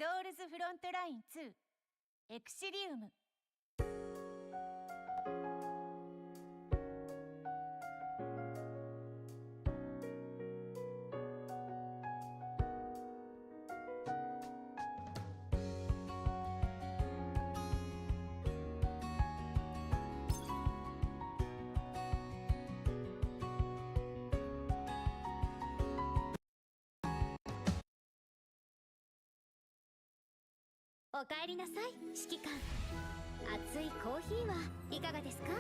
ドールズフロントライン2エクシリウム。おかえりなさい、指揮官。熱いコーヒーはいかがですか？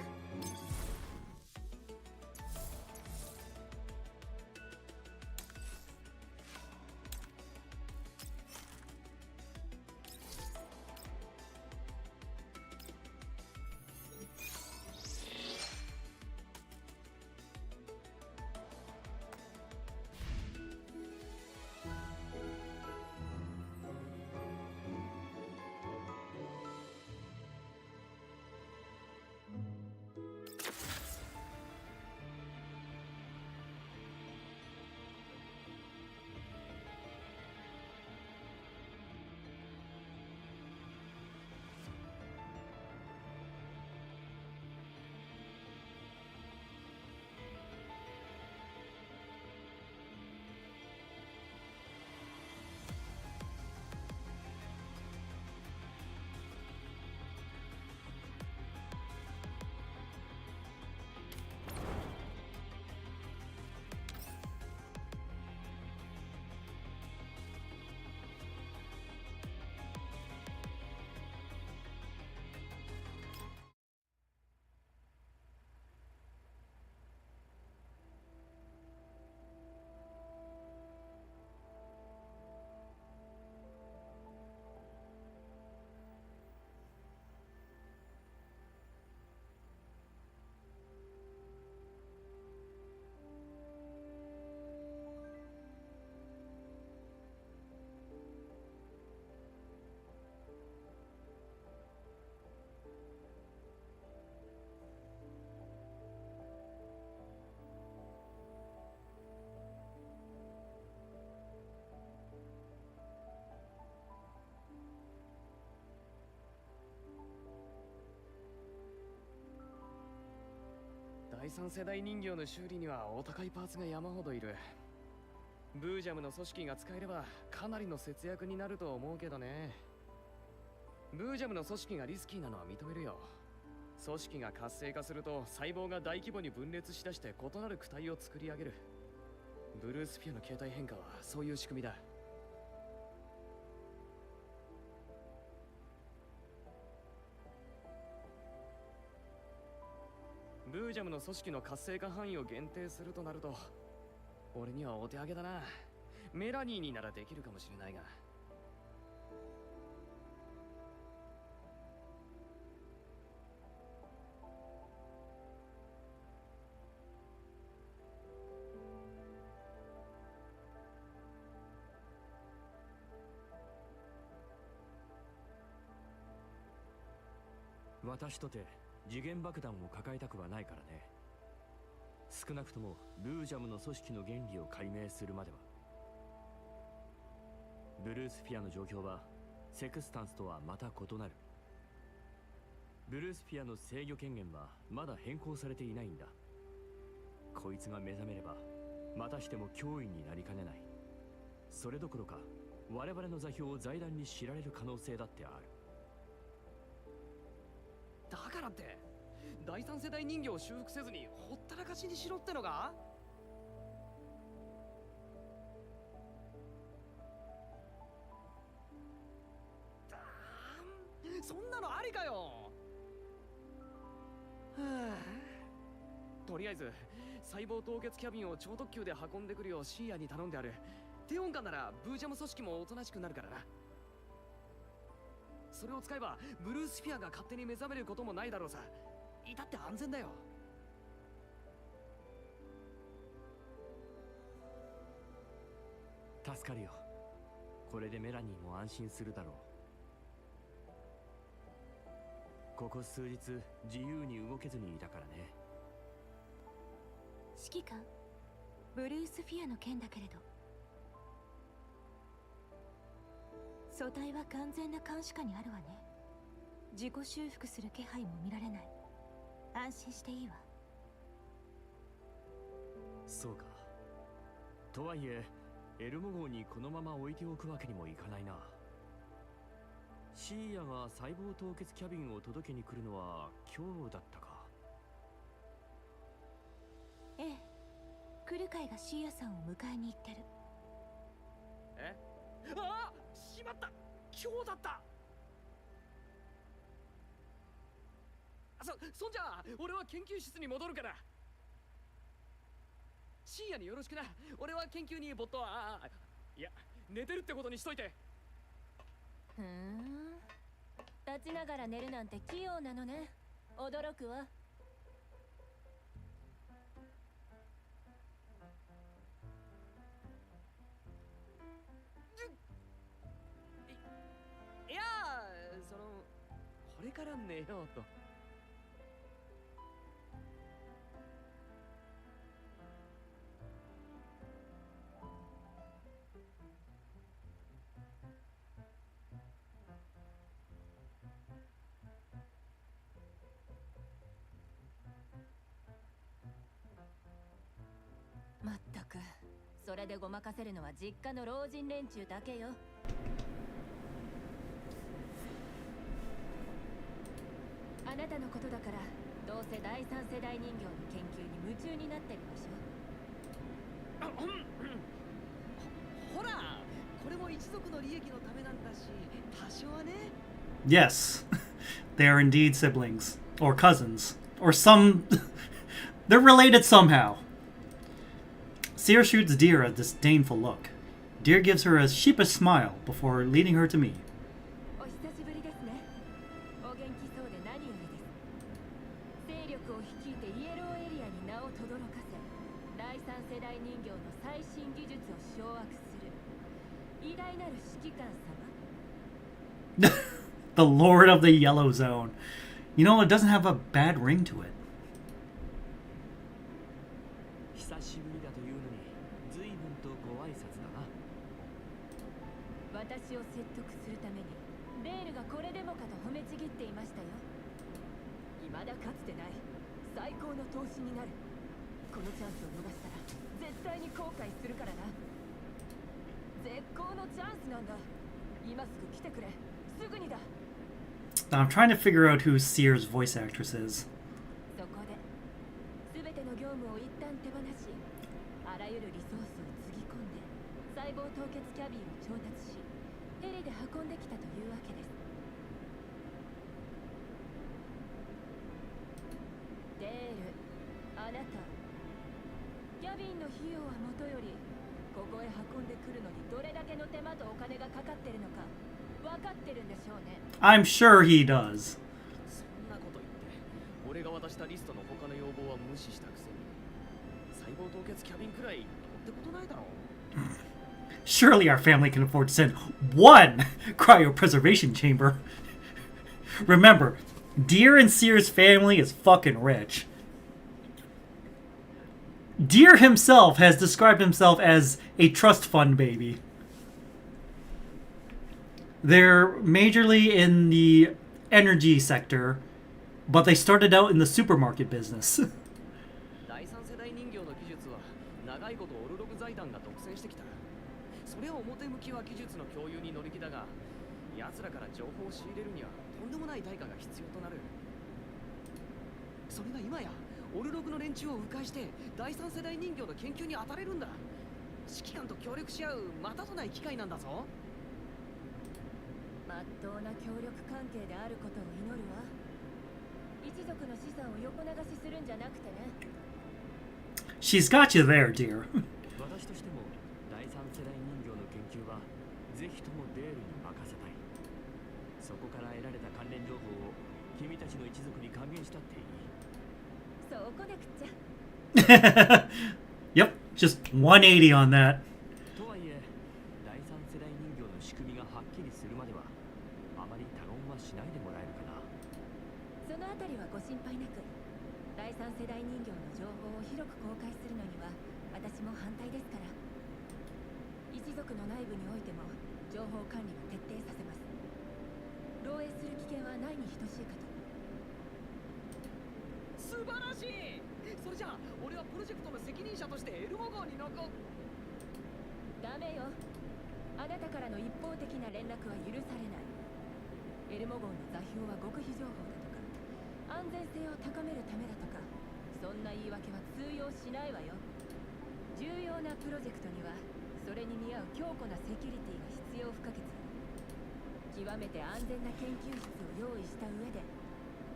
第三世代人形の修理にはお高いパーツが山ほどいる。ブージャムの組織が使えればかなりの節約になると思うけどね。ブージャムの組織がリスキーなのは認めるよ。組織が活性化すると細胞が大規模に分裂しだして異なる躯体を作り上げる。ブルースピアの形態変化はそういう仕組みだ。ブージャムの組織の活性化範囲を限定するとなると俺にはお手上げだな。メラニーにならできるかもしれないが。私とて次元爆弾を抱えたくはないからね。少なくともブージャムの組織の原理を解明するまでは。ブルースフィアの状況はセクスタンスとはまた異なる。ブルースフィアの制御権限はまだ変更されていないんだ。こいつが目覚めればまたしても脅威になりかねない。それどころか我々の座標を財団に知られる可能性だってある。だからって第三世代人形を修復せずにほったらかしにしろってのか？そんなのありかよ。はあ、とりあえず細胞凍結キャビンを超特急で運んでくるようシーアに頼んである。テオンカならブージャム組織もおとなしくなるからな。それを使えばブルースフィアが勝手に目覚めることもないだろうさ。いたって安全だよ。助かるよ。これでメラニーも安心するだろう。ここ数日自由に動けずにいたからね。指揮官、ブルースフィアの件だけれど、素体は完全な監視下にあるわね。自己修復する気配も見られない。安心していいわ。そうか。とはいえエルモ号にこのまま置いておくわけにもいかないな。シーヤが細胞凍結キャビンを届けに来るのは今日だったか。ええ、来る会がシーヤさんを迎えに行ってる。え？ああ、しまった、今日だった。そんじゃ俺は研究室に戻るから。深夜によろしくな。俺は研究に没頭。いや、寝てるってことにしといて。ふーん、立ちながら寝るなんて器用なのね。驚くわ。いや、これから寝ようと。まったく、それでごまかせるのは実家の老人連中だけよ。あなたのことだから、どうせ第三世代人形の研究に夢中になってるでしょ。ほら、これも一族の利益のためなんだし、多少はね。Yes, they are indeed siblings, or cousins, or some... They're related somehow. Seer shoots Deer a disdainful look. Deer gives her a sheepish smile before leading her to me. お久しぶりですね。お元気そうで何よりです。勢力を率いてイエローエリアに名を轟かせ、第三世代人形の最新技術を掌握する偉大なる指揮官様。The Lord of the Yellow Zone. You know, it doesn't have a bad ring to it. 久しぶりだというのに随分とご挨拶だな。私を説得するためにベールがこれでもかと褒めちぎっていましたよ。未だかつてない最高の投資になる。このチャンスを逃したら絶対に後悔するからな。絶好のチャンスなんだ。今すぐ来てくれ。すぐにだ。Now I'm trying to figure out who Seer's voice actress is. そこで全ての業務を一旦手放し、あらゆるリソースをつぎ込んで細胞凍結キャビンを調達し、ヘリで運んできたというわけです。デール、あなた、キャビンの費用はもとよりここへ運んでくるのにどれだけの手間とお金がかかってるのか分かってるんでしょうね。I'm sure he does. そんなこと言って俺が渡したリストの他の要望は無視したくせに、細胞凍結キャビンくらいってことないだろう。Surely our family can afford to send one cryopreservation chamber. Remember, Deer and Seer's family is fucking rich. Deer himself has described himself as a trust fund baby. They're majorly in the energy sector, but they started out in the supermarket business. 第三世代人形の技術は長いことオルログ財団が独占してきた。それは表向きは技術の共有に乗り気だが、奴らから情報を仕入れるにはとんでもない対価が必要となる。それが今やオルログの連中を迂回して第三世代人形の研究に当たれるんだ。指揮官と協力し合うまたとない機会なんだぞ。まっとうな協力関係であることを祈るわ。一族の資産を横流しするんじゃなくてね。She's got you there, dear. 私としても第三世代人形の研究はぜひともデールに任せたい。そこから得られた関連情報を君たちの一族に還元したっていい。そうこねくっちゃ。Yep, just 180 on that. とはいえ第三世代人形の仕組みがはっきりするまではあまり他論はしないでもらえるかな。そのあたりはご心配なく。第三世代人形の情報を広く公開するのには私も反対ですから。一族の内部においても情報管理は徹底させます。漏洩する危険はないに等しいかと。素晴らしい。それじゃあ俺はプロジェクトの責任者としてエルモ号に残。ダメよ。あなたからの一方的な連絡は許されない。エルモ号の座標は極秘情報だとか、安全性を高めるためだとか、そんな言い訳は通用しないわよ。重要なプロジェクトにはそれに見合う強固なセキュリティが必要不可欠。極めて安全な研究室を用意した上で、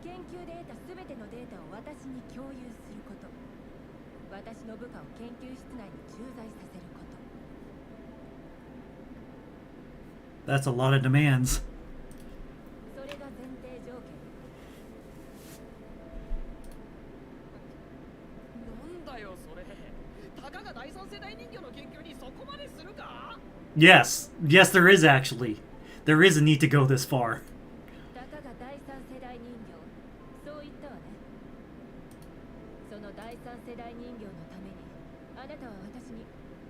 研究で得た全てのデータを私に共有すること。私の部下を研究室内に駐在させること。That's a lot of demands. それが前提条件。なんだよそれ。たかが第三世代人形の研究にそこまでするか？ Yes. Yes, there is actually. There is a need to go this far. たかが第三世代人形、そう言ったわね。その第三世代人形のために、あなたは私に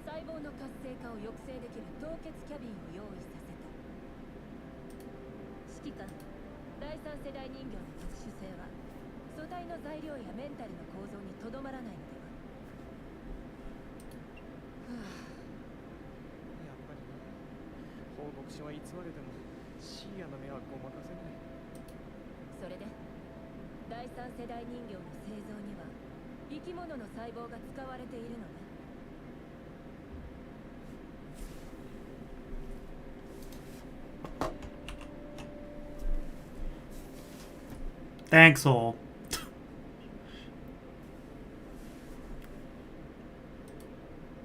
細胞の活性化を抑制できる凍結キャビンを用意させた。指揮官、第三世代人形の特殊性は素体の材料やメンタルの構造にとどまらないのでは。やっぱりな。報告書は偽れてもシーアの目はごまかせない。それで第三世代人形の製造には生き物の細胞が使われているのね。Thanks, all.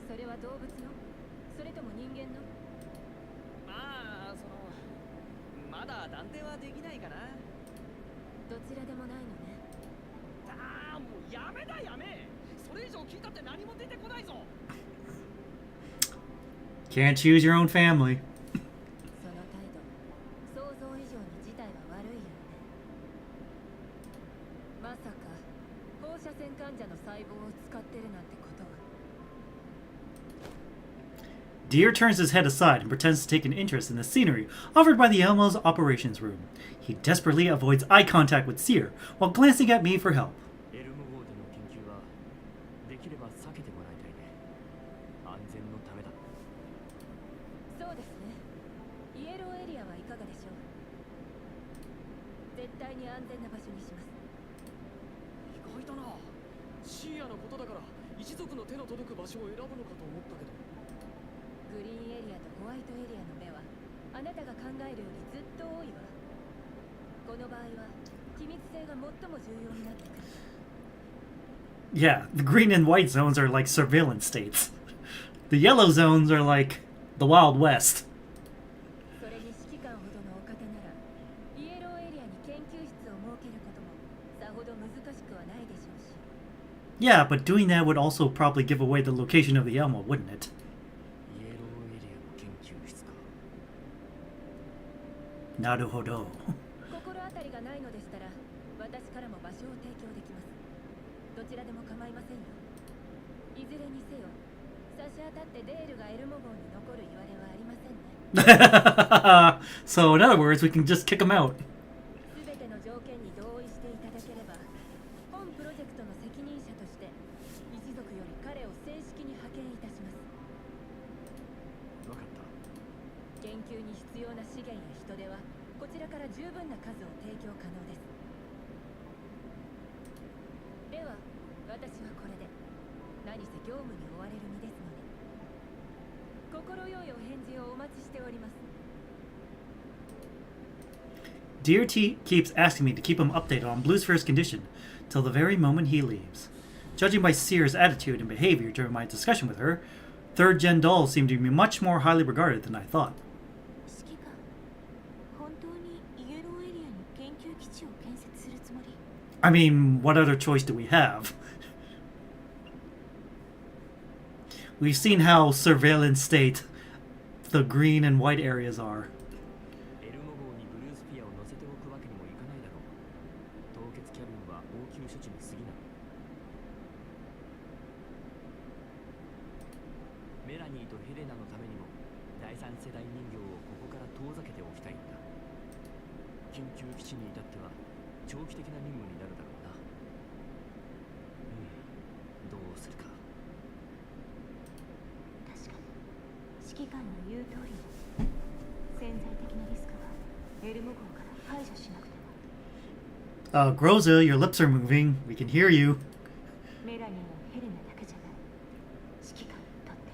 それは動物の？それとも人間の？まあまだ断定はできないかな。どちらでもないのね。ああ、もうやめだやめ。それ以上聞いたって何も出てこないぞ。 Can't choose your own family. その態度、想像以上に事態は悪いよね。まさか放射線患者の細胞を使ってるなんてことは。Deer turns his head aside and pretends to take an interest in the scenery offered by the Elmo's operations room. He desperately avoids eye contact with Seer while glancing at me for help. エルム号での研究はできれば避けてもらいたいね。安全のためだ。そうですね。イエローエリアはいかがでしょう。絶対に安全な場所にします。意外だな。シーアのことだから一族の手の届く場所を選ぶのかと思ったけど。グリーンエリアとホワイトエリアの目はあなたが考えるよりずっと多いわ。この場合は機密性が最も重要になってくる。Yeah, the green and white zones are like surveillance states. The yellow zones are like the Wild West. それに指揮官ほどのお方ならイエローエリアに研究室を設けることもさほど難しくはないでしょうし。Yeah, but doing that would also probably give away the location of the Elmo, wouldn't it? イエローエリアの研究室か。なるほど。心当たりがないのでしたら私からも場所を提供できます。どちらでも構いませんよ。いずれにせよ差し当たってデールがエルモ号に残る言われはありませんね。So in other words, we can just kick him out. すべての条件に同意していただければ本プロジェクトの責任者として一族より彼を正式に派遣いたします。わかった。研究に必要な資源や人手はこちらから十分な数を提供可能です。では私はこれで何せ業務に追われる身ですので心よいお返事をお待ちしております。 Dear T keeps asking me to keep him updated on Blue's first condition till the very moment he leaves. Judging by Seer's attitude and behavior during my discussion with her, third gen dolls seem to be much more highly regarded than I thought. 指揮官、本当にイエローエリアに研究基地を建設するつもり？ I mean, what other choice do we have? We've seen how surveillance state the green and white areas are. エルモ号にブルースピアを乗せておくわけにもいかないだろう。凍結キャビンは応急処置に過ぎない。メラニーとヘレナのためにも第三世代人形をここから遠ざけておきたいんだ。緊急基地に至っては長期的な任務になるだろうな。どうするか。確かに指揮官の言う通りだ。潜在的なリスクはエルモ号から排除しなくても。Groza, your lips are moving. We can hear you. メラニーはヘレナだけじゃない。指揮官にとって。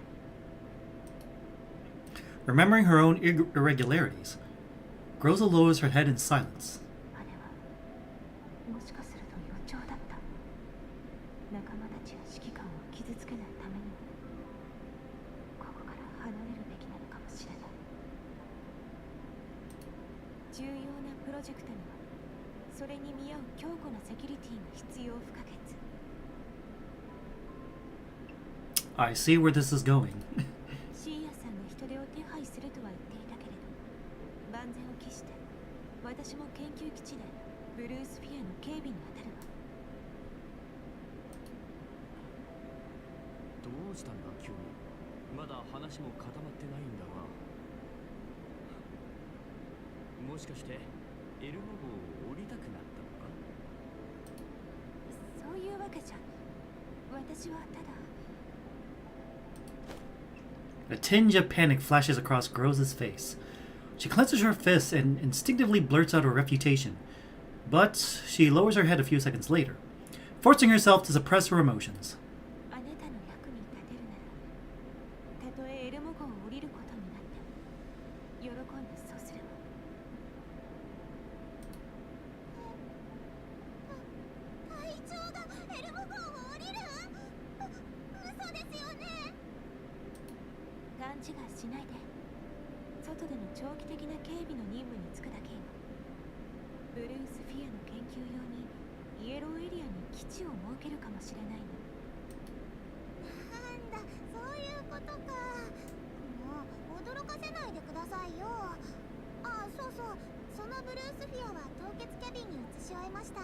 Remembering her own irregularities, Groza lowers her head in silence. あれはもしかすると予兆だった。仲間たちや指揮官を傷つけないためにもここから離れるべきなのかもしれない。重要なプロジェクトにはそれに見合う強固なセキュリティが必要不可欠。 I see where this is going. シーヤさんが人手を手配するとは言っていたけれど、万全を期して私も研究基地でブルースフィアの警備に当たるわ。どうしたんだ急に。まだ話も固まってないんだが。もしかしてエルモ号を降りたくなったのか。そういうわけじゃ。私はただ。 A tinge of panic flashes across Groza's face. She clenches her fists and instinctively blurts out her refutation. But she lowers her head a few seconds later, forcing herself to suppress her emotions. あなたの役に立てるなら、たとえエルモ号を降りることになっても喜んでそうすれば。隊長がエルモ号を降りる？嘘ですよね。勘違いしないで。外での長期的な警備の任務に就くだけよ。ブルースフィアの研究用にイエローエリアに基地を設けるかもしれないの。なんだ、そういうことか。もう驚かせないでくださいよ。あ、そうそう。そのブルースフィアは凍結キャビンに移し終えました。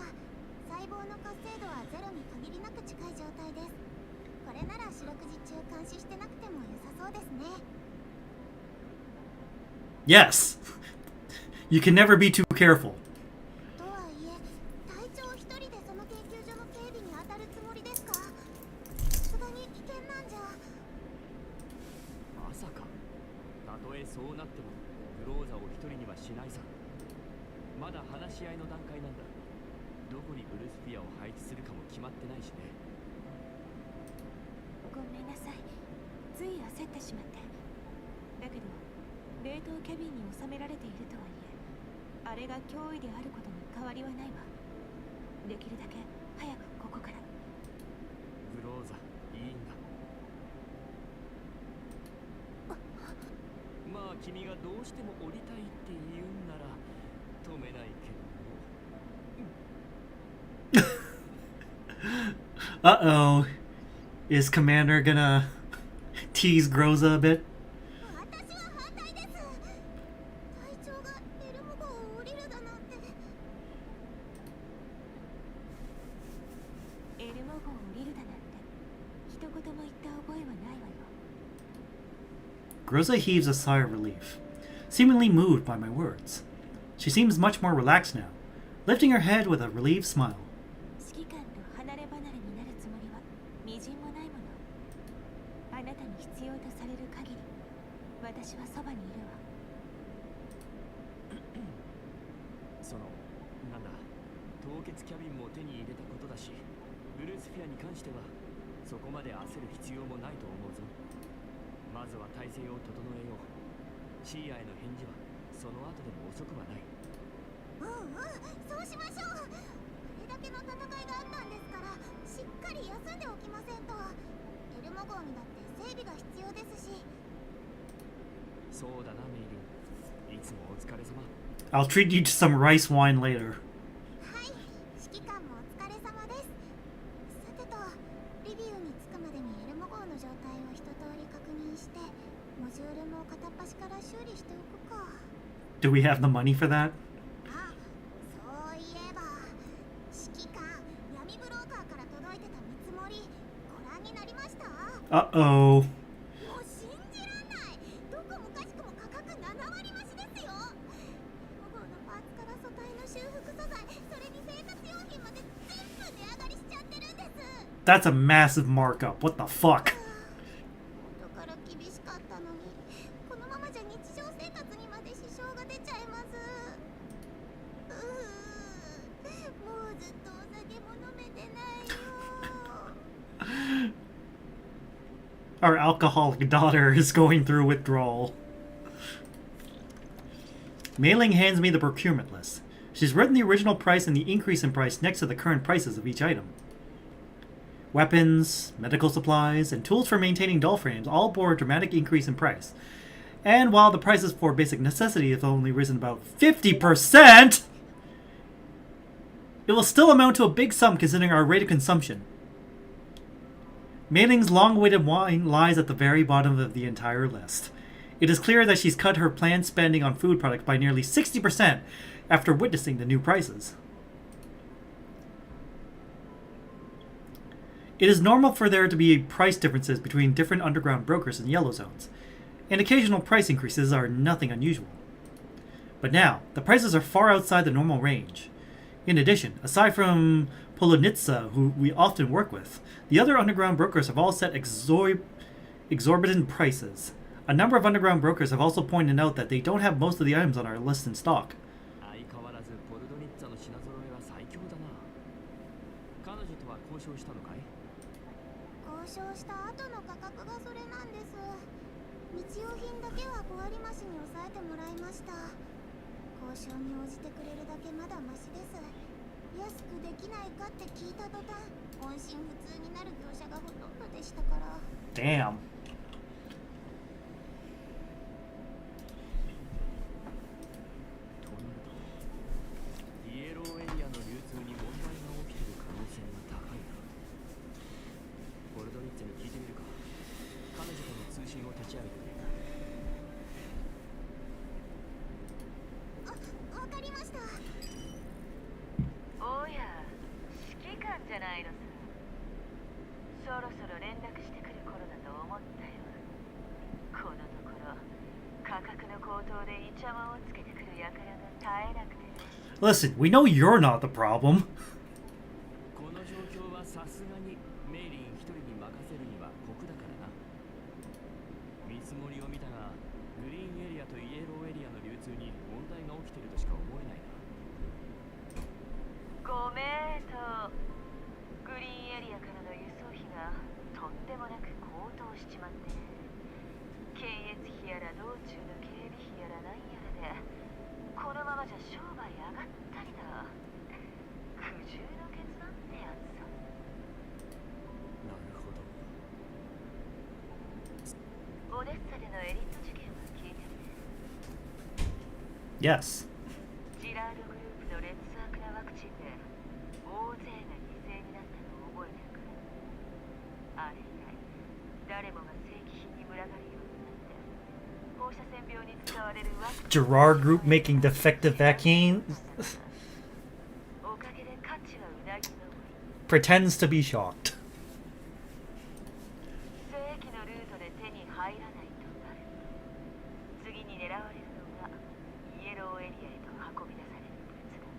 細胞の活性度はゼロに限りなく近い状態です。これなら四六時中監視してなくても良さそうですね。 Yes! You can never be too careful. とはいえ、隊長一人でその研究所の警備に当たるつもりですか？さすがに危険なんじゃ。まさか。たとえそうなってもグローザを一人にはしないさ。まだ話し合いの段階なんだ。どこにブルースフィアを配置するかも決まってないしね。ごめんなさい。つい焦ってしまって。だけど冷凍キャビンに収められているとはいえ、あれが脅威であることに変わりはないわ。できるだけ早くここから。グローザ、いいんだ。まあ君がどうしても降りたいって言うんなら止めないけども。Uh-oh. Is Commander gonna tease Groza a bit? 私は反対です。隊長がエルモ号を降りるだなんて。エルモ号を降りるだなんて一言も言った覚えはないわよ。 Groza heaves a sigh of relief, seemingly moved by my words. She seems much more relaxed now, lifting her head with a relieved smile. 指揮官と離れ離れになるつもりはみじんもないもの。あなたに必要とされる限り私はそばにいるわ。その、なんだ、凍結キャビンも手に入れたことだし、ブルースフィアに関してはそこまで焦る必要もないと思うぞ。まずは体制を整えよう。シーアへの返事はその後でも遅くはない。そうしましょう。あれだけの戦いがあったんですから、しっかり休んでおきませんと。エルモ号にだって整備が必要ですし。そうだな、メイル。いつもお疲れ様。I'll treat you to some rice wine later. はい、指揮官もお疲れ様です。さてと、リビウに着くまでにエルモ号の状態を一通り確認して、モジュールも片っ端から修理しておくか。Do we have the money for that? あ、そういえば、指揮官、闇ブローカーから届いてた見積もり、ご覧になりました？ Uh-oh. もう信じらんない。どこもかしこ That's a massive markup. What the fuck? 元から厳しかったのに、このままじゃ日常生活にまで支障が出ちゃいます。もうずっとお酒も飲めてないよ。Our alcoholic daughter is going through withdrawal. Mei-Ling hands me the procurement list. She's written the original price and the increase in price next to the current prices of each item. Weapons, medical supplies, and tools for maintaining doll frames all bore a dramatic increase in price. And while the prices for basic necessities have only risen about 50%, it will still amount to a big sum considering our rate of consumption. Mei-Ling's long-awaited wine lies at the very bottom of the entire list. It is clear that she's cut her planned spending on food products by nearly 60% after witnessing the new prices. It is normal for there to be price differences between different underground brokers in yellow zones, and occasional price increases are nothing unusual. But now, the prices are far outside the normal range. In addition, aside from Polonitsa, who we often work with, the other underground brokers have all set exorbitant prices. A number of underground brokers have also pointed out that they don't have most of the items on our list in stock. 相変わらずポルドニッツァの品揃えは最強だな。彼女とは交渉したのかい？交渉した後の価格がそれなんです。日用品だけは5割増しに抑えてもらいました。交渉に応じてくれるだけまだマシです。安くできないかって聞いた途端、音信不通になる業者がほとんどでしたから。Damn. イエローエリアの流通に問題が起きている可能性が高いな。ポルドニッツァに聞いてみるか。彼女との通信を立ち上げてくれ。わかりました。おや、指揮官じゃないのさ。そろそろ連絡してくる頃だと思ったよ。このところ価格の高騰でイチャモンをつけてくる輩が絶えなくてね。Listen, we know you're not the problem. この状況はさすがにメイリン一人に任せるには酷だからな。見積もりを見たが、グリーンエリアとイエローエリアの流通に問題が起きているとしか思えないな。ごめんと、グリーンエリアからの輸送費がとんでもなく高騰しちまってね。検閲費やら道中の警備費やらなんやらで、このままじゃ商売上がったりだ。苦渋の決断ってやつさ。なるほど。オデッサでのエリート事件は聞いてるね。 Yes. ジラードグループの劣悪なワクチンで大勢が犠牲になったのを覚えてるから。あれ以来、誰もが正規品に群がるようになって、放射線病に使われるワクチン Gerard Group making defective vaccines おかげで価値はうなぎ登り。 pretends to be shocked. 正規のルートで手に入らないとなる。次に狙われるのがイエローエリアへと運び出される物だ。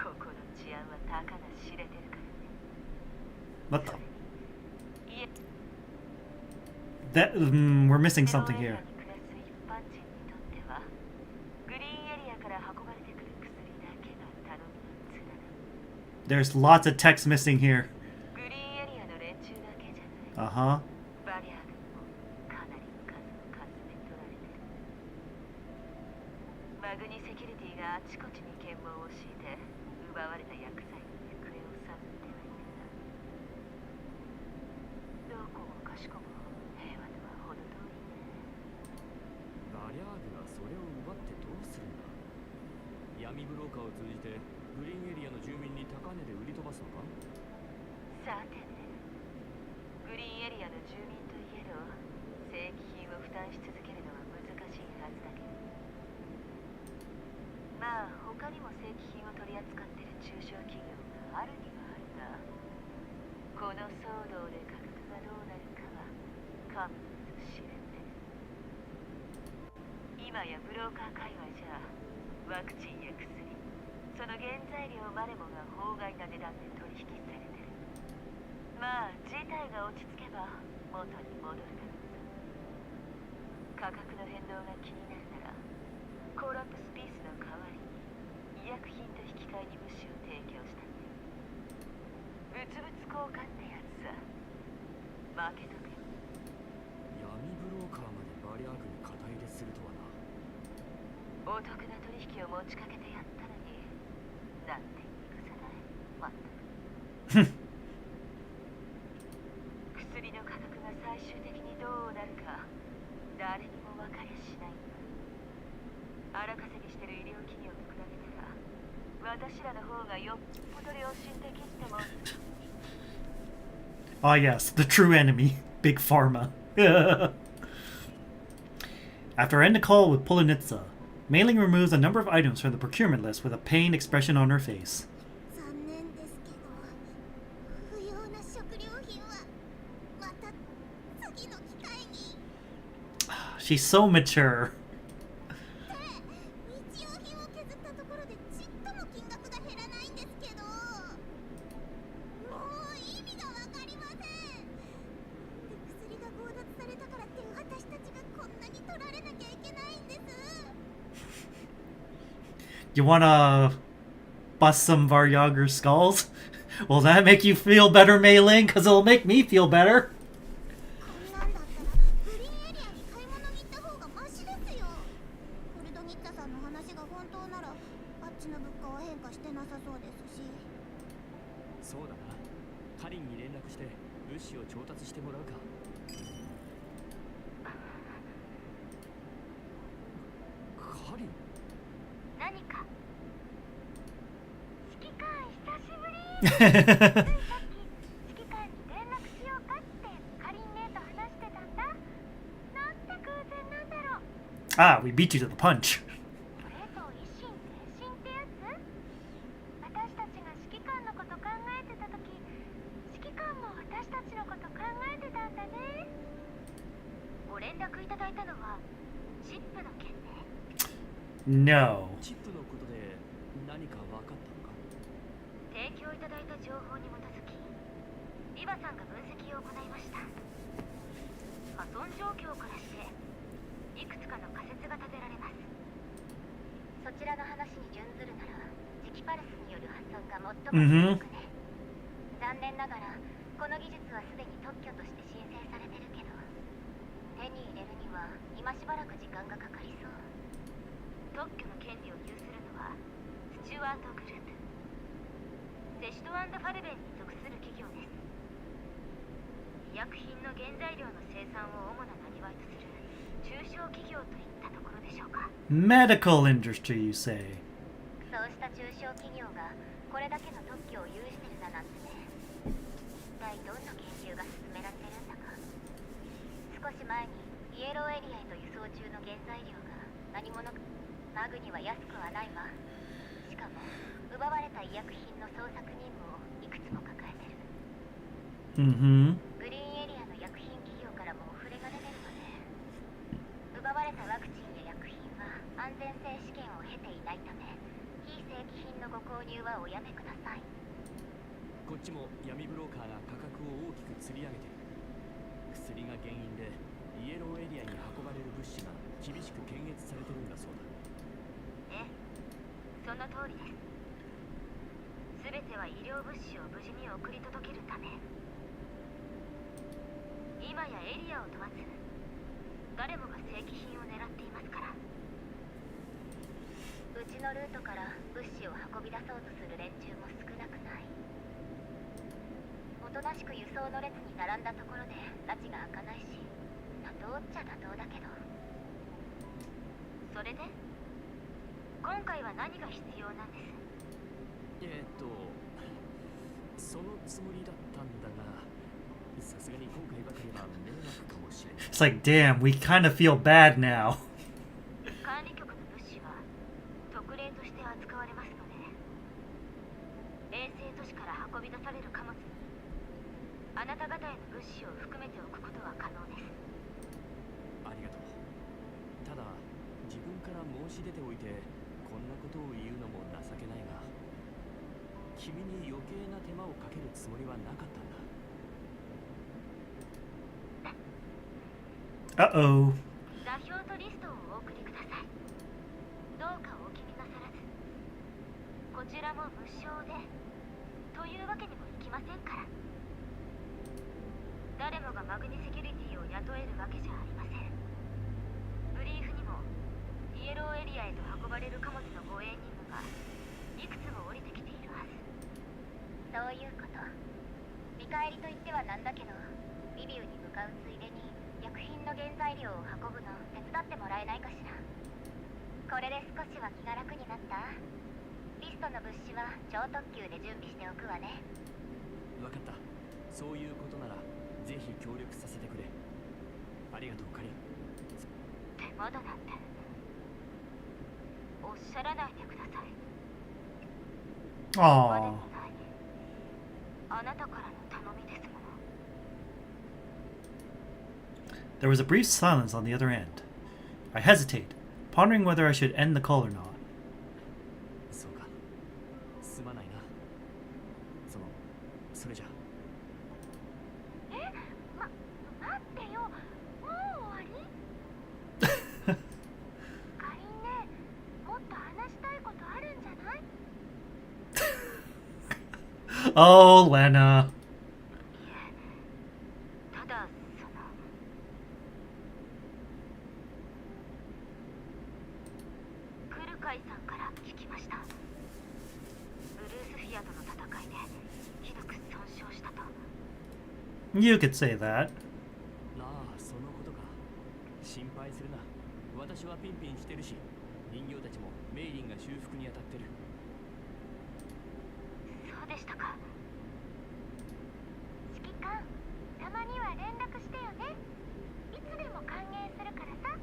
ここの治安はたかが知れてるからね。 What the? それにイエ That we're missing something エロ here. ーエリアに暮らす一般人にとっては、グリーンエリアから運ばれてくる薬だけが頼みの綱だ。 There's lots of text missing here. グリーンエリアの連中だけじゃない。 Uh-huh. バリア軍もかなりの数のかすめ取られてる。マグニセキュリティがあちこちに検問を敷いて奪われた薬剤の行方を探ってはいるが、どこもかしこも平和とは程遠いね。バリャーグがそれを奪ってどうするんだ。闇ブローカーを通じてグリーンエリアの住民に高値で売り飛ばすのか。さてね、グリーンエリアの住民といえど正規品を負担し続けるのは難しいはずだけど、まあ他にも正規品を取り扱ってる中小企業があるにはあるが、この騒動で価格がどうなるかは神の知れてる。今やブローカー界隈じゃワクチンや薬、その原材料までもが法外な値段で取引されてる。まあ事態が落ち着けば元に戻るだろう。価格の変動が気になるならコーラップスピースの代わりに医薬品と引き換えに物資を提供したんで、物々交換ってやつさ。負けとけ。闇ブローカーまでバリアーグに肩入れするとはな。お得な取引を持ちかけてやったのに、なんて憎さない。まったく。薬の価格が最終的にどうなるか誰にも分かりゃしないんだ。荒稼ぎしてる医療企業と比べたら私らの方がよっぽど良心的ってもん。 Ah, yes, the true enemy, Big Pharma. After I end the call with Polonitsa, Mei-Ling removes a number of items from the procurement list with a pained expression on her face. 残念ですけど、不要な食料品はまた次の機会に。 She's so mature. 日用品を削ったところでちっとも金額が減らないんですけど、もう意味がわかりません。で、薬が強奪されたからって私たちがこんなに取られなきゃいけないんです。 You wanna bust some Varyager skulls? Will that make you feel better, Mei-Ling? Because it'll make me feel better. こんなんだったらグリーンエリアに買い物に行った方がマシですよ。コルドニッタさんの話が本当ならあっちの物価は変化してなさそうですし。そうだな。カリンに連絡して物資を調達してもらうか。カリン。何か指揮官久しぶり。ついさっき指揮官に連絡しようかってカリン姉と話してたんだ。なんて偶然なんだろう。 Ah, we beat you to the punch. それと一心転心ってやつ。私たちが指揮官のこと考えてた時、指揮官も私たちのこと考えてたんだね。ご連絡いただいたのはチップの件ね。 No. チップのことで何か分かったのか。提供いただいた情報に基づきリバさんが分析を行いました。破損状況からしていくつかの仮説が立てられます。そちらの話に準ずるなら磁気パルスによる破損が最も強くね。残念ながらこの技術はすでに特許として申請されてるけど、手に入れるには今しばらく時間がかかりそう。特許の権利を有するのはスチュワートグループ、セシュト&ファルベンに属する企業です。医薬品の原材料の生産を主な生業とする中小企業といったところでしょうか。 Medical industry, you say? そうした中小企業がこれだけの特許を有してるだなんてね。一体どんな研究が進められてるんだか。少し前にイエローエリアへと輸送中の原材料が何者かマグには安くはないわ。しかも奪われた医薬品の捜索任務をいくつも抱えてる。 Mm-hmm. グリーンエリアの薬品企業からもお触れが出てるわね。奪われたワクチンや薬品は安全性試験を経ていないため、非正規品のご購入はおやめください。こっちも闇ブローカーが価格を大きく釣り上げてる。薬が原因でイエローエリアに運ばれる物資が厳しく検閲されてるんだそうだ。その通りです。すべては医療物資を無事に送り届けるため。今やエリアを問わず誰もが正規品を狙っていますから。うちのルートから物資を運び出そうとする連中も少なくない。おとなしく輸送の列に並んだところで拉致が開かないし、妥当っちゃ妥当だけど。それで今回は何が必要なんです？そのつもりだったんだが、さすがに今回ばかりは迷惑かもしれない。 It's like, damn, we kind of feel bad now. 管理局の物資は特例として扱われますので、衛星都市から運び出される貨物にあなた方への物資を含めておくことは可能です。ありがとう。ただ自分から申し出ておいてこんなことを言うのも情けないが、君に余計な手間をかけるつもりはなかったんだ。Uh-oh. 座標とリストをお送りください。どうかお気になさらず。こちらも無償でというわけにもいきませんから。誰もがマグニセキュリティを雇えるわけじゃありません。ブリーフにもイエローエリアへと運ばれる貨物の護衛任務がいくつも降りてきているはず。そういうこと。見返りと言ってはなんだけど、リビウに向かうついでに薬品の原材料を運ぶの手伝ってもらえないかしら。これで少しは気が楽になった？リストの物資は超特急で準備しておくわね。分かった。そういうことならぜひ協力させてくれ。ありがとうカリン。手間だなんておっしゃらないでください。まで Aww. もないあなたからの頼みですもの。 There was a brief silence on the other end. I hesitated, pondering whether I should end the call or not. そうか。すまないな。それじゃ。待ってよ、もう終わり？カリンね、もっと話したいことあるんじゃない？ Oh, Lenna. ただクルカイさんから聞きました。ブルースフィアとの戦いでひどく損傷したと。 You could say that. ああ、そのことか。心配するな。私はピンピンしてるし、人形たちもメイリンが修復に当たってる。そうでしたか。指揮官、たまには連絡してよね。いつでも歓迎するからさ。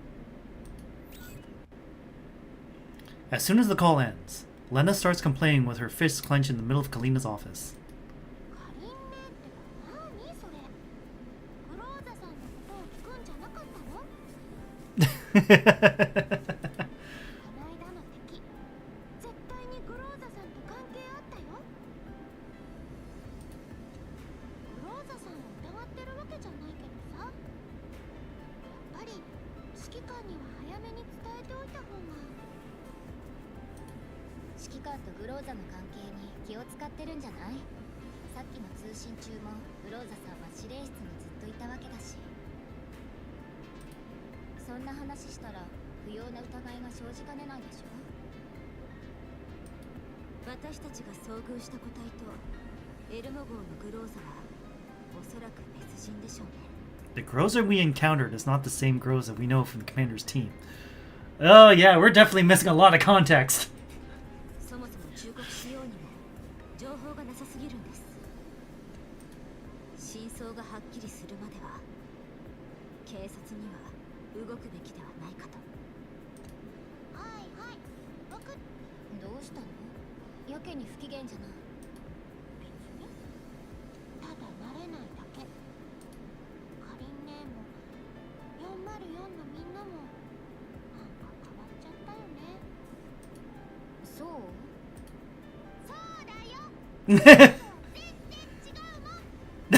As soon as the call ends, Lenna starts complaining with her fists clenched in the middle of Kalina's office. カリンメって何それ？クローザさんのことを聞くんじゃなかったの？この間の敵、絶対にグローザさんと関係あったよ。グローザさんを疑ってるわけじゃないけどさ、やっぱり指揮官には早めに伝えておいた方が。指揮官とグローザの関係に気を使ってるんじゃない？さっきの通信中もグローザさんは指令室にずっといたわけだし、そんな話したら不要な疑いが生じかねないでしょ。私たちが遭遇した個体とエルモ号のグローザはおそらく別人でしょうね。The Groza we encountered is not the same Groza we know from the commander's team. Oh yeah, we're definitely missing a lot of context. そもそも忠告しようにも情報がなさすぎるんです。真相がはっきりするまでは警察には動くべきではないかと。はいはい、僕どうしたの？やけに不機嫌じゃない。別にただ慣れないだけ。カリン姉も404のみんなもなんか変わっちゃったよね。そう？そうだよ。全然違うもん。そ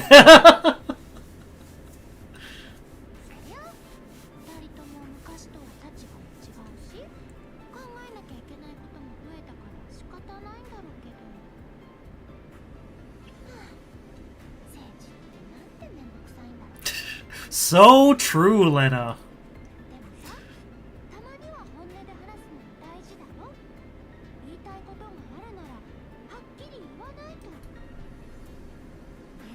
れよ。二人とも昔とは立場も違うし、考えなきゃいけないことも増えたから仕方ないんだろうけど。はあ、政治ってなんてめんどくさいんだろう。 So true, Lenna. でもさ、たまには本音で話すのも大事だろ。言いたいことがあるならはっきり言わないと。レ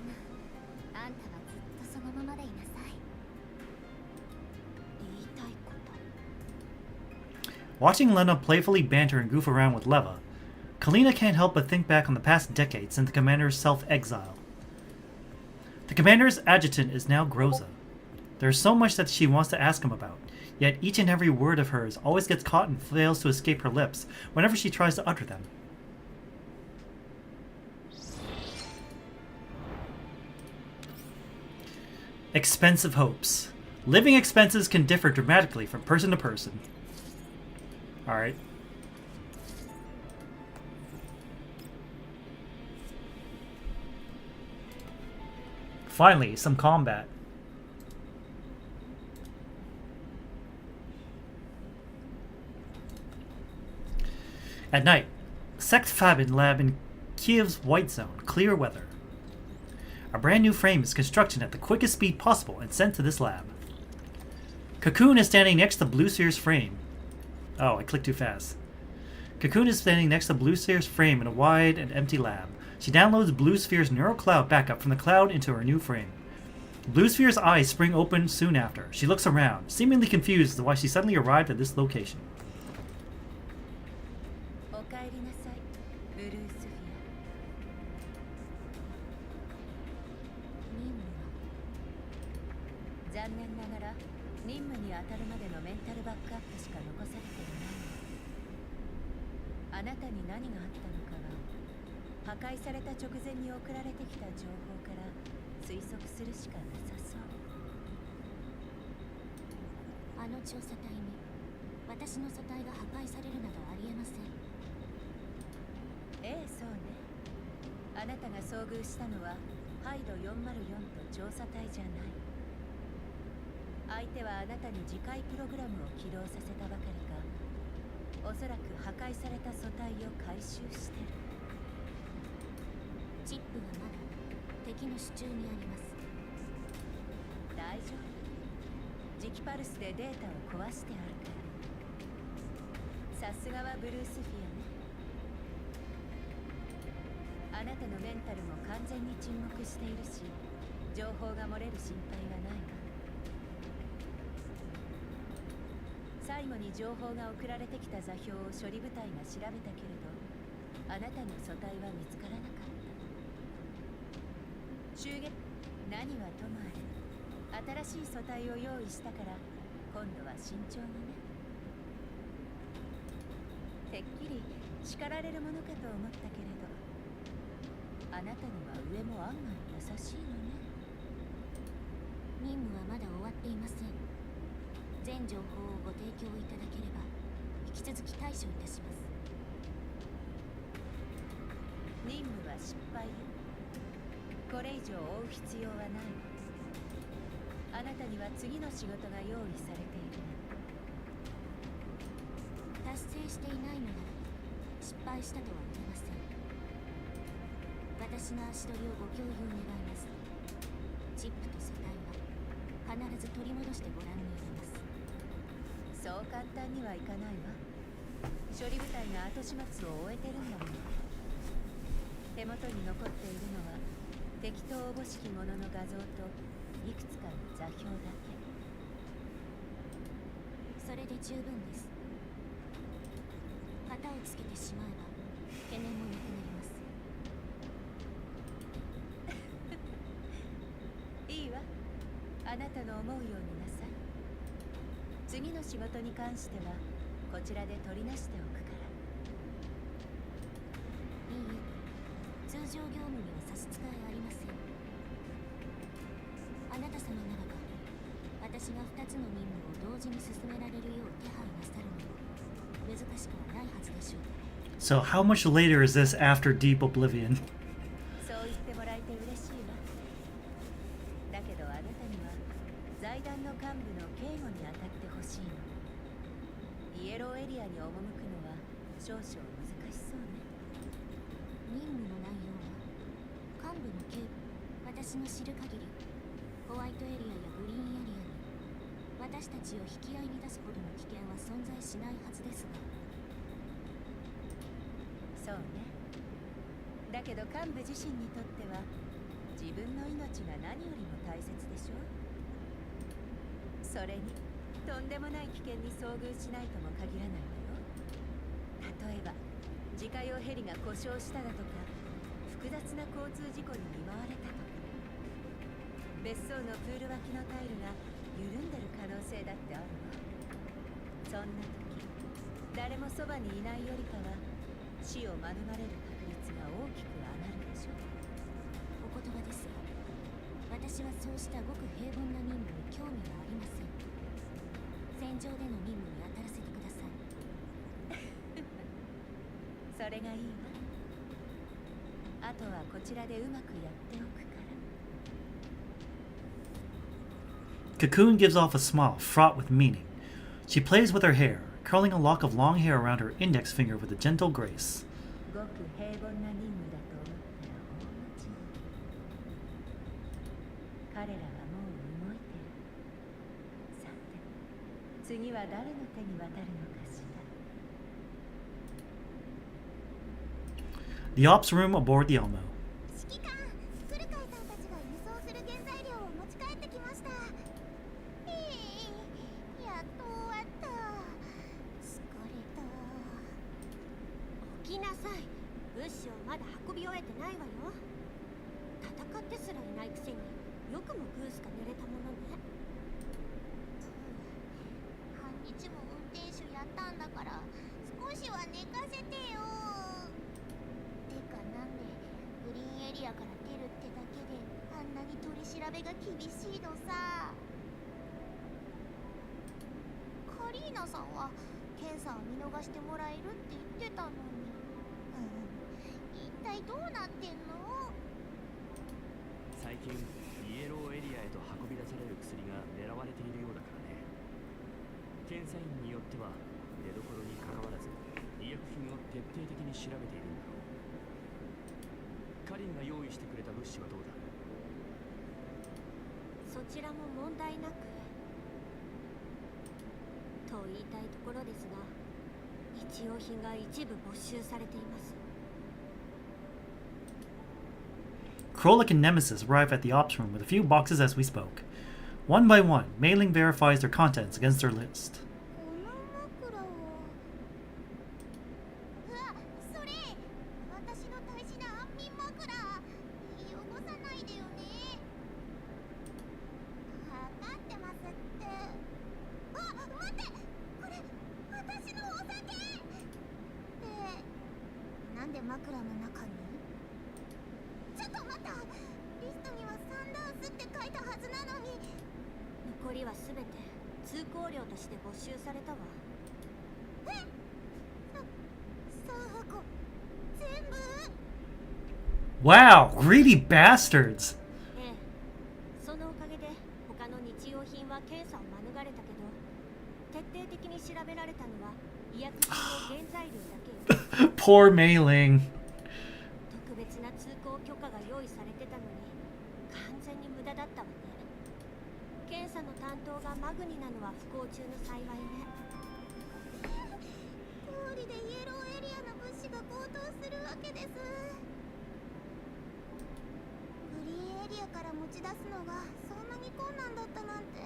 ナ、あんたはずっとそのままでいなさい。言いたいこと。 Watching Lenna playfully banter and goof around with Leva, Kalina can't help but think back on the past decade since the commander's self-exile. The commander's adjutant is now Groza. There's so much that she wants to ask him about, yet each and every word of hers always gets caught and fails to escape her lips whenever she tries to utter them. Expensive hopes. Living expenses can differ dramatically from person to person. Alright. Finally, some combat. At night, Sect Fabin lab in Kiev's White Zone, clear weather. A brand new frame is constructed at the quickest speed possible and sent to this lab. Cocoon is standing next to Blue Sphere's frame. Oh, I clicked too fast. Cocoon is standing next to Blue Sphere's frame in a wide and empty lab. She downloads Blue Sphere's neural cloud backup from the cloud into her new frame. Blue Sphere's eyes spring open soon after. She looks around, seemingly confused as to why she suddenly arrived at this location. おかえりなさい、ブルースフィア。任務は残念ながら任務に当たるまでのメンタルバックアップしか残されていない。あなたに何があったのかは破壊された直前に送られてきた情報から推測するしかなさそう。あの調査隊に私の素体が破壊されるなどありえません。ええ、そうね。あなたが遭遇したのはハイド404と調査隊じゃない。相手はあなたに次回プログラムを起動させたばかりか、おそらく破壊された素体を回収してる。チップはまだ敵の手中にあります。大丈夫。磁気パルスでデータを壊してあるから。さすがはブルースフィアね。あなたのメンタルも完全に沈黙しているし、情報が漏れる心配はないわ。最後に情報が送られてきた座標を処理部隊が調べたけれど、あなたの素体は見つからなかった。襲撃、何はともあれ、新しい素体を用意したから、今度は慎重にね。てっきり叱られるものかと思ったけれど、あなたには上も案外優しいのね。任務はまだ終わっていません。全情報をご提供いただければ引き続き対処いたします。任務は失敗よ。これ以上追う必要はないわ。あなたには次の仕事が用意されている。達成していないのなら失敗したとは言えません。私の足取りをご共有願います。チップと素体は必ず取り戻してご覧に入れます。そう簡単にはいかないわ。処理部隊が後始末を終えてるんだもの。手元に残っているのは敵とおぼしき者の画像といくつかの座標だけ。それで十分です。旗をつけてしまえば懸念もなくなります。いいわ。あなたの思うようになさい。次の仕事に関してはこちらで取りなしておくから。いいえ、通常業務には差し支えありません。あなた様ならば私が2つの任務を同時に進められるよう手配なさるのも難しくはないはずでしょう。 So how much later is this after Deep Oblivion? そう言ってもらえて嬉しいわ。だけどあなたには財団の幹部の警護に当たってほしいの。イエローエリアに赴くのは少々難しそうね。任務の内容は幹部の警護。私の知る限りホワイトエリアやグリーンエリアに私たちを引き合いに出すほどの危険は存在しないはずですが。そうね。だけど幹部自身にとっては自分の命が何よりも大切でしょ。それにとんでもない危険に遭遇しないとも限らないわよ。例えば自家用ヘリが故障しただとか、複雑な交通事故に見舞われたとか、別荘のプール脇のタイルが緩んでる可能性だってあるわ。そんな時誰もそばにいないよりかは死を免れる確率が大きく上がるでしょう。お言葉ですが、私はそうしたごく平凡な任務に興味はありません。戦場での任務に当たらせてください。それがいいわ。あとはこちらでうまくやっておくから。 Cocoon gives off a smile fraught with meaning. She plays with her hair, curling a lock of long hair around her index finger with a gentle grace. ごく平凡な任務だと思ったら大間違い。彼らはもう動いてる。さて、次は誰の手に渡るのかしら。The ops room aboard the Elmo. 指揮官、フルカイさんたちが輸送する原材料を持ち帰ってきました。やっと終わった。疲れた。起きなさい。物資をまだ運び終えてないわよ。戦ってすらいないくせによくもグースが濡れたものね。半日も運転手やったんだから少しは寝かせてよ。てかなんでグリーンエリアから出るってだけであんなに取り調べが厳しいのさ。カリーナさんは検査を見逃してもらえるって言ってたのに、一体どうなってんの？最近イエローエリアへと運び出される薬が狙われているようだからね。検査員によっては出どころに関わらず医薬品を徹底的に調べているんだろう。カリンが用意してくれた物資はどうだ？そちらも問題なくと言いたいところですが、日用品が一部没収されています。Krolik and Nemesis arrive at the ops room with a few boxes as we spoke. One by one, Mailing verifies their contents against their list. この枕を、うわ、それ私の大事な安眠枕。汚さないでよね。分かってますって。あ、待って、これ私のお酒。なんで枕の中に？ちょっと待った。リストにはサンダースって書いたはずなのに。残りはすべて通行料として没収されたわ。え？3箱全部？ Wow, greedy bastards! ええ、そのおかげで他の日用品は検査を免れたけど、徹底的に調べられたのは医薬品の原材料だけよ。Poor Mailing. 特別な通行許可が用意されてたのに完全に無駄だったわね。検査の担当がマグニなのは不幸中の幸いね。通りでイエローエリアの物資が高騰するわけです。グリーンエリアから持ち出すのがそんなに困難だったなんて。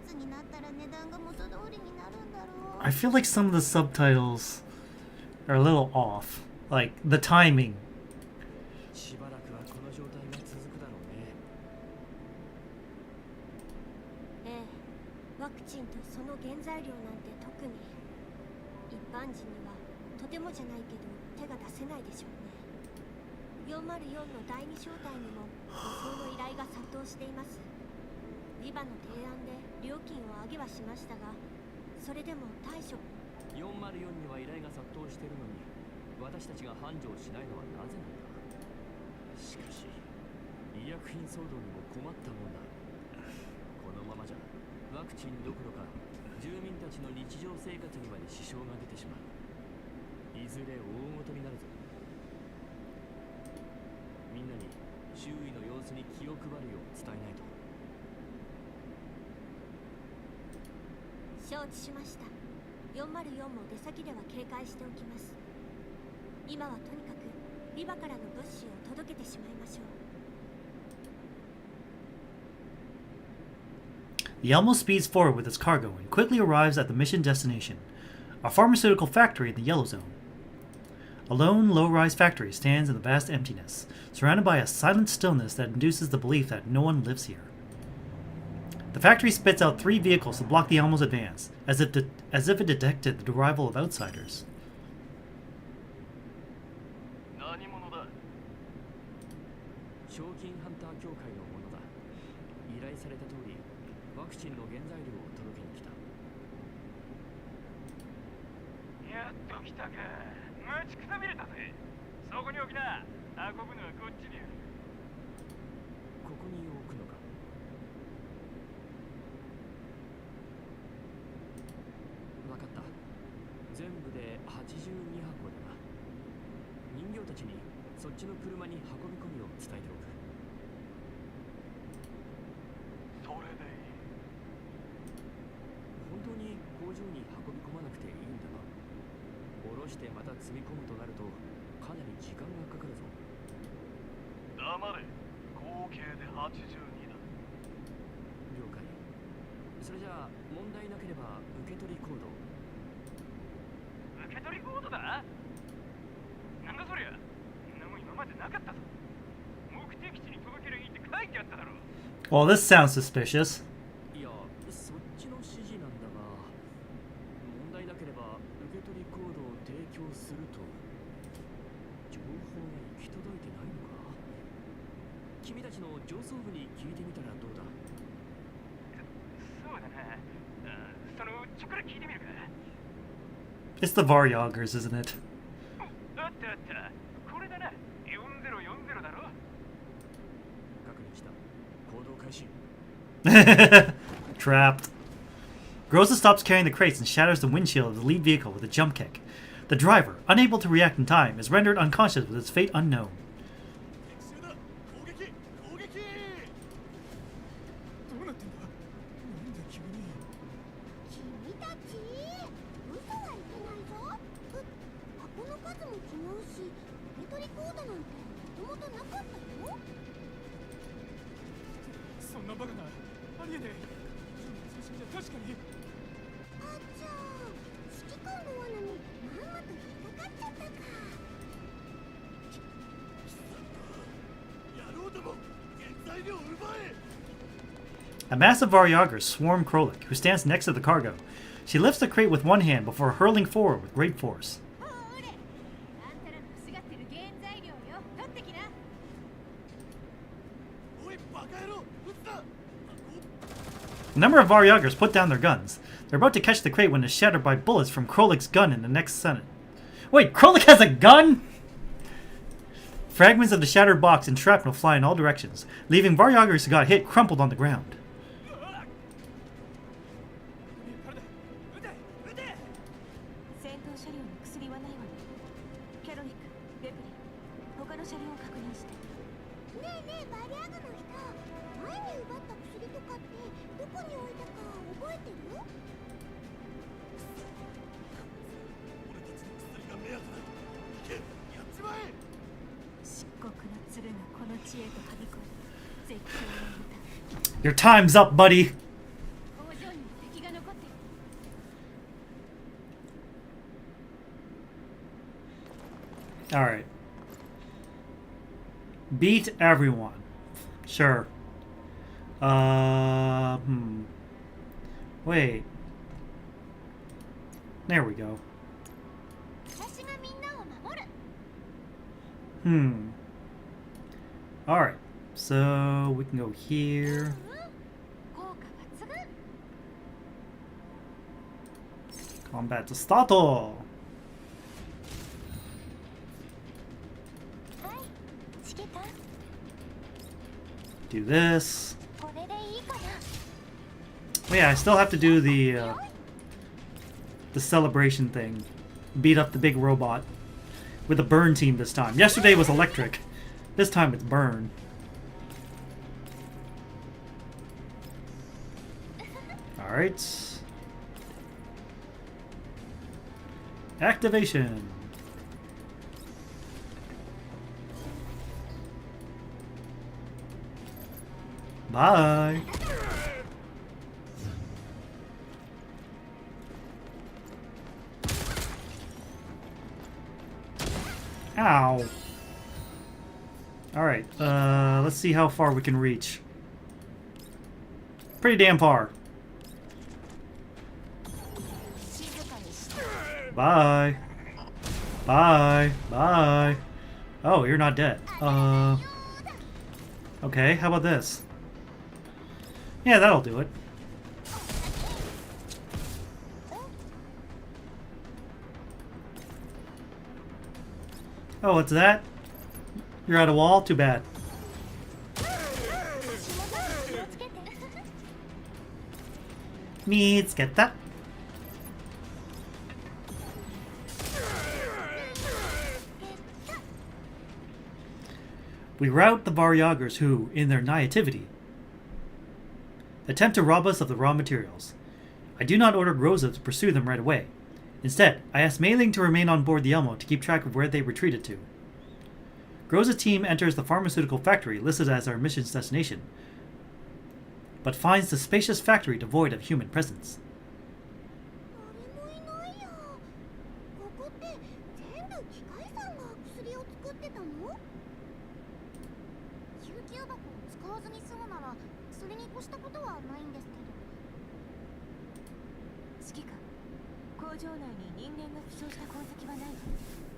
いつになったら値段が元通りになるんだろう。 I feel like some of the subtitles are a little off. Like, the timing. しばらくはこの状態が続くだろうね。ええ、ワクチンとその原材料なんて特に一般人にはとてもじゃないけど手が出せないでしょうね。404の第2小隊にも護送の依頼が殺到しています。リバの提案で料金を上げはしましたが、それでも対処。404には依頼が殺到しているのに私たちが繁盛しないのはなぜなんだ。しかし医薬品騒動にも困ったもんだ。このままじゃワクチンどころか住民たちの日常生活にまで支障が出てしまう。いずれ大事になるぞ。みんなに周囲の様子に気を配るよう伝えないと。承知しました。404も出先では警戒しておきます。今はとにかくリバからの物資を届けてしまいましょう。The Elmo speeds forward with its cargo and quickly arrives at the mission destination, a pharmaceutical factory in the Yellow Zone. A lone, low-rise factory stands in the vast emptiness, surrounded by a silent stillness that induces the belief that no one lives here. The factory spits out 3 vehicles to block the Elmo's advance, as if it detected the arrival of outsiders. 何者だ？賞金ハンター協会のものだ。依頼された通り、ワクチンの原材料を届けに来た。やっと来たか。待ちくたびれたぜ。そこに置きな。運ぶのはこっちにある。ここに置くのか。82箱だな。人形たちにそっちの車に運び込みを伝えておく。それでいい。本当に工場に運び込まなくていいんだな。下ろしてまた積み込むとなるとかなり時間がかかるぞ。黙れ。合計で82だ。了解。それじゃあ問題なければ受け取りコード。受け取りコードだ。なんだそりゃ。何も今までなかったぞ。目的地に届けるいいって書いてあっただろ。 Well, this sounds suspicious. いや、そっちの指示なんだが、問題なければ受け取りコードを提供すると。情報が行き届いてないのか。君たちの上層部に聞いてみたらどうだ。そうだな。そのちょっくら聞いてみるか。 It's the Varyagers, isn't it? あったあった。これだな。4040だろ。確認した。行動開始。Trapped. Groza stops carrying the crates and shatters the windshield of the lead vehicle with a jump kick. The driver, unable to react in time, is rendered unconscious with his fate unknown. どうなってんだ。なんで急に。君たち嘘はいけないぞ。箱の数も違うし、受け取りコードなんてもともとなかったよ。そんなバカな。ありえねえ。通信じゃ確かに。あっちゃー、指揮官の罠にまんまと引っかかっちゃったか。やろうとも原材料を奪え。 A massive Varyager swarm Krolik, who stands next to the cargo. She lifts the crate with one hand before hurling forward with great force. ほーれ、あんたらの欲しがってる原材料よ。取ってきな。おいバカ野郎。撃つな。 A number of Varyagers put down their guns. They're about to catch the crate when it's shattered by bullets from Krolik's gun in the next Senate. Wait, Krolik has a gun?! Fragments of the shattered box and shrapnel fly in all directions, leaving Varyagers who got hit crumpled on the ground. 戦闘車両に薬はないわね。キャロリック、レプリ、他の車両を確認して。ねえねえ、バリアグの人、前に奪った薬とかってどこに置いたか覚えてる？俺たちの薬が目当てだ。行け、やっちまえ。漆黒の鶴がこの地へとはびこり、絶叫の歌。 Your time's up, buddy! 工場にも敵が残ってる。 Alright. Beat everyone. Sure. Wait. There we go. 私がみんなを守る。 Alright. So, we can go here. 効果抜群。 Combat to start! チケタ、 Do this. これでいいかな。 Yeah, I still have to do the celebration thing. Beat up the big robot. With a burn team this time. Yesterday was electric. This time it's burn. Alright. Activation. Bye. Ow. Alright, let's see how far we can reach. Pretty damn far. Bye. Bye. Bye. Oh, you're not dead. Okay, how about this? Yeah, that'll do it. Oh, what's that? You're at a wall? Too bad. Let's get that. We rout the Varyagers who, in their naivety, attempt to rob us of the raw materials. I do not order Groza to pursue them right away. Instead, I ask Mei Ling to remain on board the Elmo to keep track of where they retreated to. Groza's team enters the pharmaceutical factory listed as our mission's destination, but finds the spacious factory devoid of human presence. 誰もいないや。ここって全部機械さんが薬を作ってたの？救急箱を使わずに済むならそれに越したことはないんですけど。指揮官、工場内に人間が負傷した痕跡はないわ。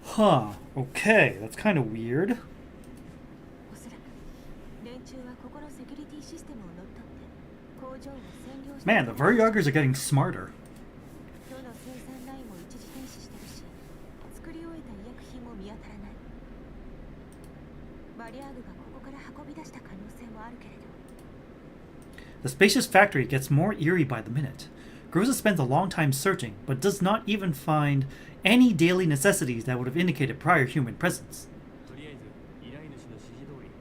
Huh, okay, that's kind of weird. おそらく連中はここのセキュリティシステムを乗っ取って工場を占領して Man, the Varyagers are getting smarter. どの生産ラインも一時停止してるし、作り終えた医薬品も見当たらない。バリアーグがここから運び出した可能性もあるけれど。 The spacious factory gets more eerie by the minute. Groza spends a long time searching, but does not even find any daily necessities that would have indicated prior human presence. とりあえず依頼主の指示通り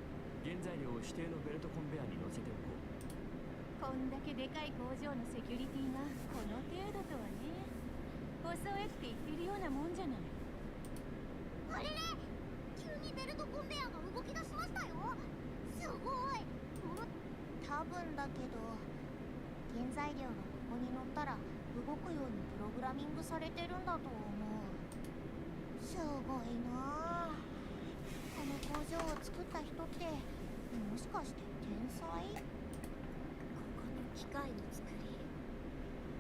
原材料を指定のベルトコンベアに乗せておこう。こんだけでかい工場のセキュリティがこの程度とはね。襲えって言ってるようなもんじゃない。あれれ、急にベルトコンベアが動き出しましたよ。すごい。多分だけど原材料がここに乗ったら動くようにプログラミングされてるんだと思う。すごいなあ。この工場を作った人ってもしかして天才？ここの機械の作り、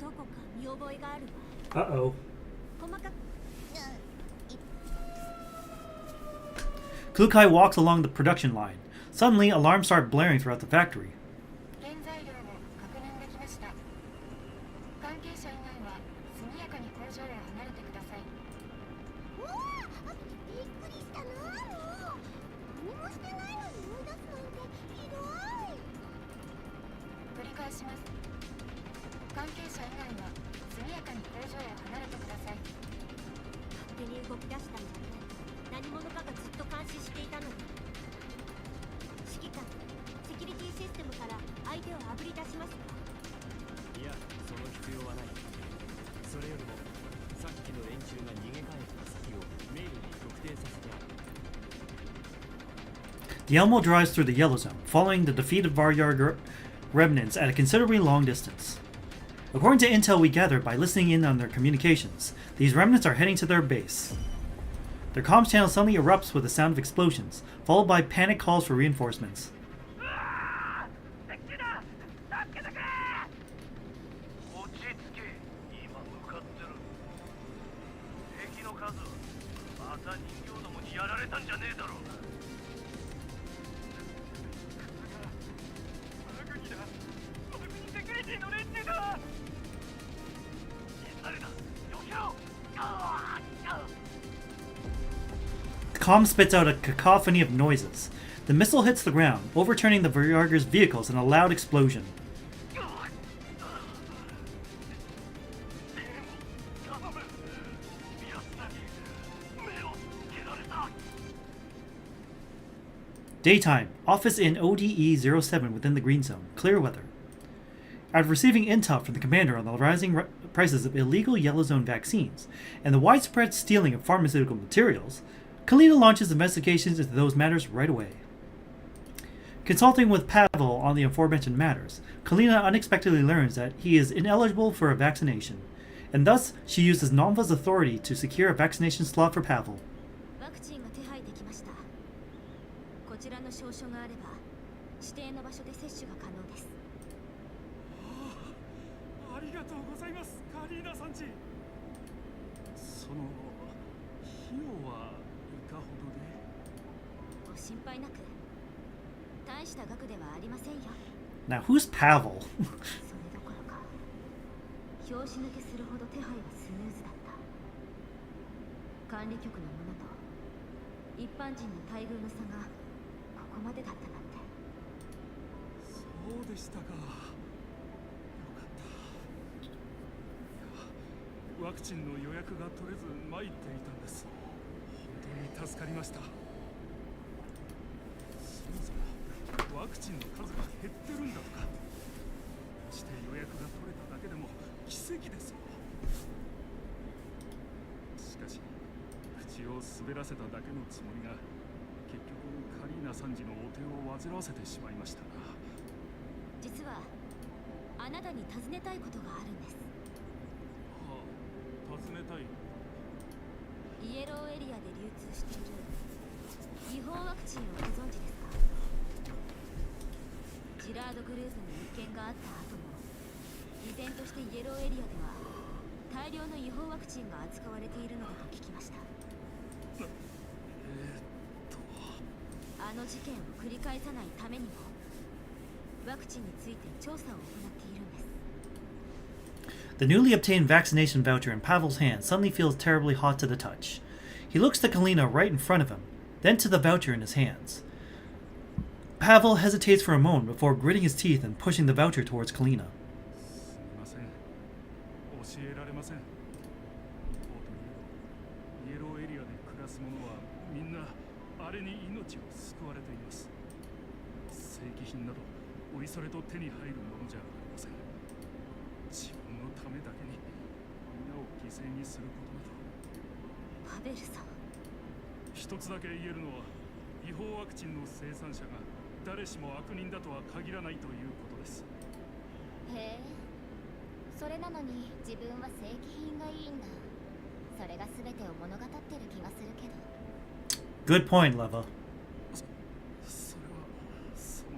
どこか見覚えがあるわ。 Uh-oh. 細かく。Kukai walks along the production line. Suddenly, alarms start blaring throughout the factory. 原材料を確認できました。関係者以外は速やかに工場を離れてください。うわあ、びっくりしたな。もう何もしてないのに追い出すなんてひどい。繰り返します。関係者以外は速やかに工場を離れてください。勝手に動き出したんだね。何者かがずっと監視していたのに。指揮官、セキュリティシステムから相手をあぶり出しますか？いや、その必要はない。それよりもさっきの連中が逃げ帰った先をメールに特定させてある。 The Elmo drives through the yellow zone, following the defeated Varyagar remnants at a considerably long distance. According to intel we gathered by listening in on their communications, these remnants are heading to their base. Their comms channel suddenly erupts with the sound of explosions, followed by panic calls for reinforcements. 'The comm spits out a cacophony of noises. The missile hits the ground, overturning the Varyagar's vehicles in a loud explosion. Daytime. Office in ODE-07 within the green zone. Clear weather. After receiving intel from the commander on the rising prices of illegal yellow zone vaccines and the widespread stealing of pharmaceutical materials, Kalina launches investigations into those matters right away. Consulting with Pavel on the aforementioned matters, Kalina unexpectedly learns that he is ineligible for a vaccination, and thus she uses Nomva's authority to secure a vaccination slot for Pavel. ワクチンが手配できました。こちらの証書があれば指定の場所で接種が可能です。ありがとうございます、カリーナさんち。その費用はいかほどで？ご心配なく。大した額ではありませんよ。 Now who's Pavel? それどころか、拍子抜けするほど手配はスムーズだった。管理局の者と一般人の待遇の差がここまでだったなんて。そうでしたか。よかった。ワクチンの予約が取れず参っていたんです。本当に助かりました。滑らせただけのつもりが結局カリーナ参事のお手を煩わせてしまいましたな。実はあなたに尋ねたいことがあるんです。はあ、尋ねたい。イエローエリアで流通している違法ワクチンをご存知ですか？ジラードグループに一件があった後も依然としてイエローエリアでは大量の違法ワクチンが扱われているのだと聞きました。あの事件を繰り返さないためにもワクチンについて調査を行っているんです。 The newly obtained vaccination voucher in Pavel's hand suddenly feels terribly hot to the touch. He looks to Kalina right in front of him, then to the voucher in his hands. Pavel hesitates for a moment before gritting his teeth and pushing the voucher towards Kalina. すみません。教えられません。イエローエリアで暮らす者はみんなあれに命を救われています。正規品などおいそれと手に入るものじゃありません。自分のためだけに皆を犠牲にすることなど。パベルさん、一つだけ言えるのは違法ワクチンの生産者が誰しも悪人だとは限らないということです。へえ、それなのに自分は正規品がいいんだ。それが全てを物語ってる気がするけど。 Good point, Leva. それはその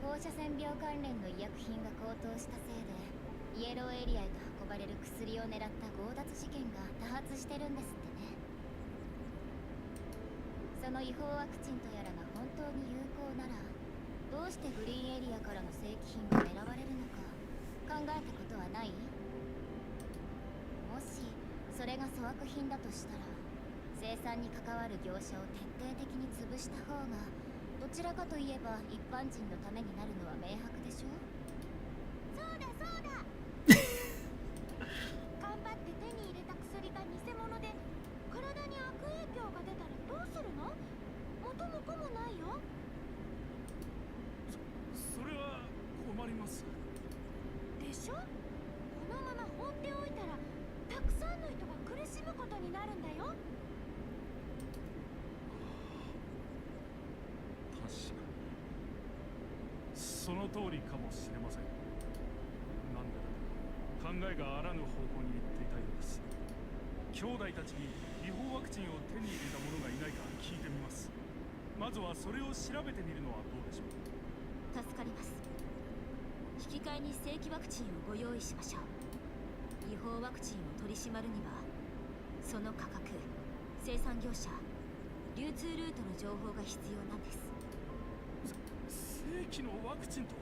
放射線病関連の医薬品が高騰したせいでイエローエリアへと運ばれる薬を狙った強奪事件が多発してるんですってね。その違法ワクチンとやらが本当に有効ならどうしてグリーンエリアからの正規品が狙われるのか考えたことはない？もしそれが粗悪品だとしたら生産に関わる業者を徹底的に潰した方がどちらかといえば一般人のためになるのは明白でしょ？そうだそうだ頑張って手に入れた薬が偽物で体に悪影響が出たらどうするの？元も子もないよ。それは困ります。でしょ？このまま放っておいたらたくさんの人が苦しむことになるんだよ。確かにその通りかもしれません。なんでだか考えがあらぬ方向に行っていたようです。兄弟たちに違法ワクチンを手に入れた者がいないか聞いてみます。まずはそれを調べてみるのはどうでしょう？助かります。引き換えに正規ワクチンをご用意しましょう。違法ワクチンを取り締まるにはその価格、生産業者、流通ルートの情報が必要なんです。正規のワクチンと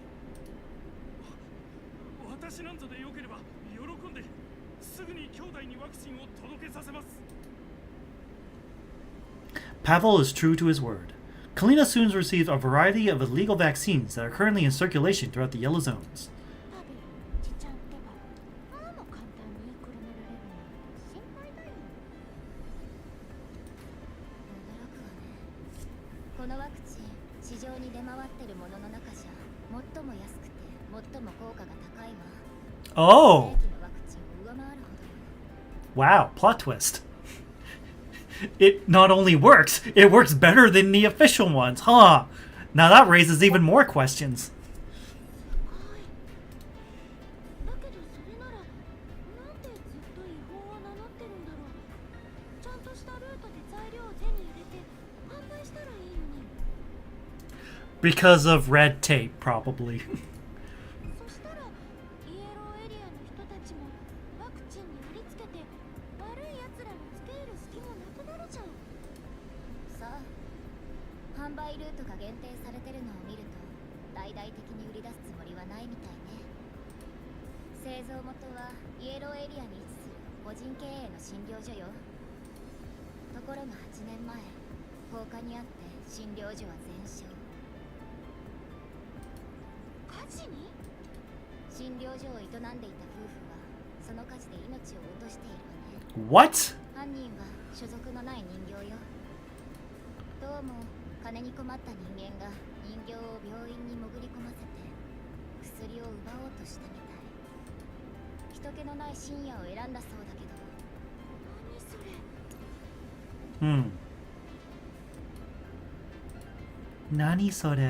私なんぞでよければ喜んですぐに兄弟にワクチンを届けさせます。 Pavel is true to his word. Kalina soon receives a variety of illegal vaccines that are currently in circulation throughout the yellow zones. パベル、ちちゃんってば、ああも簡単にくるめられるなんて心配だよ。驚くわね。このワクチン、市場に出回ってるものの中じゃ最も安くて最も効果が高いわ。 Oh! 正規のワクチンを上回るほどよ。 Wow, plot twist. It not only works, it works better than the official ones, huh? Now that raises even more questions. だけどそれならなんでずっと違法を名乗ってるんだろう。ちゃんとしたルートで材料を手に入れて販売したらいいのに。 Because of red tape, probably. そしたらイエローエリアの人たちもワクチンにありつけて悪い奴らにつけ入る隙もなくなるじゃん。さあ、販売ルートが限定されてるのを見ると大々的に売り出すつもりはないみたいね。製造元はイエローエリアに位置する個人経営の診療所よ。ところが8年前放火にあって診療所は全焼。火事に？診療所を営んでいた夫婦はその火事で命を落としているわね。 What? 犯人は所属のない人形よ。どうも金に困った人間が人形を病院に潜り込ませて薬を奪おうとしたみたい。人気のない深夜を選んだそうだけど。何それ？ Hmm. Nani sore? それ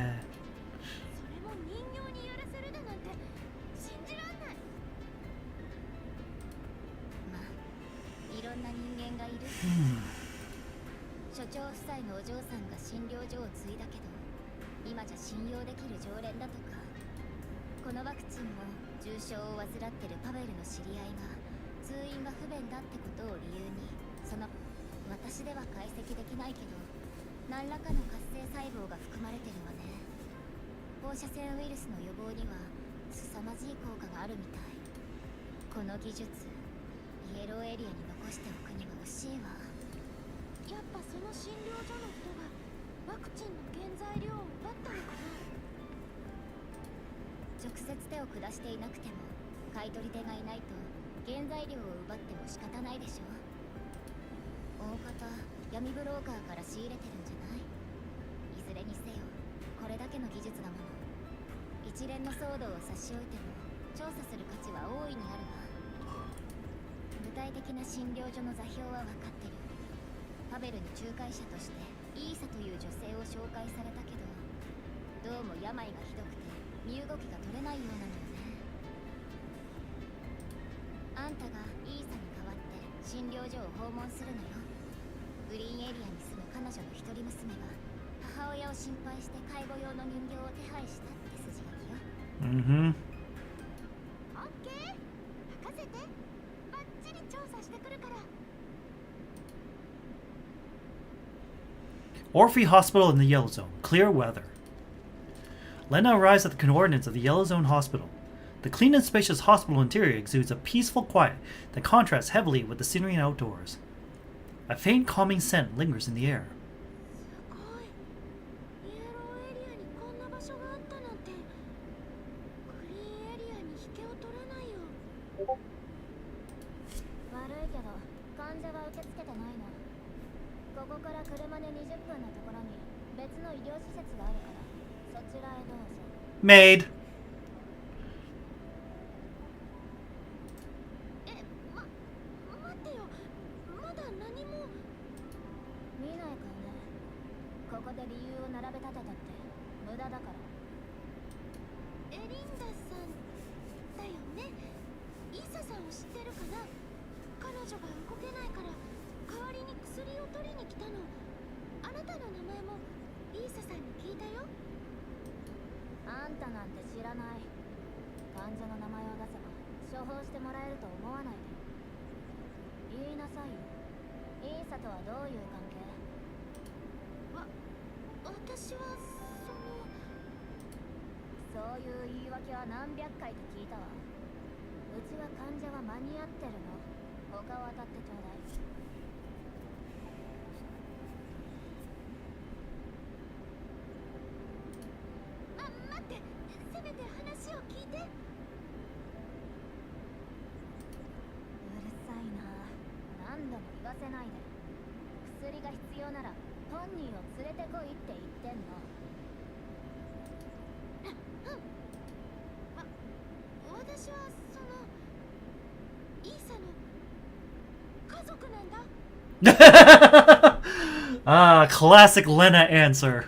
も人形にやらせるだなんて信じらんない。まあいろんな人間がいる。所長夫妻のお嬢さんが診療所を継いだけど、今じゃ信用できる常連だとか。このワクチンも重症を患ってるパベルの知り合いが通院が不便だってことを理由に、その私では解析できないけど何らかの活性細胞が含まれてるわね。放射線ウイルスの予防には凄まじい効果があるみたい。この技術イエローエリアに残しておくには惜しいわ。やっぱその診療所の人がワクチンの原材料を奪ったのかな。直接手を下していなくても買い取り手がいないと原材料を奪っても仕方ないでしょ。大方闇ブローカーから仕入れてるんじゃない？いずれにせよこれだけの技術だもの。一連の騒動を差し置いても調査する価値は大いにあるわ。具体的な診療所の座標は分かってる。パベルに仲介者としてイーサという女性を紹介されたけど、どうも病がひどくて身動きが取れないようなのよね。あんたがイーサに代わって診療所を訪問するのよ。グリーンエリアに住む彼女の一人娘が母親を心配して介護用の人形を手配したって筋書きよ。Mm-hmm. オッケー、任せて。バッチリ調査してくるから。Orphe Hospital in the Yellow Zone. Clear weather. Lenna arrives at the coordinates of the Yellow Zone Hospital. The clean and spacious hospital interior exudes a peaceful quiet that contrasts heavily with the scenery and outdoors. A faint calming scent lingers in the air. すごい。イエローエリアにこんな場所があったなんて。グリーンエリアに引けを取らないよ。悪いけど患者は受け付けてないの。ここから車で20分のところに別の医療施設があるから、そちらへどうぞ。Maid. 待ってよ。まだ何も。見ないかね。ここで理由を並べ立てたって無駄だから。エリンダさんだよね。イーサさんを知ってるかな。彼女が動けないから代わりに薬を取りに来たの。あなたの名前もイーサさんに聞いたよ。あんたなんて知らない。患者の名前を出せば処方してもらえると思わないで。言いなさいよ。イーサとはどういう関係？私はそういう言い訳は何百回と聞いたわ。うちは患者は間に合ってるの。他を当たってちょうだい。待って、せめて話を聞いて。うるさいな。何度も言わせないで。薬が必要なら本人を連れてこいって言ってんの。私はイーサの家族なんだ。Ah, classic Lenna answer.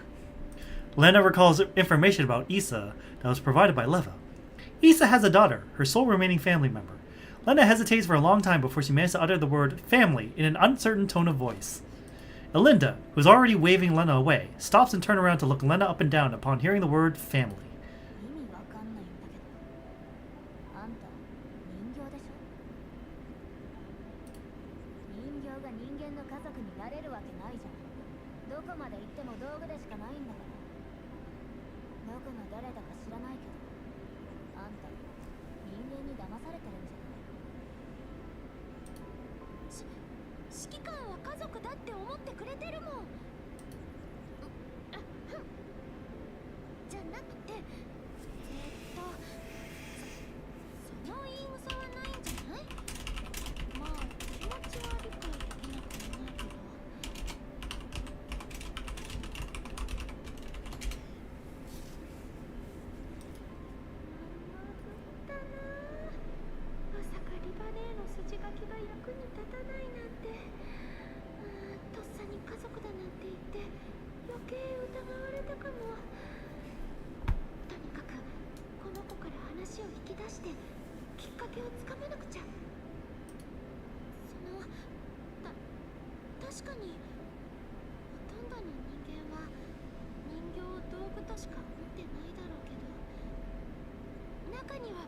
Lenna recalls information about Issa that was provided by Leva. Issa has a daughter, her sole remaining family member. Lenna hesitates for a long time before she manages to utter the word family in an uncertain tone of voice. Elinda, who is already waving Lenna away, stops and turns around to look Lenna up and down upon hearing the word family. 意味わかんないんだけど。あんた人形でしょ。人形が人間の家族になれるわけないじゃん。どこまで行っても道具でしかないんだから。どこの誰だか知らないけど、あんた人間に騙されてるんじゃない？指揮官は家族だって思ってくれてるもん。じゃなくて、その言い草はないんじゃない？まあ気持ちは理解できなくもないけど。だな。まさかリバネーの筋書きが役に立たないなんて。とっさにしてきっかけをつかまなくちゃ。確かにほとんどの人間は人形を道具としか思ってないだろうけど、中には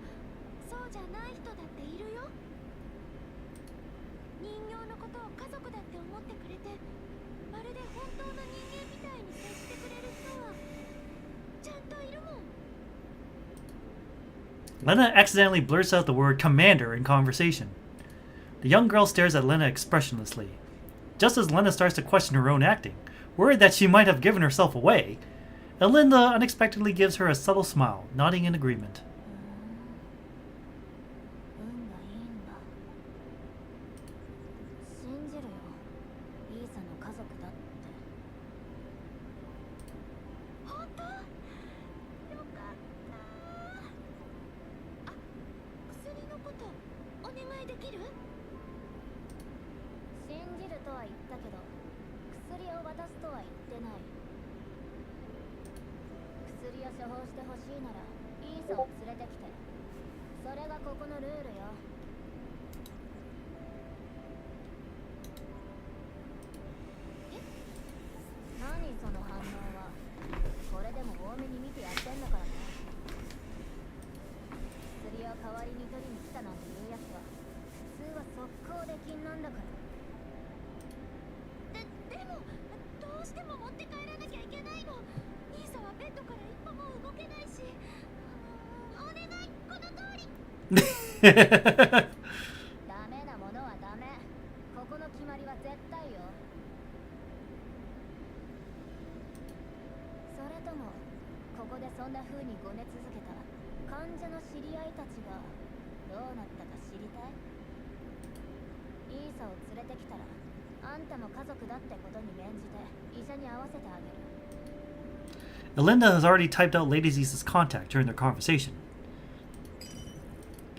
そうじゃない人だっているよ。人形のことを家族だって思ってくれて、まるで本当の人間みたいに接してくれる人はちゃんといるもん。Lenna accidentally blurts out the word commander in conversation. The young girl stares at Lenna expressionlessly. Just as Lenna starts to question her own acting, worried that she might have given herself away, Elinda unexpectedly gives her a subtle smile, nodding in agreement. ダメなものはダメ。ここの決まりは絶対よ。それともここでそんな風にごね続けた患者の知り合いたちがどうなったか知りたい？イーサを連れてきたらあんたも家族だってことに免じて医者に会わせてあげる。 Elinda has already typed out Lady Isa's contact during their conversation.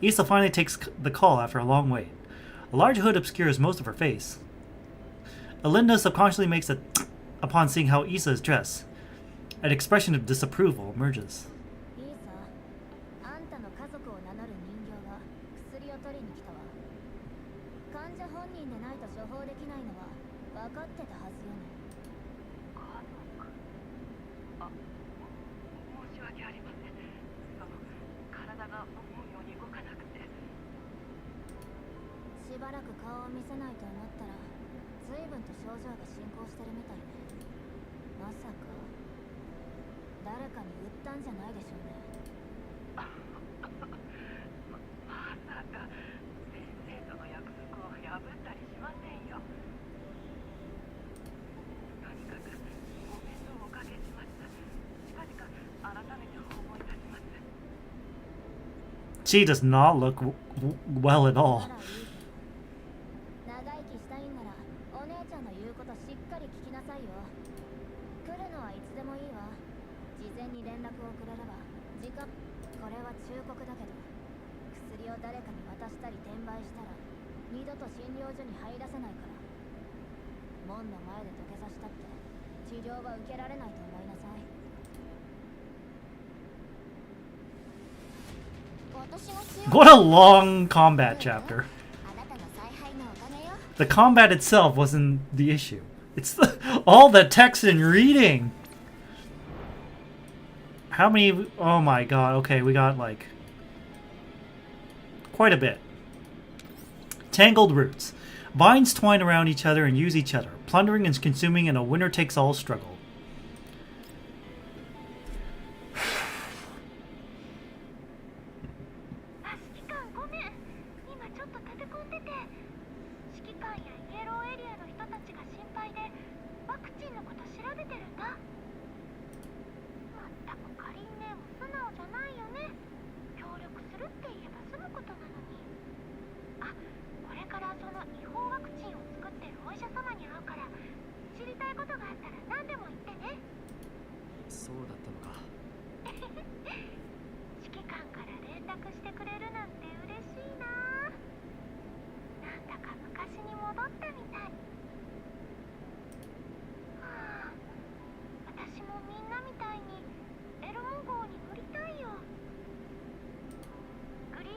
Isa finally takes the call after a long wait. A large hood obscures most of her face. Elinda subconsciously makes a upon seeing how Isa is dressed. An expression of disapproval emerges. She does not look well at all. What a long combat chapter. The combat itself wasn't the issue. It's all the text and reading. How many? Oh my god. Okay, we got like quite a bit. Tangled roots. Vines twine around each other and use each other, plundering and consuming in a winner-takes-all struggle.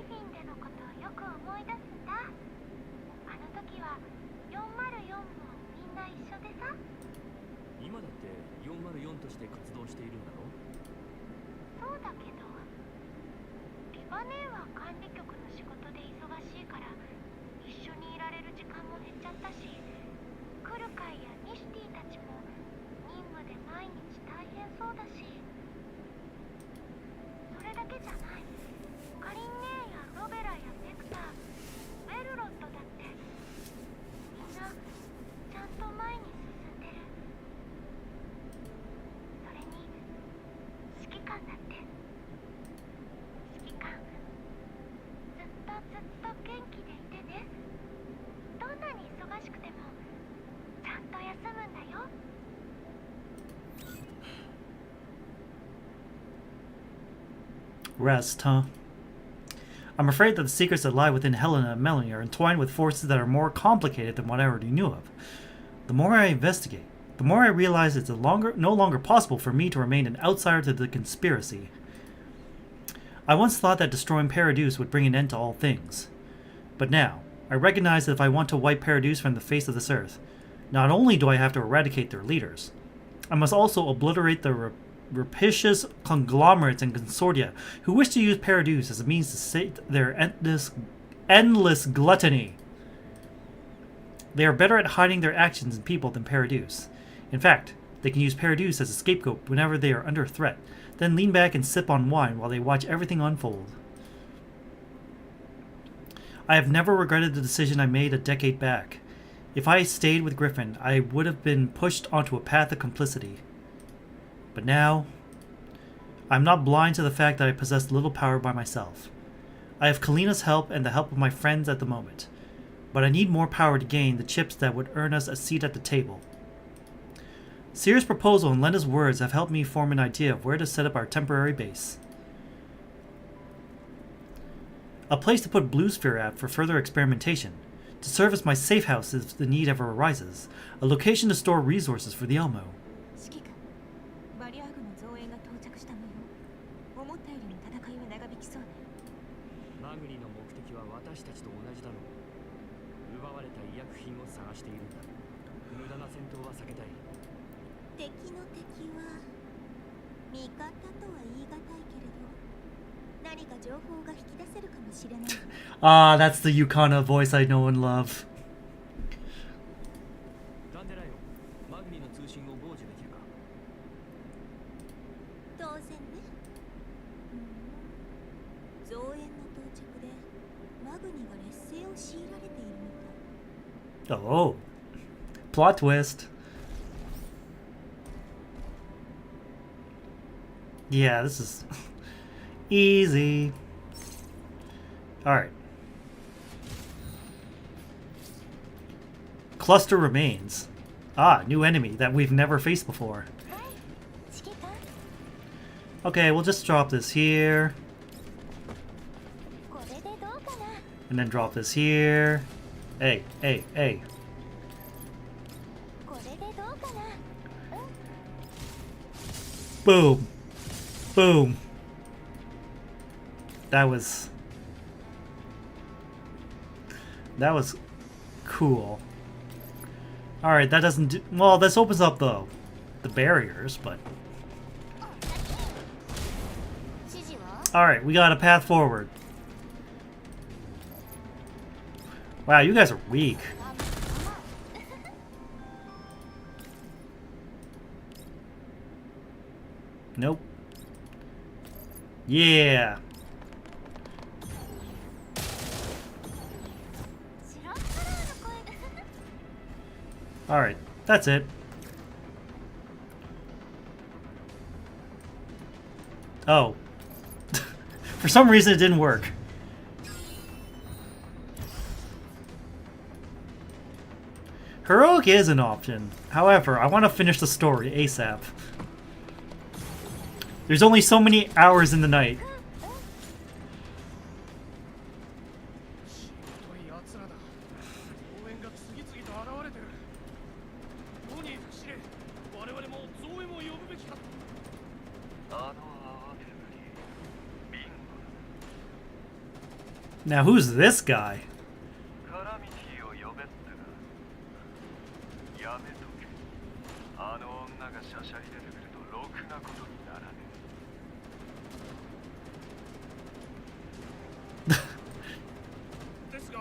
フィンでのことをよく思い出すんだ。あの時は404もみんな一緒でさ。今だって404として活動しているんだろ。そうだけど、リバ姉は管理局の仕事で忙しいから一緒にいられる時間も減っちゃったし、クルカイやニシティたちも任務で毎日大変そうだし。それだけじゃない。カリン姉やロベラやベクター、ウェルロットだってみんなちゃんと前に進んでる。それに指揮官だって。指揮官、ずっと元気でいてね。どんなに忙しくてもちゃんと休むんだよ。Rest, huh? I'm afraid that the secrets that lie within Helena and Melanie are entwined with forces that are more complicated than what I already knew of. The more I investigate, the more I realize it's no longer possible for me to remain an outsider to the conspiracy. I once thought that destroying Paradise would bring an end to all things. But now, I recognize that if I want to wipe Paradise from the face of this earth, not only do I have to eradicate their leaders, I must also obliterate the rapacious conglomerates and consortia who wish to use Paradise as a means to sate their endless gluttony. They are better at hiding their actions and people than Paradise. In fact, they can use Paradise as a scapegoat whenever they are under threat, then lean back and sip on wine while they watch everything unfold. I have never regretted the decision I made a decade back. If I stayed with Griffin, I would have been pushed onto a path of complicity. But now, I'm not blind to the fact that I possess little power by myself. I have Kalina's help and the help of my friends at the moment, but I need more power to gain the chips that would earn us a seat at the table. Seer's proposal and Lenna's words have helped me form an idea of where to set up our temporary base. A place to put Blue Sphere at for further experimentation, to serve as my safe house if the need ever arises, a location to store resources for the Elmo. 指揮官、バリア軍の増援が到着した模様。思ったよりも戦いは長引きそうね。マグニの目的は私たちと同じだろう。奪われた医薬品を探しているんだ。無駄な戦闘は避けたい。敵の敵は味方とは言い難いけれど、何か情報が引き出せるかもしれない。Ah, that's the Yukana voice I know and love. ダンデライオン、マグニの通信を傍受できるか。当然ね。増援の到着でマグニが劣勢を強いられているみたい。Oh, plot twist. Yeah, this is easy. Alright. Cluster remains. Ah, new enemy that we've never faced before. Okay, we'll just drop this here. And then drop this here. Hey, hey, hey. Boom. Boom. That was cool. Alright, that doesn't do... Well, this opens up the barriers, but... Alright, we got a path forward. Wow, you guys are weak. Nope. Yeah. Alright, that's it. Oh. For some reason it didn't work. Heroic is an option. However, I want to finish the story ASAP. There's only so many hours in the night. Now who's this guy? カラミティを呼べってか。やめとけ。あの女がしゃしゃり出てくるとろくなことにならねえ。ですが、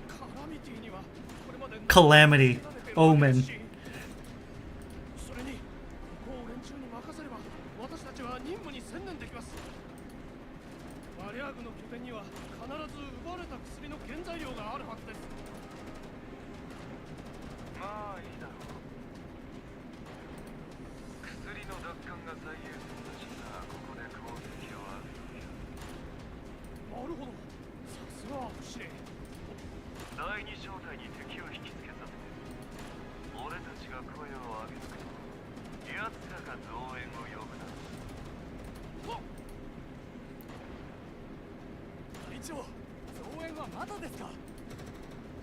カラミティにはこれまで Calamity. Omen. それにここを連中に任せれば私たちは任務に専念できます。バリアーグの拠点には必ず奪われた薬の原材料があるはずです。まあいいだろう。薬の奪還が最優先だしな、ここで功績を上げるよ。なるほど。さすが司令。第二小隊に敵を引きつけさせて、俺たちが声を上げなくとも奴らが増援を呼ぶな。隊長、増援はまだですか。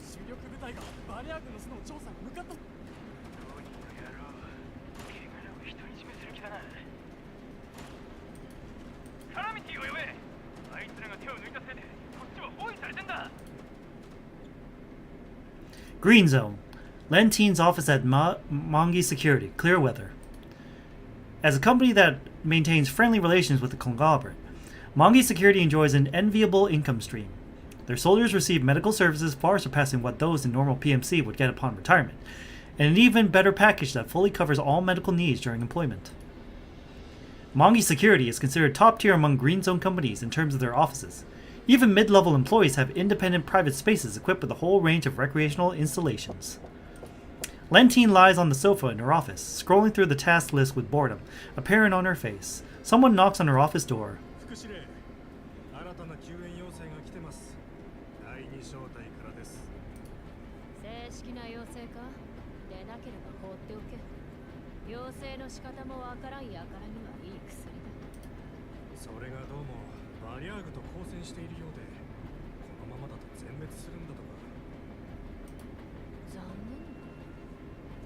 主力部隊がバリアーグの巣の調査に向かった。どうにかやろう。怪我を独り占めする気だな。カラミティを呼べ。あいつらが手を抜いたせいでこっちは包囲されてんだ。 Green Zone. Lenteen's office at Mongi Security, Clearweather. As a company that maintains friendly relations with the conglomerate, Mongi Security enjoys an enviable income stream. Their soldiers receive medical services far surpassing what those in normal PMC would get upon retirement, and an even better package that fully covers all medical needs during employment. Mongi Security is considered top tier among Green Zone companies in terms of their offices. Even mid-level employees have independent private spaces equipped with a whole range of recreational installations. Lenteen lies on the sofa in her office, scrolling through the task list with boredom, apparent on her face. Someone knocks on her office door. 副司令、新たな救援要請が来てます。第二小隊からです。正式な要請か。でなければ放っておけ。要請の仕方もわからんやからにはいい薬だ。それがどうもバリアーグと交戦しているようで、このままだと全滅するんだとか。残念か。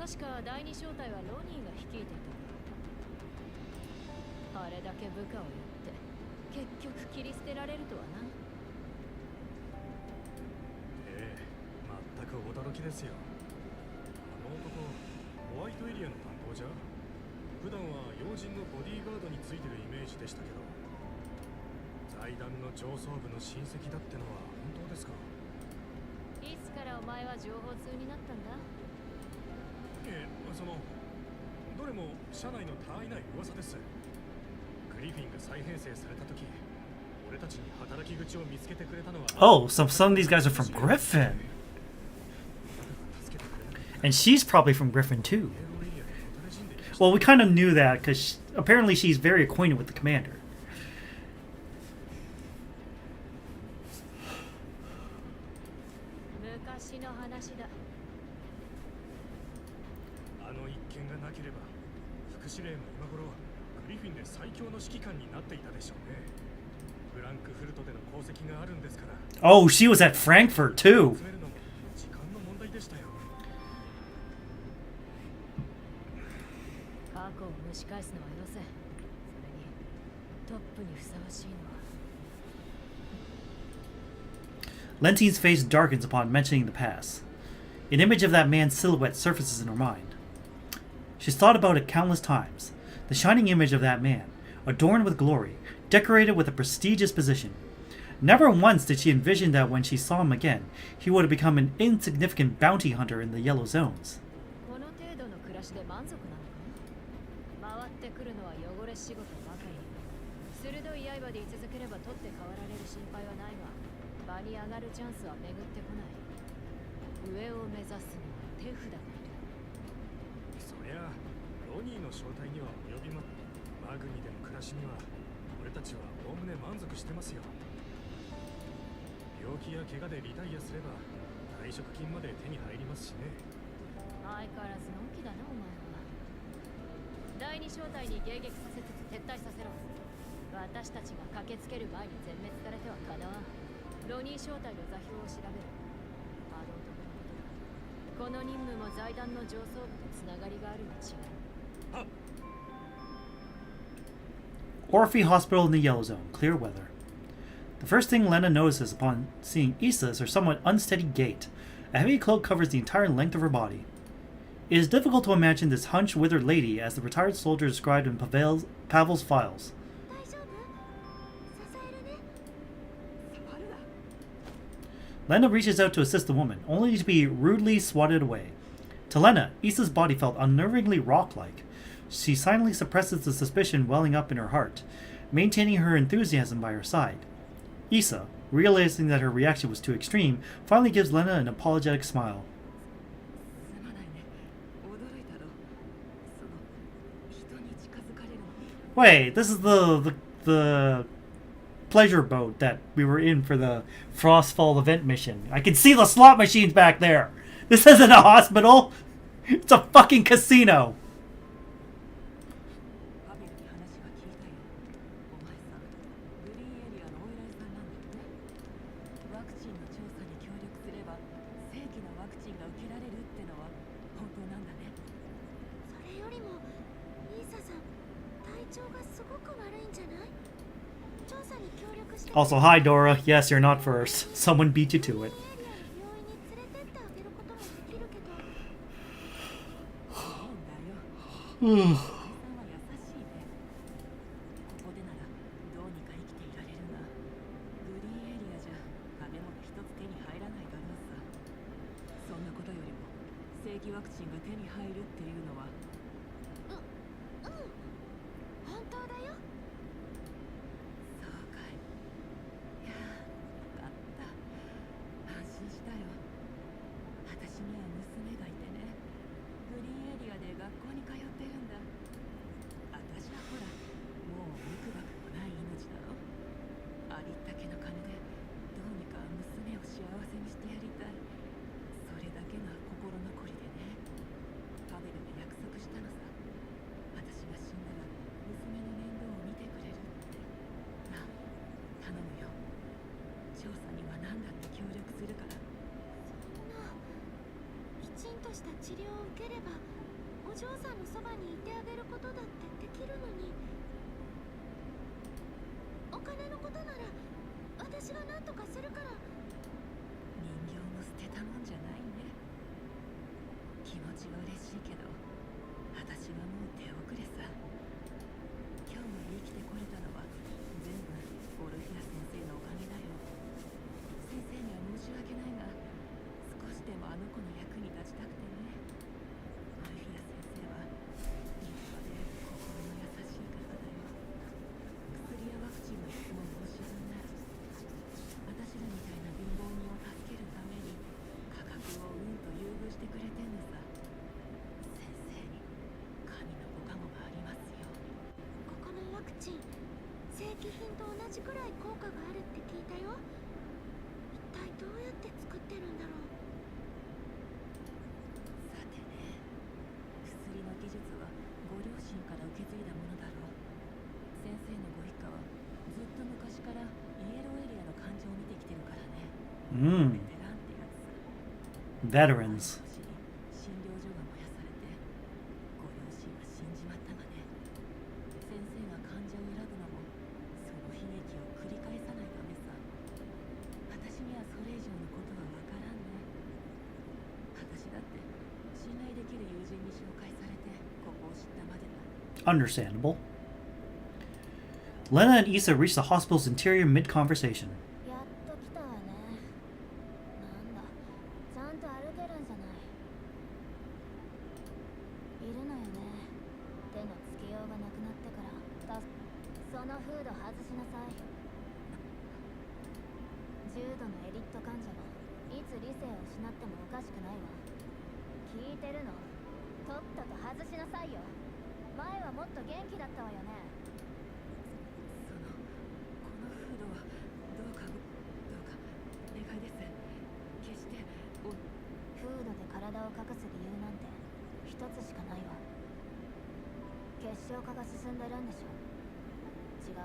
確か第二小隊はロニーが率いていた。あれだけ部下をやって結局切り捨てられるとはな。ええ、全く驚きですよ。あの男、ホワイトエリアの担当じゃ。普段は要人のボディーガードについてるイメージでしたけど、財団の上層部の親戚だってのは本当ですか。いつからお前は情報通になったんだ。どれも社内の他愛ない噂です。グリフィンが再編成された時、俺たちに働き口を見つけてくれたのは。Oh, so some of these guys are from Griffin. And she's probably from Griffin too. Well, we kind of knew that because apparently she's very acquainted with the commander. 昔の話だ。あの一件がなければ、副司令も今頃グリフィンで最強の指揮官になっていたでしょうね。フランクフルトでの功績があるんですから。Oh, she was at Frankfurt too. 詰めるのも時間の問題でしたよ。過去を蒸し返すのはよせ。それにトップにふさわしいのは。Lenteen's face darkens upon mentioning the past. An image of that man's silhouette surfaces in her mind. She's thought about it countless times. The shining image of that man, adorned with glory, decorated with a prestigious position. Never once did she envision that when she saw him again, he would have become an insignificant bounty hunter in the yellow zones. この程度の暮らしで満足なのか。回ってくるのは汚れ仕事ばかり。鋭い刃で居続ければ取って代わられる心配はないが、場に上がるチャンスは巡ってこない。上を目指すには手札がいる。そりゃロニーの正体には及びまマグニでの暮らしには俺たちはおおむね満足してますよ。病気や怪我でリタイアすれば退職金まで手に入りますしね。相変わらずのんきだなお前は。第二小隊に迎撃させつつ撤退させろ。私たちが駆けつける前に全滅されてはかなわん。ロニー小隊の座標を調べる。あの男のことだ。この任務も財団の上層部とつながりがあるに違い。 Orphe Hospital in the Yellow Zone, Clearweather. The first thing Lenna notices upon seeing Issa is her somewhat unsteady gait. A heavy cloak covers the entire length of her body. It is difficult to imagine this hunched, withered lady as the retired soldier described in Pavel's files. 大丈夫？支えるね。 触るな。 Lenna reaches out to assist the woman, only to be rudely swatted away. To Lenna, Issa's body felt unnervingly rock-like. She silently suppresses the suspicion welling up in her heart, maintaining her enthusiasm by her side. Issa, realizing that her reaction was too extreme, finally gives Lenna an apologetic smile. すまないね。驚いたろ。その人に近づかれるの。 Wait, this is the pleasure boat that we were in for the Frostfall event mission. I can see the slot machines back there. This isn't a hospital. It's a fucking casino. パベルに話は聞いたよ。お前さ、グリーンエリアのお偉いさんなんだよね。ワクチンの調査に協力すれば正規なワクチンが受けられるってのは本当なんだね。それよりもイーサさん体調がすごく悪いんじゃない？調査に協力して。 Also, hi Dora. Yes, you're not first. Someone beat you to it. エリアの病院に連れてってあげることもできるけど。いいんだよ。お前さんは優しいね。ここでならどうにか生きていられるが、グリーンエリアじゃ食べ物一つ手に入らないだろうさ。そんなことよりも正規ワクチンが手に入るっていうのは。本当だよ。そうかい。いやー、よかった。安心したよ。私には娘がいてね。グリーンエリアで学校に通ってるんだ。私はほら、もう無くばくもない命だろ。ありったけの金でどうにか娘を幸せにしてやりたい。それだけが心残りでね。パベルが約束したのさ。私が死んだら娘の面倒を見てくれるって。なあ、頼むよ。調査には何だって協力するから。そんなきちんとした治療を受ければお嬢さんのそばにいてあげることだってできるのに。お金のことなら私が何とかするから。人形も捨てたもんじゃないね。気持ちは嬉しいけど、私はもう手遅れさ。今日まで生きてこれたのは全部オルフィア先生のおかげだよ。先生には申し訳ないが、少しでもあの子の役に立ちたくてね。オルフィア先生は立派で心の優しい方だよ。薬やワクチンの質も申し分ない。私らみたいな貧乏人を助けるために価格をうんと優遇してくれてんのさ。先生に神のご加護がありますように。ここのワクチン正規品と同じくらい効果があるって聞いたよ。一体どうやって作ってるんだろう。さてね、薬の技術はご両親から受け継いだものだろう。先生のご一家はずっと昔からイエローエリアの患者を見てきてるからね。ベテランってやつさ。 Veterans. 診療所が燃やされてご両親は死んじまったがね。先生が患者を選ぶのもその悲劇を繰り返さないためさ。私にはそれ以上のことはわからんね。私だって信頼できる友人に紹介されてここを知ったまでだ。 Understandable. Lenna and Issa reach the hospital's interior mid-conversation. やっと来たわね。なんだ、ちゃんと歩けるんじゃない。いるのよね。手のつけようがなくなってからそのフード外しなさい。重度のエリット患者はいつ理性を失ってもおかしくないわ。聞いてるの？とっとと外しなさいよ。前はもっと元気だったわよね。このフードはどうかお願いです。決してフードで体を隠す理由なんて一つしかないわ。結晶化が進んでるんでしょ。違う？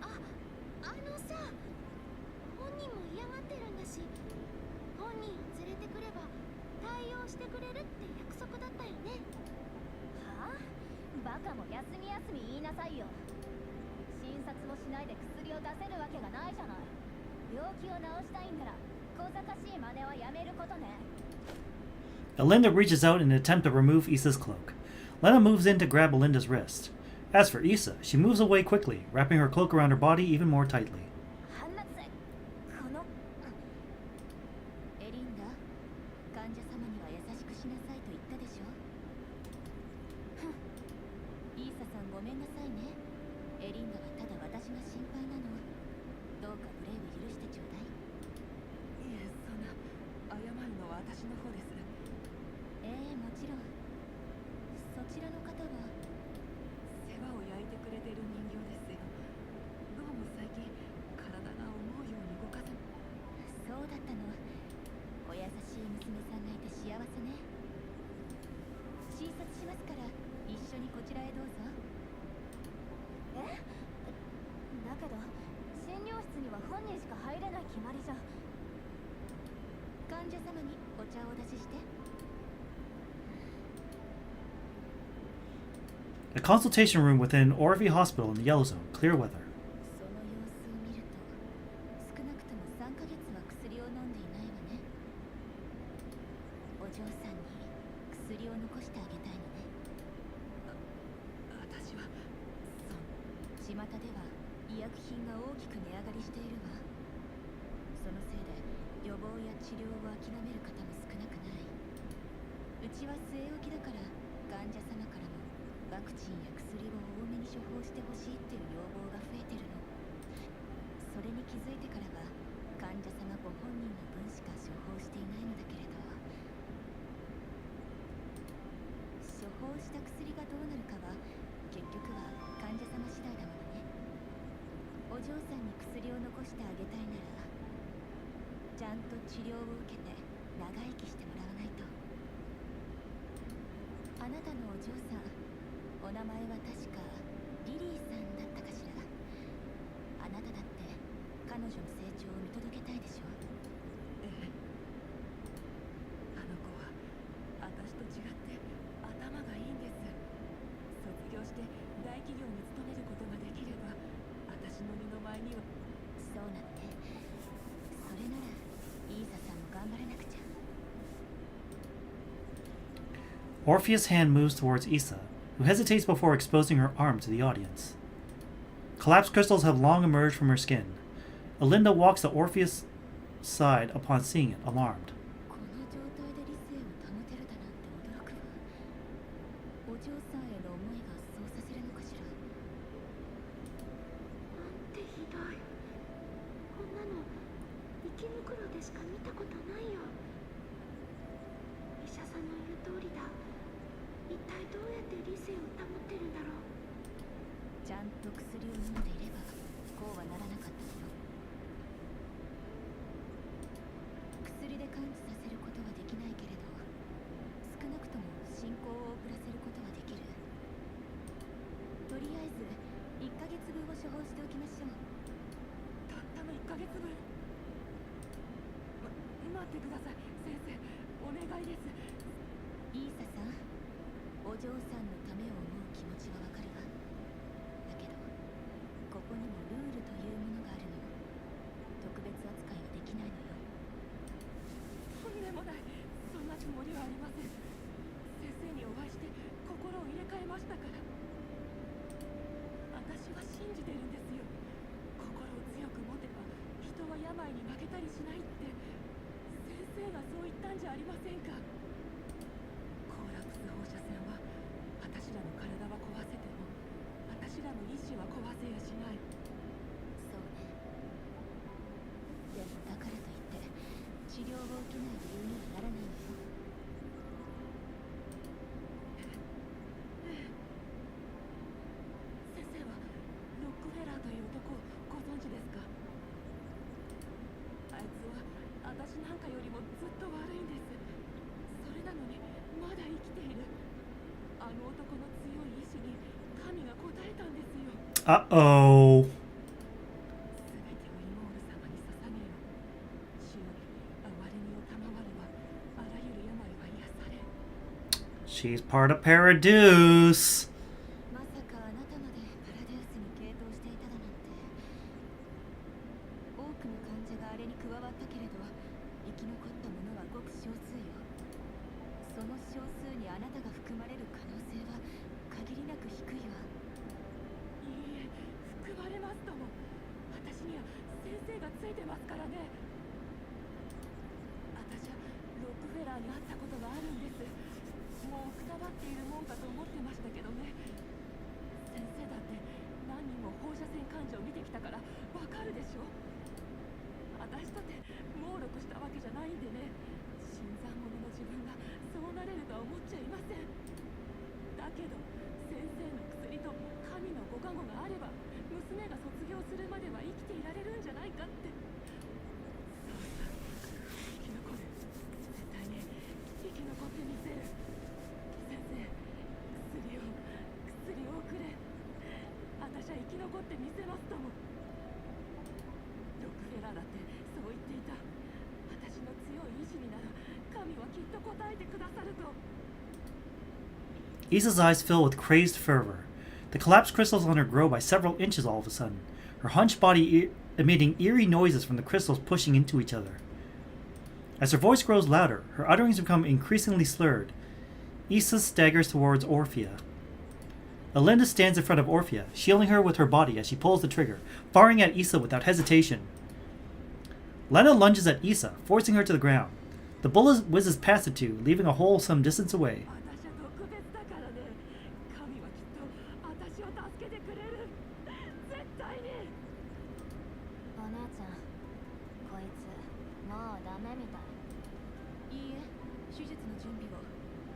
あのさ、本人も嫌がってるんだし、本人を連れてくれば対応してくれるって約束だったよね。はあ？バカも休み休み言いなさいよ。心診察もしないで薬を出せるわけがないじゃない。病気を治したいんなら小賢しい真似はやめることね。Alinda reaches out in an attempt to remove Issa's cloak. Lenna moves in to grab Alinda's wrist. As for Issa, she moves away quickly, wrapping her cloak around her body even more tightly. このエリンダ、患者様には優しくしなさいと言ったでしょ。ふん、イーサさんごめんなさいね。エリンダはただ私が心配なの。どうか無礼を許してちょうだい。いえ、そんな謝るのは私の方です。もちろん。そちらの方は世話を焼いてくれてる人形ですよ。どうも最近体が思うように動かせ。そうだったの。お優しい娘さんがいて幸せね。診察しますから一緒にこちらへどうぞ。だけど診療室には本人しか入れない決まりじゃ。患者様にお茶をお出しして。The consultation room within Orvie Hospital in the Yellow Zone, clear weather. その様子を見ると少なくとも3ヶ月は薬を飲んでいないわね。お嬢さんに薬を残してあげたいのね。私は巷では医薬品が大きく値上がりしているわ。そのせいで予防や治療を諦める方も少なくない。うちは据え置きだから患者様からもワクチンや薬を多めに処方してほしいっていう要望が増えてるの。それに気づいてからは患者様ご本人の分しか処方していないのだけれど、処方した薬がどうなるかは結局は患者様次第だものね。お嬢さんに薬を残してあげたいならちゃんと治療を受けて長生きしてもらわないと。あなたのお嬢さん、お名前は確かリリーさんだったかしら。あなただって彼女の成長を見届けたいでしょ。ええ。あの子は私と違って頭がいいんです。卒業して大企業に勤めることができれば私の二の舞には。そうなのね。それならイーサさんも頑張らなくちゃ。Orpheus' hand moves towards Issa, who hesitates before exposing her arm to the audience. Collapsed crystals have long emerged from her skin. Alinda walks to Orpheus' side upon seeing it, alarmed. この状態で理性を保てるだなんて驚くわ。お嬢さんへの思いがそうさせるのかしら。なんてひどい。こんなの生き袋でしか見たことないよ。医者さんの言う通りだ。一体どうやって理性を保ってるんだろう。ちゃんと薬を飲んでいればこうはならなかったのよ。薬で完治させることはできないけれど、少なくとも進行を遅らせることはできる。とりあえず1ヶ月分を処方しておきましょう。たったの1ヶ月分。待ってください先生、お願いです。イーサさん、お嬢さんのためを思う気持ちはわかるわ。だけどここにもルールというものがあるの。特別扱いはできないのよ。とんでもない、そんなつもりはありません。先生にお会いして心を入れ替えましたから。私は信じてるんですよ。心を強く持てば人は病に負けたりしないって先生がそう言ったんじゃありませんか。コーラプス放射線は私らの体は壊せても私らの意志は壊せやしない。そうね。でもだからといって治療を受けない理由にはならないのよ。先生はロックフェラーという男をご存知ですか。あいつは私なんかよりもずっと悪いんです。それなのにまだ生きている。あの男の強い意志に神が応えたんですよ。Uh-oh. すべてをイモール様に捧げよ。主よ、憐れみを賜ればあらゆる病は癒され。 She's part of Paradise. まさかあなたまでパラデウスに傾倒していただなんけじゃないんでね。新参者の自分がそうなれるとは思っちゃいません。だけど先生の薬と神のご加護があれば娘が卒業するまでは生きていられるんじゃないかって。そうさ、生き残る。絶対に生き残ってみせる。先生、薬をくれ。私は生き残ってみせますとも。ロックフェラーだってそう言っていた。私の強い意志になら神はきっと応えてくださると。 Issa's eyes fill with crazed fervor. The collapsed crystals on her grow by several inches all of a sudden, her hunched body emitting eerie noises from the crystals pushing into each other. As her voice grows louder, her utterings become increasingly slurred. Issa staggers towards Orphea. Alinda stands in front of Orphea, shielding her with her body as she pulls the trigger, firing at Issa without hesitation. Lenna lunges at Issa, forcing her to the ground. The bullet whizzes past the two, leaving a hole some distance away. 私は特別だからね。神はきっと私を助けてくれる。絶対に。お姉ちゃん、こいつもうダメみたい。いいえ、手術の準備を。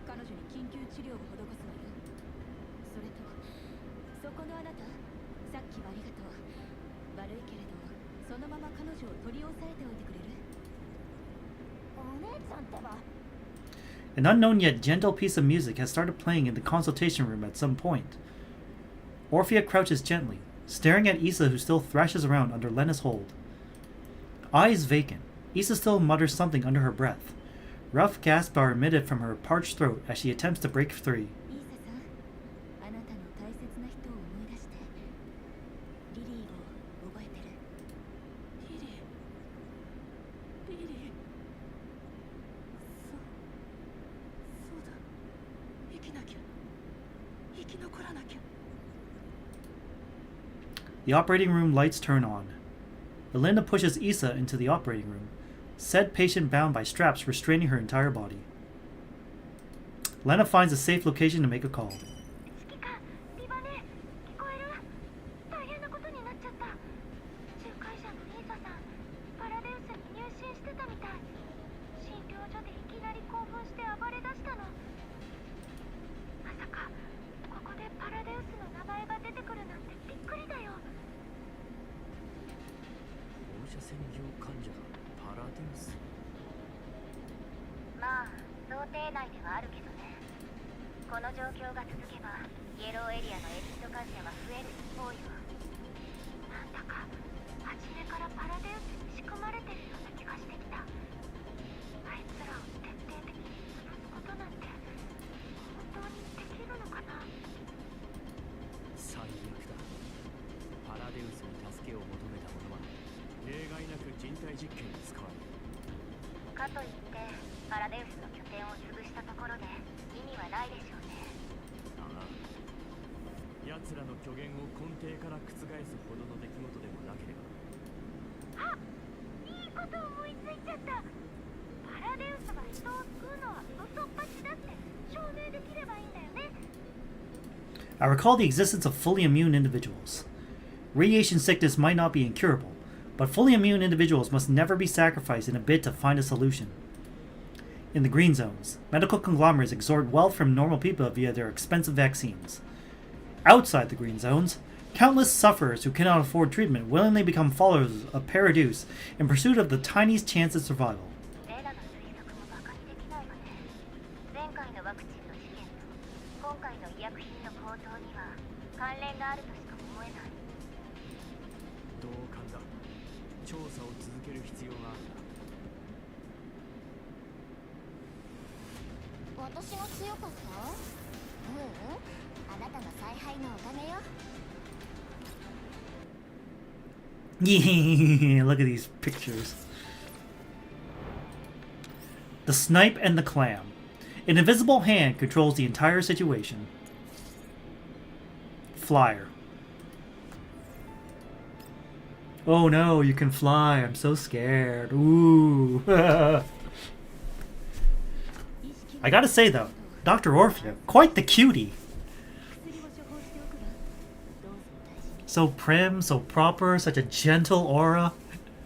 彼女に緊急治療を施すわよ。それと、そこのあなた、さっきはありがとう。悪いけれど、そのまま彼女を取り押さえておいてくれる？お姉ちゃんってば。An unknown yet gentle piece of music has started playing in the consultation room at some point. Orphea crouches gently, staring at Issa who still thrashes around under Lenna's hold. Eyes vacant, Issa still mutters something under her breath. Rough gasps are emitted from her parched throat as she attempts to break free. イーサさん、あなたの大切な人を思い出して。リリーを覚えてる？リリー。そうだ。生きなきゃ。生き残らなきゃ。 The operating room lights turn on. Alinda pushes Issa into the operating room, said patient bound by straps restraining her entire body. Lenna finds a safe location to make a call. 指揮官、リバネ、聞こえる？大変なことになっちゃった。仲介者のイーサさん、パラデウスに入信してたみたい。診療所でいきなり興奮して暴れ出したの。まさかここでパラデウスの名前が出てくるなんてびっくりだよ。放射線状患者がパラデウス。まあ、想定内ではあるけどね。この状況が続けば、イエローエリアのエリート患者は増える一方よ。なんだか初めからパラデウスに仕組まれてるような気がしてきた。あいつらを徹底的に潰すことなんて本当にできるのかな。最悪だ。パラデウスに助けを求めた者は例外なく人体実験に使われる。かといってパラデウスの拠点を潰したところで意味はないでしょうね。ああ、奴らの虚言を根底から覆すほどの出来事でもなければ。あ、いいこと思いついちゃった。パラデウスが人を救うのは嘘っぱちだって証明できればいいんだよね。 I recall the existence of fully immune individuals. Radiation sickness might not be incurable, but fully immune individuals must never be sacrificed in a bid to find a solution. In the green zones, medical conglomerates extort wealth from normal people via their expensive vaccines. Outside the green zones, countless sufferers who cannot afford treatment willingly become followers of Paradeus in pursuit of the tiniest chance of survival. レナの推測もバカにできないわね。前回のワクチンの試験と今回の医薬品の高騰には関連があるとしか思えない。同感だ。調査を続ける必要があるんだ。私が強かった？あなたの采配のおかげよ。 Yeah, look at these pictures. The snipe and the clam. An invisible hand controls the entire situation. Flyer. Oh no, you can fly. I'm so scared. Ooh. I gotta say though, Dr. Orphea, quite the cutie. So prim, so proper, such a gentle aura.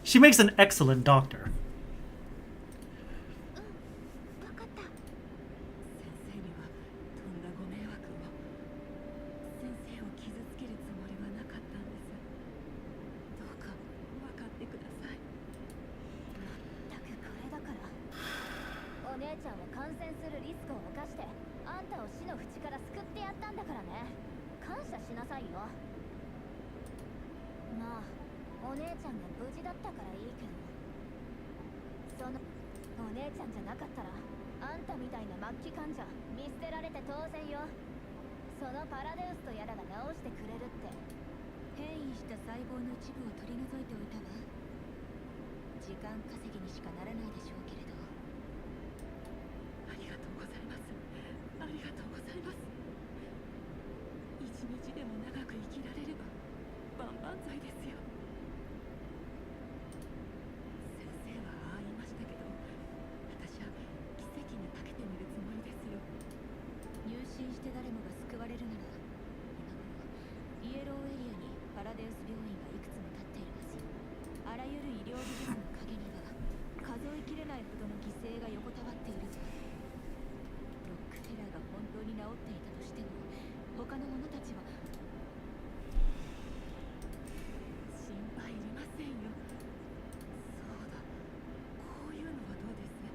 She makes an excellent doctor. ってやったんだからね。感謝しなさいよ。まあお姉ちゃんが無事だったからいいけど、そのお姉ちゃんじゃなかったらあんたみたいな末期患者見捨てられて当然よ。そのパラデウスとやらが治してくれるって。変異した細胞の一部を取り除いておいたわ。時間稼ぎにしかならないでしょうけれど。ありがとうございます。ありがとうございます。一日でも長く生きられれば万々歳ですよ。先生はああ言いましたけど、私は奇跡にかけてみるつもりですよ。入信して誰もが救われるなら、今頃イエローエリアにパラデウス病院がいくつも建っているはず。あらゆる医療技術の陰には数えきれないほどの犠牲が横たわっているぞ。ロックフェラーが本当に治っていたとしても、他の者たちは。心配いりませんよ。そうだ、こういうのはどうです？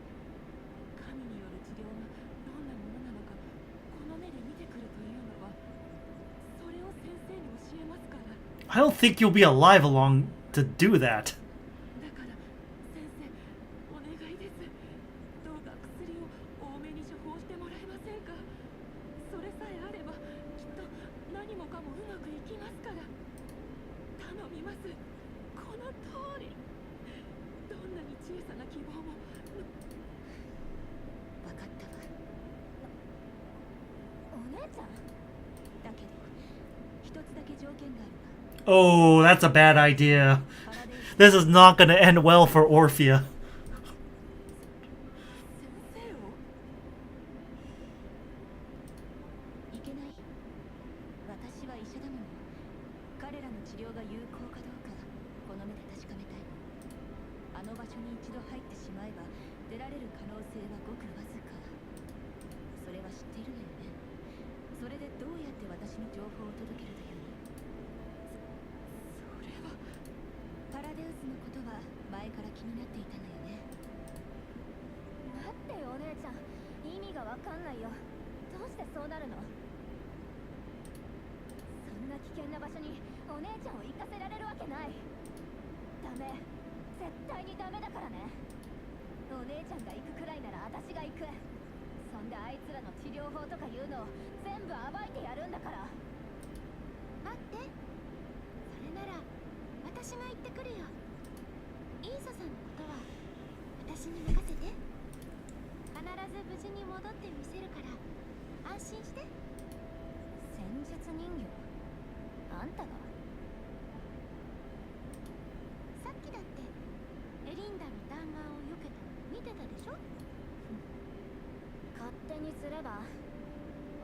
神による治療がどんなものなのかこの目で見てくるというのは、それを先生に教えますから。 I don't think you'll be alive long to do that. だから先生、お願いです。どうか薬を多めに処方してもらえませんか。それさえあればきっと何もかもうまくいきますから。頼みます。この通り。どんなに小さな希望も。分かったわ。お姉ちゃんだけど一つだけ条件があるわ。 Oh, that's a bad idea. パラデウス This is not going to end well for Orphea. 先生を。いけない。私は医者だもの。彼らの治療が有効かどうかこの目で確かめたい。あの場所に一度入ってしまえば出られる可能性はごくわずか。それは知っているのよね。それでどうやって私に情報を届けるというの？それは。パラデウスのことは前から気になっていたのよね。待ってよお姉ちゃん、意味がわかんないよ。どうしてそうなるの？そんな危険な場所にお姉ちゃんを行かせられるわけない。ダメ、絶対にダメだからね。お姉ちゃんが行くくらいなら私が行く。そんであいつらの治療法とかいうのを全部暴いてやるんだから。待って、それなら私が行ってくるよ。イーサさんのことは私に任せて。必ず無事に戻ってみせるから安心して。戦術人形？あんたが？さっきだってエリンダの弾丸を避けたの見てたでしょ。勝手にすれば。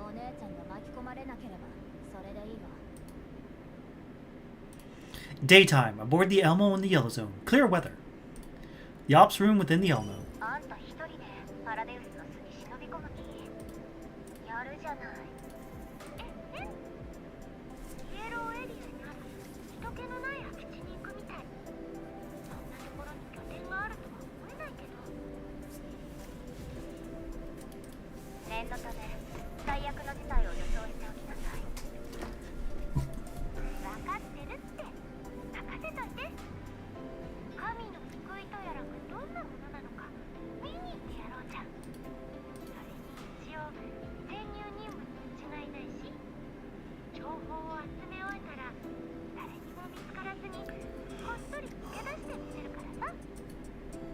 お姉ちゃんが巻き込まれなければそれでいいわ。 Daytime, aboard the Elmo in the Yellow Zone. Clear weather. The ops room within the Elmo. あんた一人でパラデウスの巣に忍び込む気やるじゃない。えイエローエリアにある人気のない空き地に行くみたい。そんなところに拠点があるとは思えないけど。念のため最悪の事態を予想しておきなさい。分かってるって。任せといて。神の救いとやらがどんなものなのか見に行ってやろうじゃん。それに一応潜入任務に違いないし、情報を集め終えたら誰にも見つからずにこっそり抜け出してみせるからさ。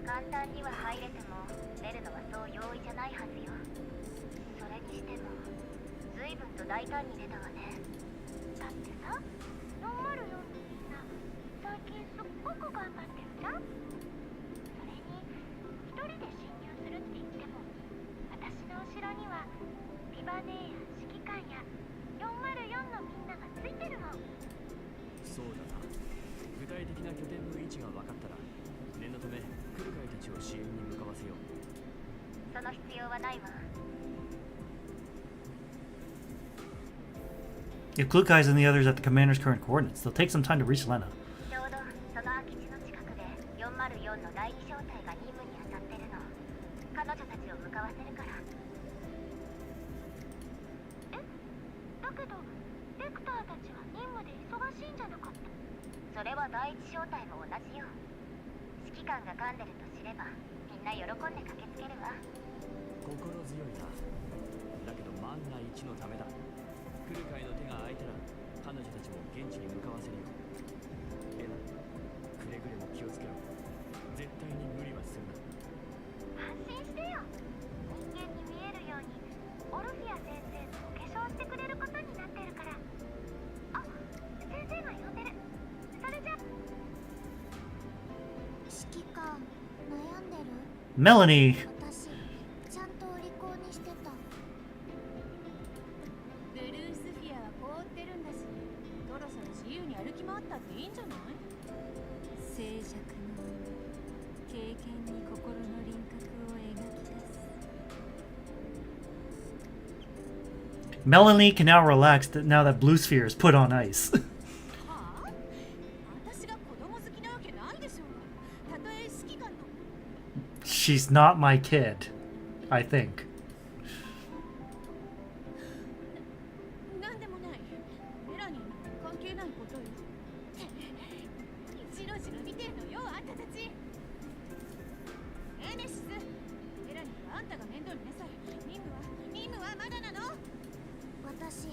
簡単には入れても出るのはそう容易じゃないはずよ。それにしても随分と大胆に出たわね。だってさ、404のみんな最近すっごく頑張ってるじゃん。それに一人で侵入するって言っても私の後ろにはビバネーや指揮官や404のみんながついてるもん。そうだな。具体的な拠点の位置が分かったら念のためクルカイたちを支援に向かわせよう。その必要はないわ。 If Klukai's and the others at the commander's current coordinates, they'll take some time to reach Lenna. ちょうどその空き地の近くで404の第2小隊が任務に当たってるの。彼女たちを向かわせるから。え、らたちは任務で忙しいんじゃなかった？それは第一小隊も同じよ。指揮官が噛んでると知ればみんな喜んで駆けつけるわ。心強いな。だけど万が一のためだ。来る会の手が空いたら彼女たちも現地に向かわせるよ。エナ、くれぐれも気をつけろ。絶対に無理はするな。安心してよ。人間に見えるようにオルフィア先生とお化粧してくれることになってるから。あ、先生が呼んでる。それじゃ。指揮官、悩んでる？ Melanie. 私、ちゃんとお利口にしてた。ブルースフィアは凍ってるんだし、そろそろ自由に歩き回ったっていいんじゃない？静寂の経験に心の輪郭を描き出す。 Melanie can now relax now that Blue Sphere is put on ice. はあ？私が子供好きなわけないでしょうが。たとえ指揮官の She's not my kid, I think. なんでもない。メラに関係ないことよ。じろじろ見てるのよ、あんたたち。ネシス、メラにはあんたが面倒見なさい。任務はまだなの？私、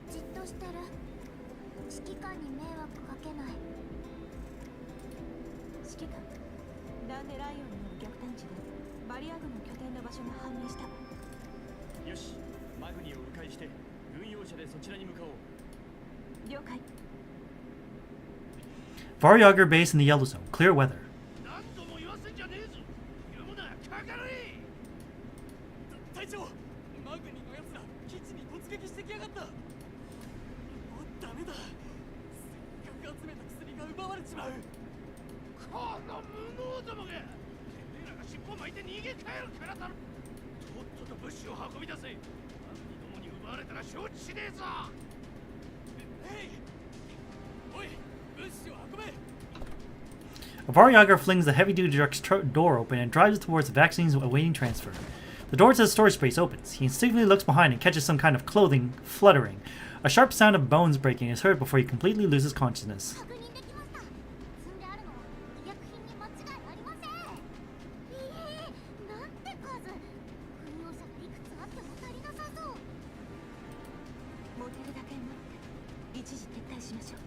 じっとしてる。指揮官に迷惑かけない。指揮官、ダンデライオンによる逆探知でバリア軍の拠点の場所が判明したわ。よし、マグニを迂回して軍用車でそちらに向かおう。了解。 Varyager base in the Yellow Zone. Clear weather. 何度も言わせんじゃねえぞ。やむな、かかれ。隊長、マグニのやつら基地に突撃してきやがった。もうダメだ。せっかく集めた薬が奪われちまう。この無能どもが。てめえらが尻尾巻いて逃げ帰るからだろ。とっとと物資を運び出せ。マグニどもに奪われたら承知しねえぞ。おい、物資を運べ。 Varyager flings the heavy-duty truck's door open and drives it towards the vaccines awaiting transfer. The door to the storage space opens. He instinctively looks behind and catches some kind of clothing fluttering. A sharp sound of bones breaking is heard before he completely loses consciousness. 確認できました。積んであるのは医薬品に間違いありません。なんて数。軍用車がいくつあっても足りなさそう。モテるだけ待って一時撤退しましょう。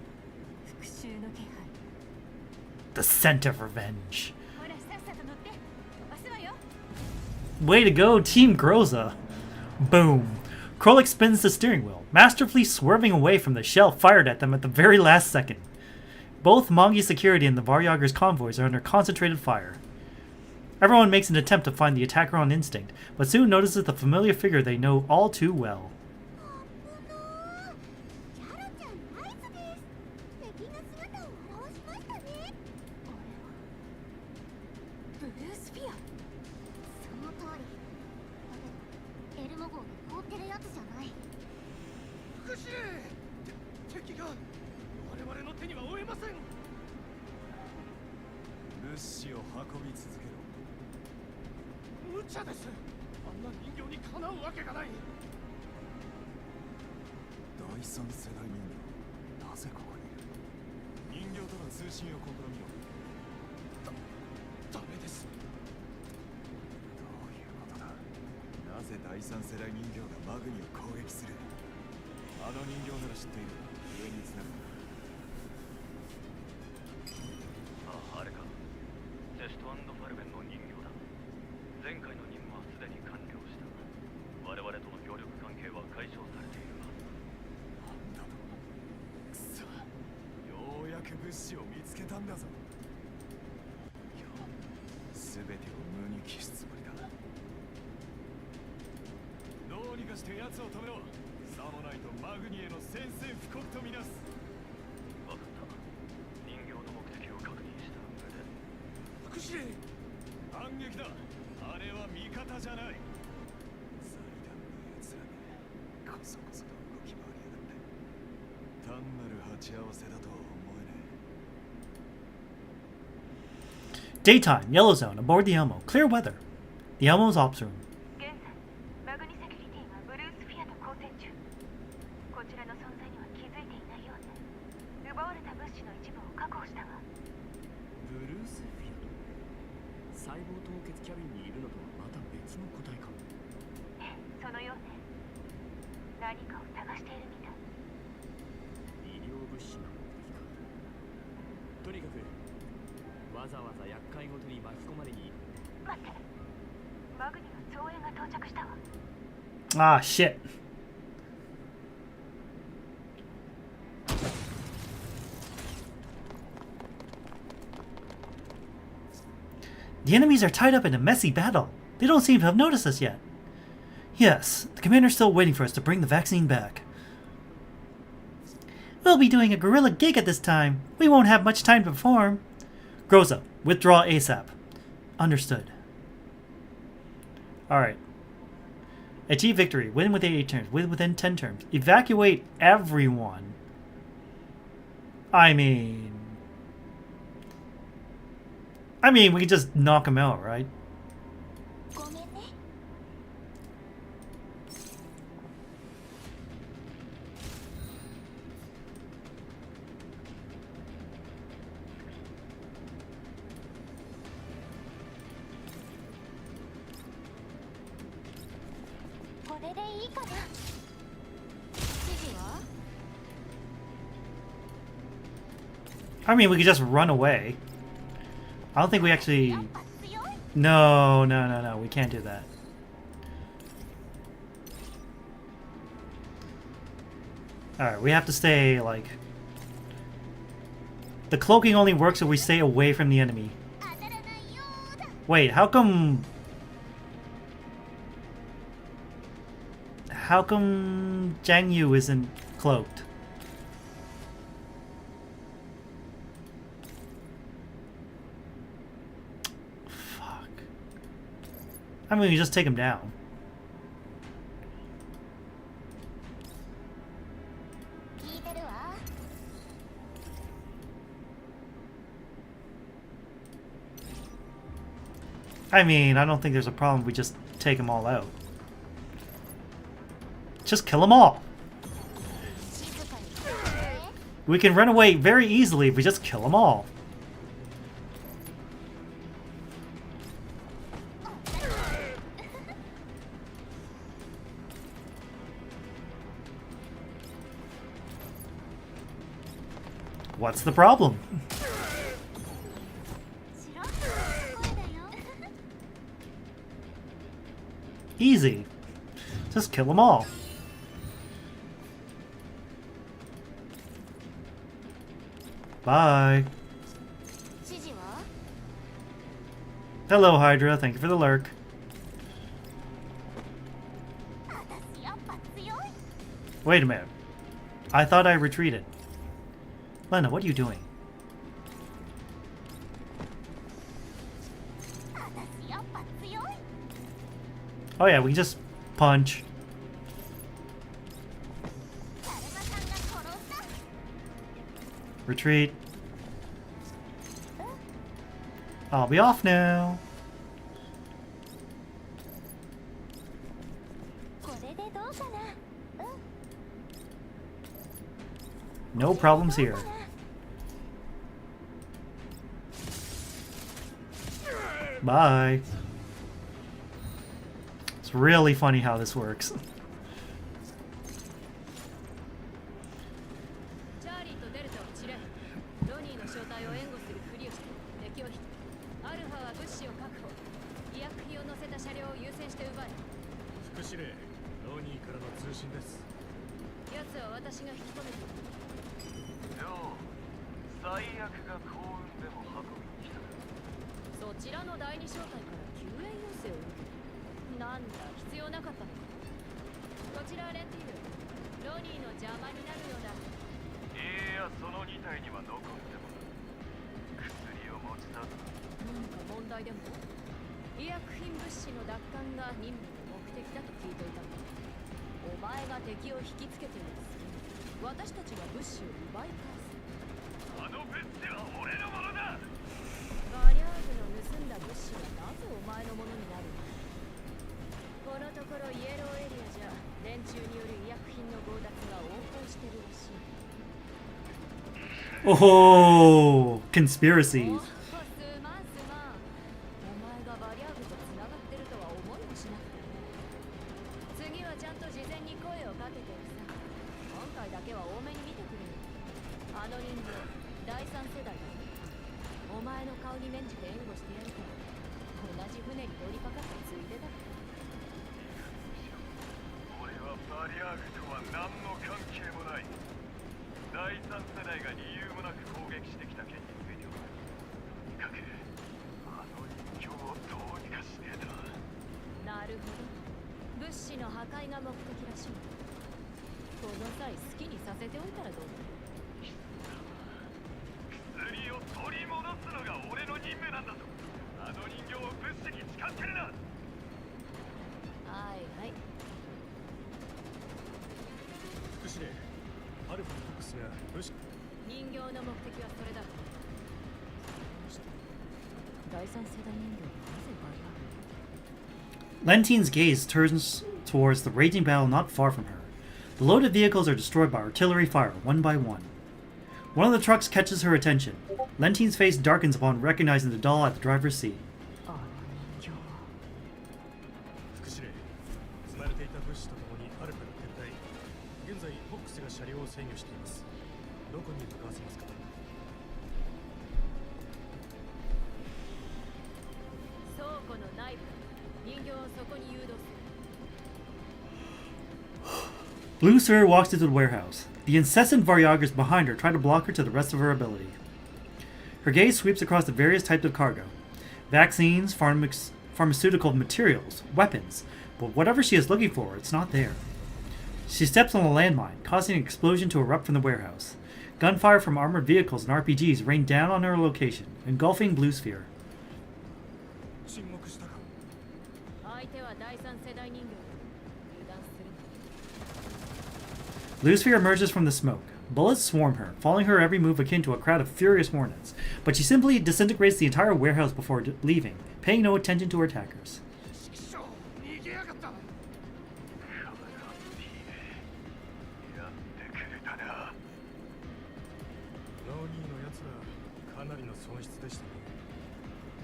復讐の気配。 The scent of revenge. ほら、さっさと乗って。飛ばすわよ。 Way to go, Team Groza. Boom. Krolik spins the steering wheel, masterfully swerving away from the shell fired at them at the very last second. Both Mongi security and the Varyager's convoys are under concentrated fire. Everyone makes an attempt to find the attacker on instinct, but soon notices the familiar figure they know all too well. キャラちゃんナイスです。敵が姿を現しましたね。ブルースフィア。その通り。だけどエルモ号が凍ってるやつじゃない。副司令。敵が我々の手には負えません。物資を運び続けろ。無茶です。あんな人形にかなうわけがない。第三世代人形、なぜここにいる？人形との通信を試みよう。ダメです。どういうことだ？なぜ第三世代人形がマグニを攻撃する？あの人形なら知っている。上につなぐ。あれか。テスト&ファルベンの人形だ。前回の任務はすでに完了した。我々との協力関係は解消されているが。なんだと？くそ。ようやく物資を見つけたんだぞ。今日全てを無に帰すつもりだ。どうにかして奴を止めろ。さもないとマグニへの宣戦布告とみなす。わかった。人形の目的を確認した上で。副司令。反撃だ。あれは味方じゃない。祭壇の奴らがこそこそと動き回りやがって。単なる鉢合わせだとは思えねえ。 Daytime, Yellow Zone, aboard the Elmo. Clear weather. The Elmo's ops room. 現在マグニセキュリティがブルースフィアと交戦中。こちらの存在には気づいてい資の一部を確保したわ。ブルースフィアト、細胞凍結キャビンにいるのとはまた別の個体か。そのようね。何かを探しているみたい。医療物資の目的か。とにかくわざわざ厄介ごとに巻き込まれに。待って、マグには増援が到着したわ。Ah, shit. The enemies are tied up in a messy battle. They don't seem to have noticed us yet. Yes, the commander's still waiting for us to bring the vaccine back. We'll be doing a guerrilla gig at this time. We won't have much time to perform. Groza, withdraw ASAP. Understood. Alright. Achieve victory. Win within 8 turns. Win within 10 turns. Evacuate everyone. I mean, we can just knock them out, right? I mean, we could just run away. I don't think we actually... No, we can't do that. Alright, we have to stay, like... The cloaking only works if we stay away from the enemy. Wait, how come... How come Jiang Yu isn't cloaked? I mean, we just take him down. I mean, I don't think there's a problem if we just take them all out. Just kill them all. We can run away very easily if we just kill them all. What's the problem? Easy. Just kill them all. Bye. Hello, Hydra. Thank you for the lurk. Wait a minute. I thought I retreated. Lenna, what are you doing? Oh yeah, we can just punch. Retreat. I'll be off now. No problems here. Bye. It's really funny how this works. Oh, conspiracies. すまんすまん。お前がバリアーグと繋がってるとは思いもしなくてね。次はちゃんと事前に声をかけてるさ。今回だけは多めに見てくれよ。あの人形、第三世代だよ。お前の顔に免じて援護してやるから。同じ船に乗りかかったついでだ。俺はバリアーグとは何の関係もない。第三世代が理由もなく攻撃してきた件についてはとにかくあの人形をどうにかしねえと。なるほど。物資の破壊が目的らしい。この際好きにさせておいたらどうだ。薬を取り戻すのが俺の任務なんだぞ。あの人形を物資に近づけるな。はいはい。副司令、アルファフォックスが武士。人形の目的はそれだ。第三世代人形はなぜバリアーグ。 Lentine's gaze turns towards the raging battle not far from her. The loaded vehicles are destroyed by artillery fire, one by one. One of the trucks catches her attention. Lentine's face darkens upon recognizing the doll at the driver's seat. あの人形は。副司令、積まれていた物資とともにアルファが撤退。現在フォックスが車両を制御しています。どこに向かわせますか。倉庫の内部。人形をそこに誘導する。 Blue Sphere walks into the warehouse. The incessant Varyagras behind her try to block her to the rest of her ability. Her gaze sweeps across the various types of cargo. Vaccines, pharmaceutical materials, weapons. But whatever she is looking for, it's not there. She steps on a landmine, causing an explosion to erupt from the warehouse. Gunfire from armored vehicles and RPGs rain down on her location, engulfing Blue Sphere. 沈黙したか。相手は第三世代人形だ。油断するな。 Blue Sphere emerges from the smoke. Bullets swarm her, following her every move akin to a crowd of furious hornets. But she simply disintegrates the entire warehouse before leaving, paying no attention to her attackers. 逃げやがった。やってくれたな。ノーニーのやつらかなりの損失でしたね。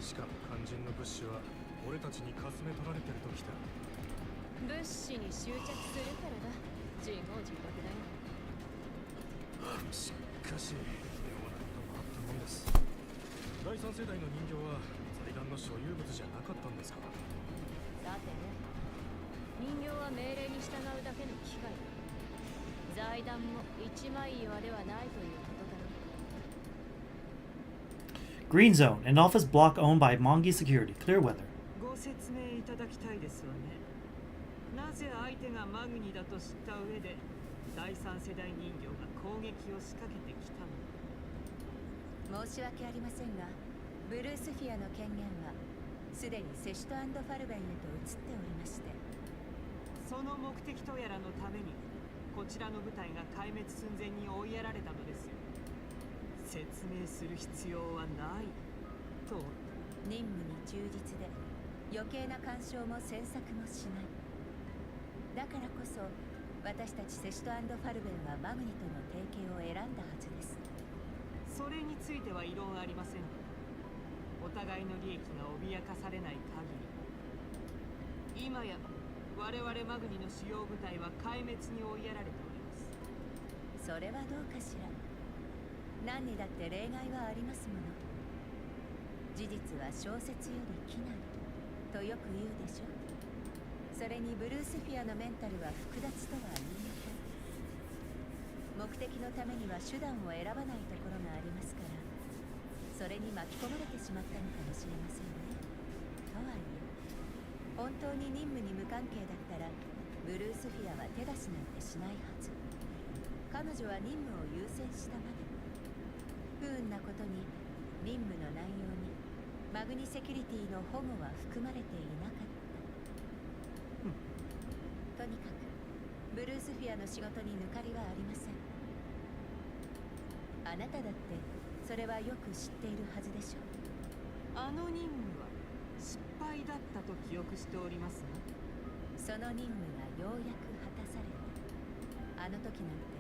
しかも肝心の物資は俺たちにかすめ取られてるときた。物資に執着するからだ。自業自得だよ。しかし、妙なこともあったもんです。第三世代の人形は財団の所有物じゃなかったんですか。さてね。人形は命令に従うだけの機械だ。財団も一枚岩ではないということだろう。 Green Zone, an office block owned by Mongi Security, Clearweather. ご説明いただきたいですわね。なぜ相手がマグニだと知った上で第三世代人形が攻撃を仕掛けてきたのか。申し訳ありませんが、ブルースフィアの権限はすでにセシュト&ファルベンへと移っておりまして、その目的とやらのためにこちらの部隊が壊滅寸前に追いやられたのですよ。説明する必要はないと。任務に忠実で余計な干渉も詮索もしない。だからこそ私たちセシュト&ファルベンはマグニとの提携を選んだはずです。それについては異論ありませんが、お互いの利益が脅かされない限り、今や我々マグニの主要部隊は壊滅に追いやられております。それはどうかしら。何にだって例外はありますもの。事実は小説より奇なりとよく言うでしょ。それにブルースフィアのメンタルは複雑とは言い難い。目的のためには手段を選ばないところがありますから、それに巻き込まれてしまったのかもしれませんね。とはいえ、本当に任務に無関係だったらブルースフィアは手出しなんてしないはず。彼女は任務を優先したまで。不運なことに任務の内容にマグニセキュリティの保護は含まれていなかった。とにかくブルースフィアの仕事に抜かりはありません。あなただってそれはよく知っているはずでしょう。あの任務は失敗だったと記憶しておりますが、その任務がようやく果たされた。あの時なんて。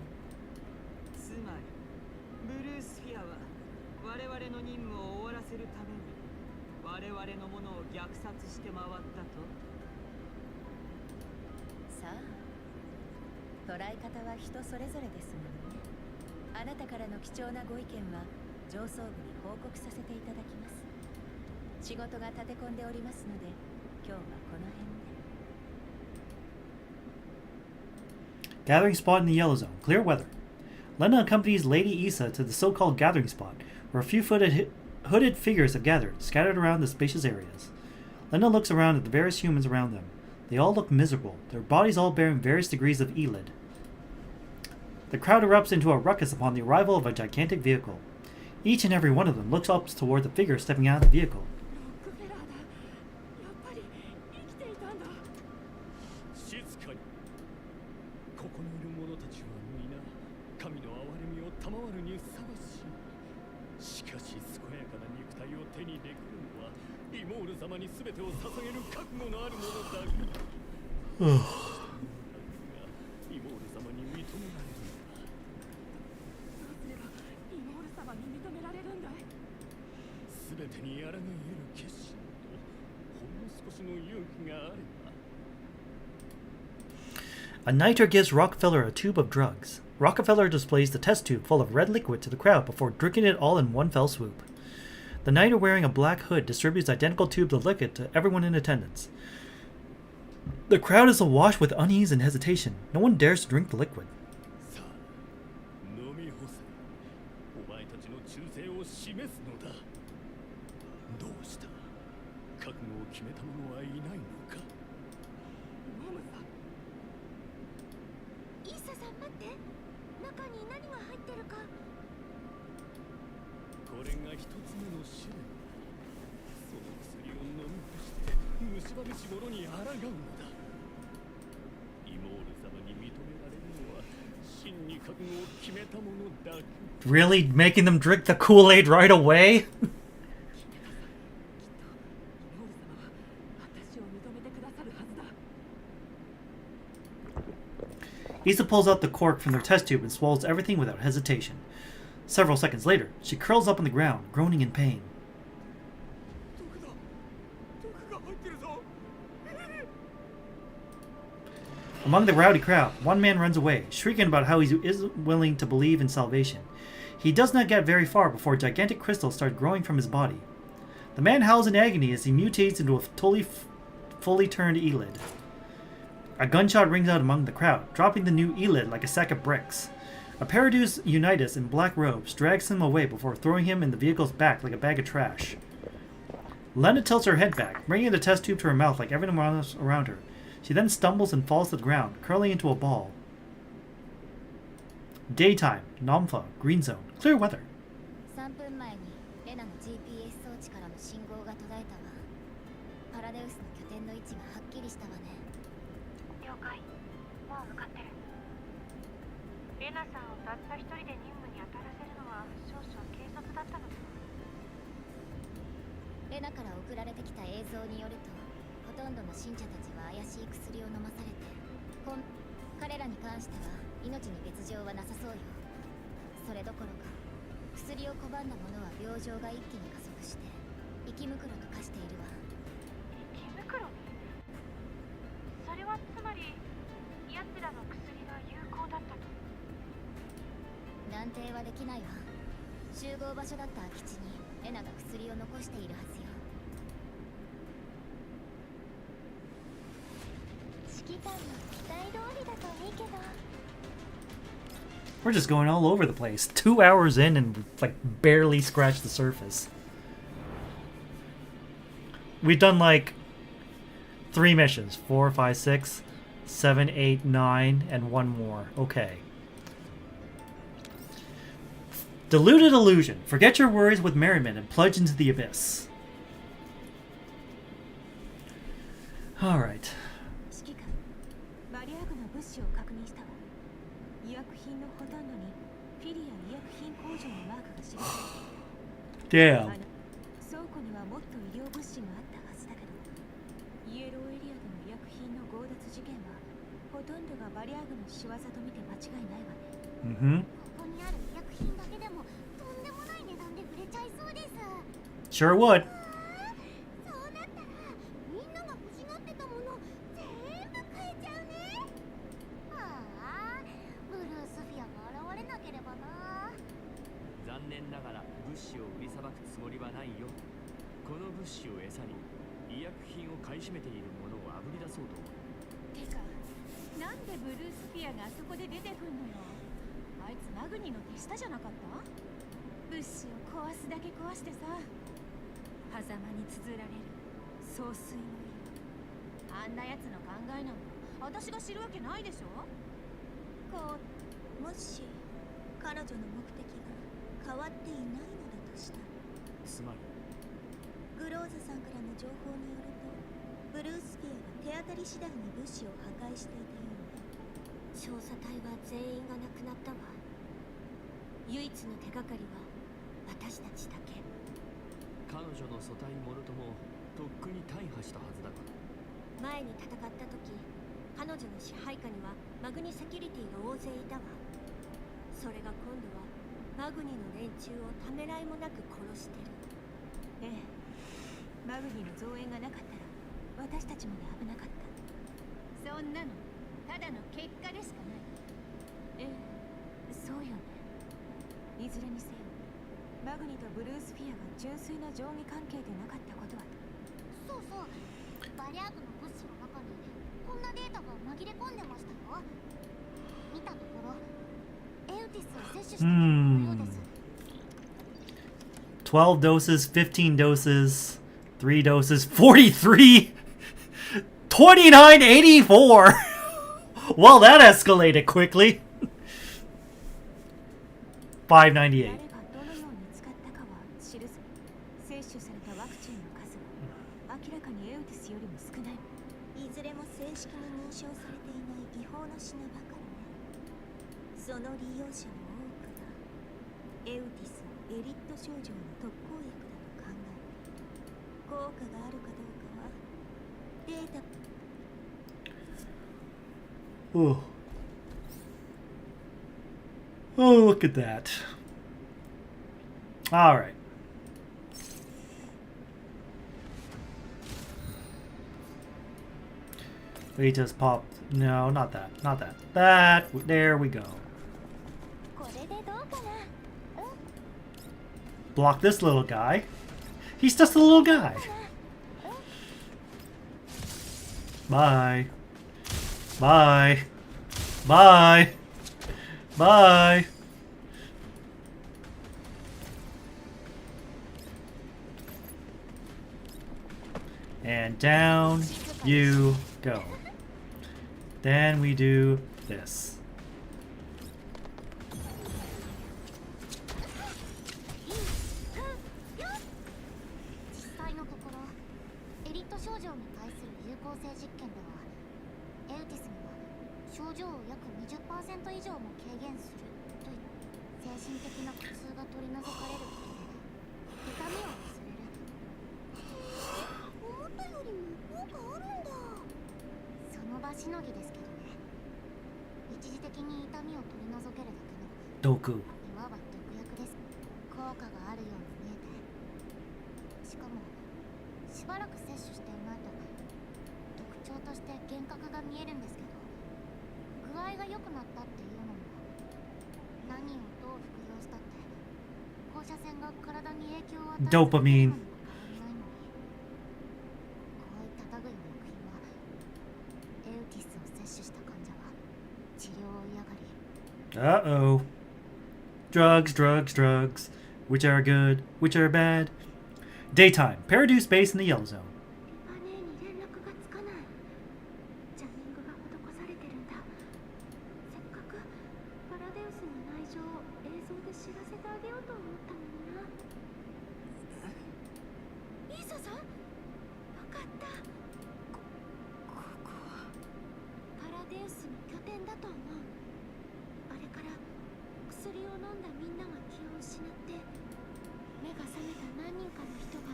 つまりブルースフィために我々のものを虐殺して回ったと。さあ、捉え方は人それぞれですものね。あなたからの貴重なご意見は上層部に報告させていただきます。仕事が立て込んでおりますので、今日はこの辺で。 Gathering spot in the yellow zone. Clear weather. Lenna accompanies Lady Issa to the so-called gathering spot, where a few hooded figures have gathered, scattered around the spacious areas. Lenna looks around at the various humans around them. They all look miserable, their bodies all bearing various degrees of elid. The crowd erupts into a ruckus upon the arrival of a gigantic vehicle. Each and every one of them looks up toward the figure stepping out of the vehicle. 静かに。ここにいる者たちは皆神の憐れみを賜るにふさわしい。しかし健やかな肉体を手にできるのはイモール様に全てを捧げる覚悟のある者だけ。イモール様に認められるんだ。どうすればイモール様に認められるんだい。全てに抗える決心とほんの少しの勇気があれば。 A niter gives Rockefeller a tube of drugs. Rockefeller displays the test tube full of red liquid to the crowd before drinking it all in one fell swoop. The niter wearing a black hood distributes identical tubes of liquid to everyone in attendance. The crowd is awash with unease and hesitation. No one dares to drink the liquid. さあ、飲み干せ。お前たちの忠誠を示すのだ。どうした？覚悟を決めた者はいないのか？飲むさ。イッサさん待って、中に何が入ってるか。これが一つ目の試練。その薬を飲み干して蝕むし者に抗うのだ。イモール様に認められるのは真に覚悟を決めた者だけ。 Really making them drink the Kool-Aid right away? 私を認めてくださるはずだ。 Issa pulls out the cork from their test tube and swallows everything without hesitation. Several seconds later, she curls up on the ground, groaning in pain. Among the rowdy crowd, one man runs away, shrieking about how he isn't willing to believe in salvation. He does not get very far before gigantic crystals start growing from his body. The man howls in agony as he mutates into a fully turned Elid. A gunshot rings out among the crowd, dropping the new Elid like a sack of bricks. A Paradus Unitas in black robes drags him away before throwing him in the vehicle's back like a bag of trash. Lenna tilts her head back, bringing the test tube to her mouth like everyone else around her. She then stumbles and falls to the ground, curling into a ball. Daytime, Namfa, green zone, clear weather. 3分前にレナの GPS 装置からの信号が途絶えたわ。パラデウスの拠点の位置がはっきりしたわね。了解。もう向かってる。レナさんをたった一人で任務に当たらせるのは少々軽率だったのでは。レナから送られてきた映像によると、ほとんどの信者たちは怪しい薬を飲まされて、彼らに関しては命に別状はなさそうよ。それどころか、薬を拒んだ者は病状が一気に加速して生きむくろと化しているわ。生きむくろに？それはつまり奴らの薬が有効だったと？断定はできないわ。集合場所だった空き地にレナが薬を残しているはずよ。指揮官の期待通りだといいけど。 We're just going all over the place. 2 hours in and like barely scratched the surface. We've done like 3 missions. 4, 5, 6, 7, 8, 9, and 1 more. Okay. Deluded illusion. Forget your worries with merriment and plunge into the abyss. Alright. 指揮官、バリアグの物資を確認したわ。医薬品のほとんどにフィリア医薬品工場のマークが記されている。 Damn. 倉庫にはもっと医療物資があったはずだけど、イエローエリアでの医薬品の強奪事件はほとんどがバリアグの仕業と見て間違いないわね。Mm-hmm. ここにある医薬品だけでもとんでもない値段で売れちゃいそうです。Sure would. そうなったらみんなが欲しがってたもの全部買えちゃうね。ああ、ブルースフィアが現れなければな。残念ながら物資を売りさばくつもりはないよ。この物資を餌に医薬品を買い占めているものをあぶり出そうと思う。てか、なんでブルースフィアがあそこで出てくんのよ。あいつマグニの手下じゃなかった？物資を壊すだけ壊してさ、狭間に綴られる総帥の意。あんな奴の考えなんか私が知るわけないでしょ。もし彼女の目的が変わっていないのだとしたら、つまりグローズさんからの情報によると、ブルースフィアは手当たり次第に物資を破壊していたようね。調査隊は全員が亡くなったわ。唯一の手がかりは私たちだけ。彼女の組対もろともとっくに大破したはずだが。前に戦った時、彼女の支配下にはマグニセキュリティが大勢いたわ。それが今度はマグニの連中をためらいもなく殺してる。ええ、マグニの増援がなかったら私たちまで危なかった。そんなのただの結果でしかない。ええ、そうよね。いずれにせよ、マグニとブルースフィアが純粋な上下関係でなかったことは。そうそう、バリャーグの物資の中にこんなデータが紛れ込んでましたよ。見たところエウティスを摂取しているようです。12 doses, 15 doses, 3 doses, 43, 29.84. Well, that escalated quickly. 598. 誰がどのように使ったかは知るぜ。摂取されたワクチンの数は明らかにエウティスよりも少ない。いずれも正式に認証されていない違法の品ばかりね。その利用者の多くがエウティスをエリット症状の特効薬だと考えて、効果があるかどうかはデータ。 Oh. Oh, look at that. All right. We just popped. No, not that. Not that. That. There we go. これでどうかな。Block this little guy. He's just a little guy. Bye. Bye. Bye. Bye. And down you go. Then we do this. 実際のところ、エリット症状に対する有効性実験では、エウティスには症状を約 20% 以上も軽減するといった精神的な苦痛が取り除かれることで痛みを忘れる。思ったよりも効果あるんだ。その場しのぎですけどね。一時的に痛みを取り除けるだけのDoku. いわば毒薬です。効果があるように見えて、しかもしばらく摂取していないと特徴として幻覚が見えるんですけど、具合が良くなったっていうのも、何をどう服用したって放射線が体に影響を与える Dopamine. こういった類の薬品はエウティスを摂取した患者は治療を嫌がり、 Uh-oh. Drugs, drugs, drugs. Which are good, which are bad. Daytime. Paradeus base in the yellow zone. マネーに連絡がつかない。ジャミングが施されてるんだ。せっかくパラデウスの内情を映像で知らせてあげようと思ったのにな。イーサさん、よかった。ここはパラデウスの拠点だと思う。あれから薬を飲んだみんなが気を失って、目が覚めた何人かの人が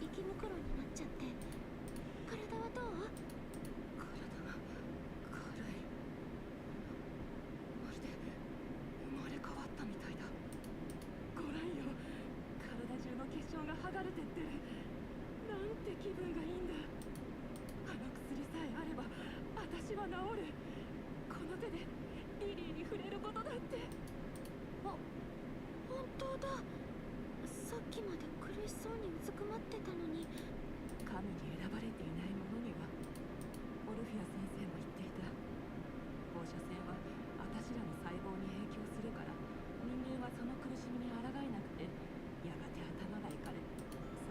生き袋になっちゃって。体はどう？体が軽い。まるで生まれ変わったみたいだ。ご覧よ、体中の結晶が剥がれてる。治る。この手でリリーに触れることだって。本当だ。さっきまで苦しそうにうずくまってたのに。神に選ばれていない者には、オルフィア先生も言っていた。放射線は私らの細胞に影響するから、人間はその苦しみに抗えなくて、やがて頭がいかれ、そ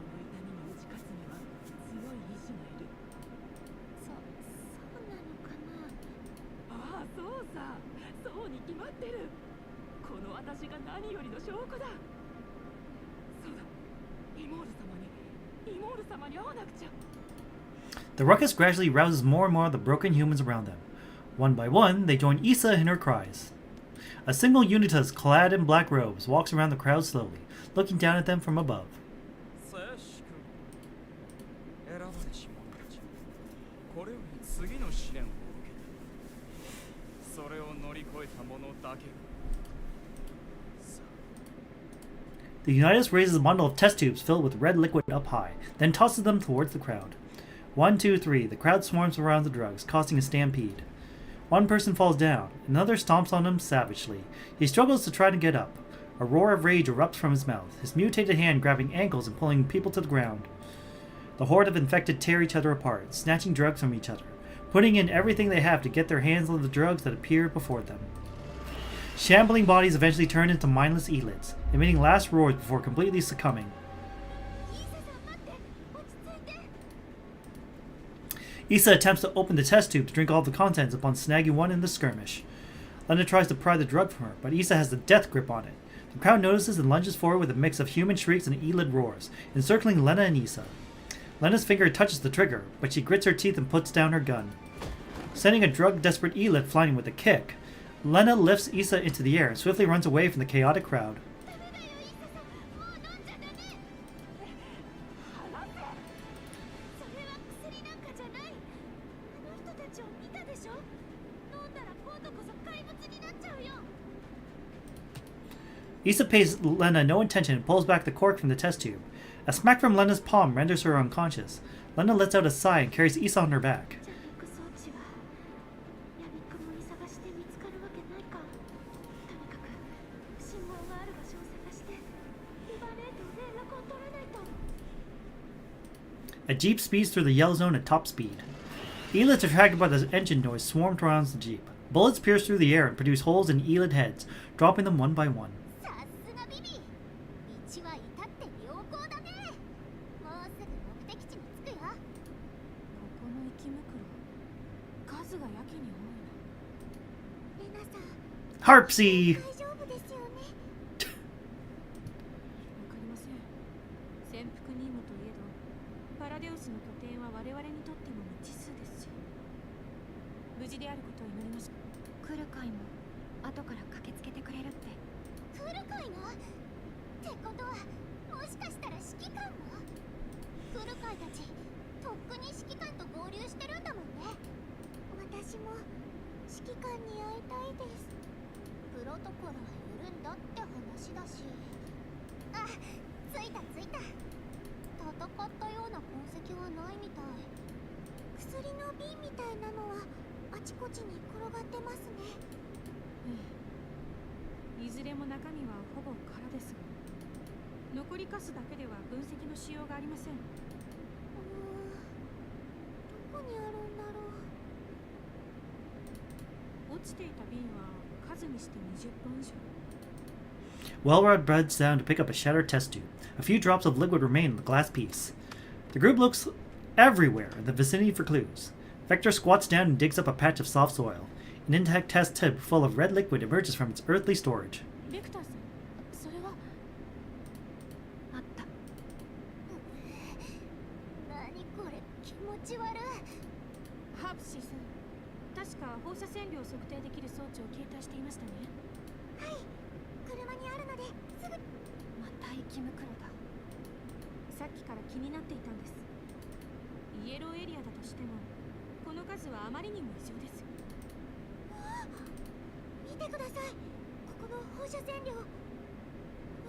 の痛みに打ち勝つには強い意志がいる。そうなのかな。ああ、そうさ。そうに決まってる。この私が何よりの証拠だ。そうだ。イモール様に会わなくちゃ。The ruckus gradually rouses more and more of the broken humans around them. One by one, they join Issa in her cries. A single Unitas clad in black robes walks around the crowd slowly, looking down at them from above. 選ばれし者たち、これより次の試練を受ける。それを乗り越えた者だけが。The Unitas raises a bundle of test tubes filled with red liquid up high, then tosses them towards the crowd. 1, 2, 3. The crowd swarms around the drugs, causing a stampede. One person falls down. Another stomps on him savagely. He struggles to try to get up. A roar of rage erupts from his mouth, his mutated hand grabbing ankles and pulling people to the ground. The horde of infected tear each other apart, snatching drugs from each other, putting in everything they have to get their hands on the drugs that appear before them. Shambling bodies eventually turn into mindless elites, emitting last roars before completely succumbing. Issa attempts to open the test tube to drink all the contents upon snagging one in the skirmish. Lenna tries to pry the drug from her, but Issa has the death grip on it. The crowd notices and lunges forward with a mix of human shrieks and elid roars, encircling Lenna and Issa. Lenna's finger touches the trigger, but she grits her teeth and puts down her gun. Sending a drug-desperate elid flying with a kick, Lenna lifts Issa into the air and swiftly runs away from the chaotic crowd. Issa pays Lenna no attention and pulls back the cork from the test tube. A smack from Lenna's palm renders her unconscious. Lenna lets out a sigh and carries Issa on her back. A jeep speeds through the yellow zone at top speed. Elids attracted by the engine noise swarm around the jeep. Bullets pierce through the air and produce holes in Elid heads, dropping them one by one. Harpsy! いずれも中身はほぼ空ですが、残りカスだけでは分析のしようがありません。どこにあるんだろう。落ちていた瓶は数にして20本以上。Wellrod bends down to pick up a shattered test tube. A few drops of liquid remain in the glass piece. The group looks everywhere in the vicinity for clues. Vector squats down and digs up a patch of soft soil. An intact test tube full of red liquid emerges from its earthly storage. Victor, それはあった。何これ、気持ち悪い。ハープシーさん、確か放射線量を測定できる装置を携帯していましたね。はい、車にあるのですぐ。また生き袋だ。さっきから気になっていたんです。イエローエリアだとしても、この数はあまりにも異常です。見てください。ここの放射線量、もの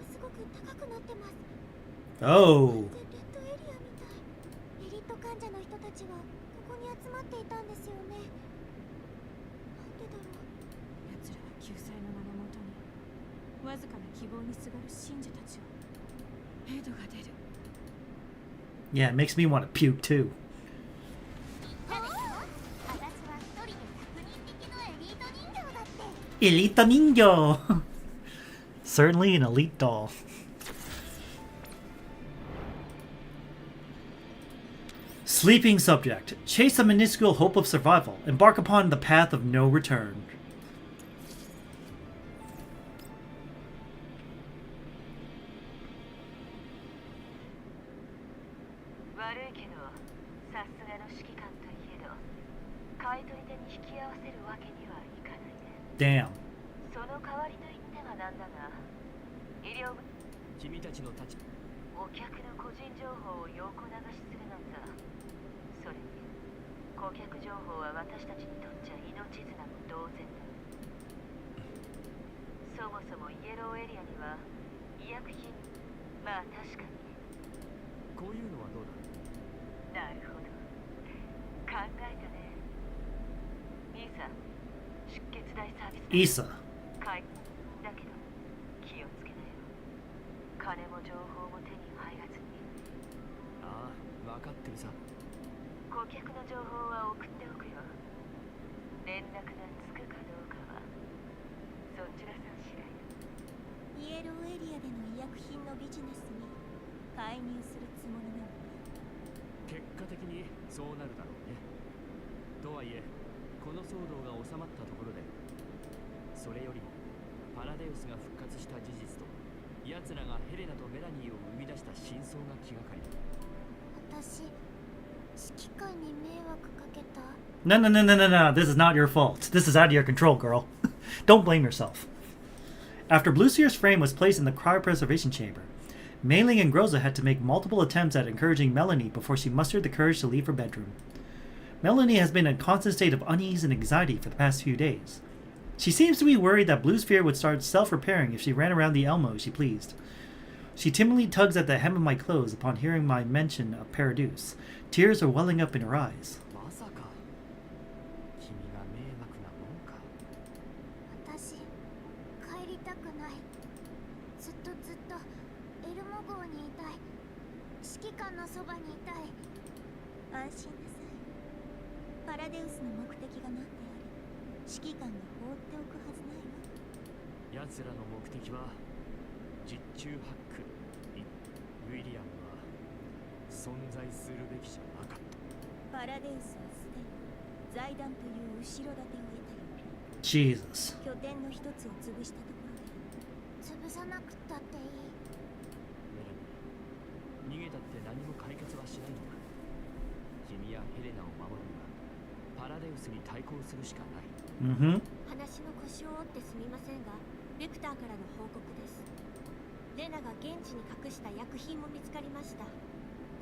すごく高くなってます。Oh. レッドエリアみたい。エリット患者の人たちはここに集まっていたんですよね。だろう。奴らは救済の名のもとにわずかな希望にすがる信者たちを。ヘドが出る。 Yeah, it makes me want to puke too. 私は一人で100人匹のエリート人形だって。 Elite Ninja! Certainly an elite doll. Sleeping subject. Chase a minuscule hope of survival. Embark upon the path of no return. 悪いけど、さすがの指揮官といえど、買い取り手に引き合わせるわけにはいかないね。 Damn. その代わりと言ってはなんだが、医療部君たちの立ちお客の個人情報を横流しするなんざ、それに顧客情報は私たちにとっちゃ命綱も同然だ。そもそもイエローエリアには医薬品、まあ確かに。こういうのはどうだ。なるほど、考えたね。イーサ、出血大サービス Issa. 買いだけど気をつけなよ。金も情報も手に入らずに。ああ、分かってるさ。顧客の情報は送っておくよ。連絡がつくかどうかはそちらさん次第だ。イエローエリアでの医薬品のビジネスに介入するつもりなのね。結果的にそうなるだろうね。とはいえ、この騒動が収まったところで、それよりもパラデウスが復活した事実と、奴らがヘレナとメラニーを生み出した真相が気がかりだ。私、指揮官に迷惑かけた。 No, no, no, no, no, no. This is not your fault. This is out of your control, girl. Don't blame yourself. After Blue Sphere's frame was placed in the cryopreservation chamber, Mei Ling and Groza had to make multiple attempts at encouraging Melanie before she mustered the courage to leave her bedroom. Melanie has been in a constant state of unease and anxiety for the past few days. She seems to be worried that Blue Sphere would start self-repairing if she ran around the Elmo as she pleased. She timidly tugs at the hem of my clothes upon hearing my mention of Paradise. Tears are welling up in her eyes. まさか君が迷惑なもんか。私、帰りたくない。ずっとエルモ号にいたい。指揮官のそばにいたい。安心なさい。パラデウスの目的が何であれ、指揮官が放っておくはずないわ。奴らの目的は実中ハック。ウィリアムは存在するべきじゃなかった。パラデウスはすでに財団という後ろ盾を得たよ。 Jesus. 拠点の一つを潰したところで、潰さなくったっていい。メラニー、逃げたって何も解決はしないんだ。君やヘレナを守るにはパラデウスに対抗するしかない。Mm-hmm. 話の腰を折ってすみませんが、ベクターからの報告です。レナが現地に隠した薬品も見つかりました。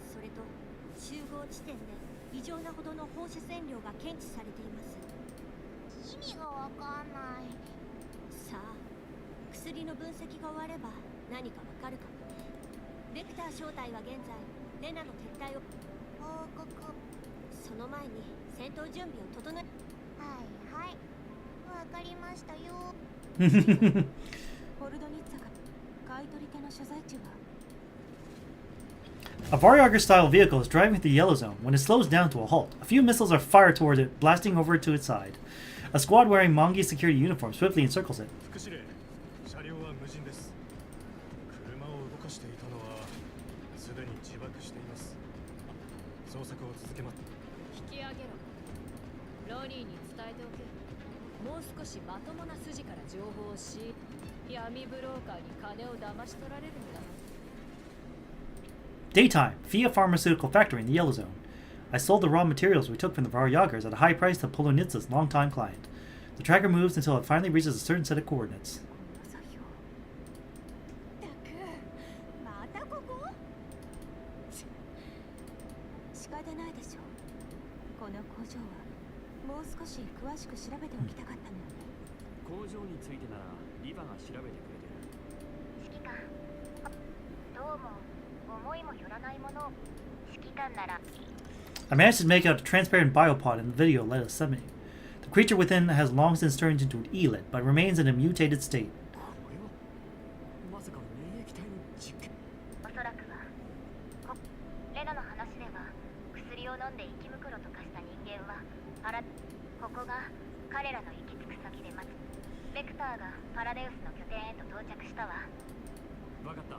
それと集合地点で異常なほどの放射線量が検知されています。意味がわかんない。さあ、薬の分析が終われば何かわかるかもね。ベクター正体は現在レナの撤退を報告。その前に戦闘準備を整え。はいはい、わかりましたよ。ホルドニッツァが買い取り手の所在地は。 A Varyager-style vehicle is driving through the yellow zone when it slows down to a halt. A few missiles are fired towards it, blasting over to its side. A squad wearing Mongi security uniforms swiftly encircles it. 副司令、車両は無人です。車を動かしていたのはすでに自爆しています。捜索を続けます。引き上げろ。ロニーに伝えておけ。もう少しまともな筋から情報をし、闇ブローカーに金を騙し取られるんだ。 Daytime, Fia Pharmaceutical Factory in the Yellow Zone. I sold the raw materials we took from the Varyagers at a high price to Polonitsa's longtime client. The tracker moves until it finally reaches a certain set of coordinates. またここ？仕方ないでしょう。この工場はもう少し詳しく調べておきたかったのよね。工場についてならリバが調べてくれてる。指揮官、どうも思いもよらないものを指揮官なら。 I managed to make out a transparent biopod in the video Lenna sent me. The creature within has long since turned into an elet, but remains in a mutated state. これはまさか免疫体の実験。おそらくはレナの話では薬を飲んで生き袋と化した人間はここが彼らの行き着く先で待つ。ベクターがパラデウスの拠点へと到着したわ。わかった。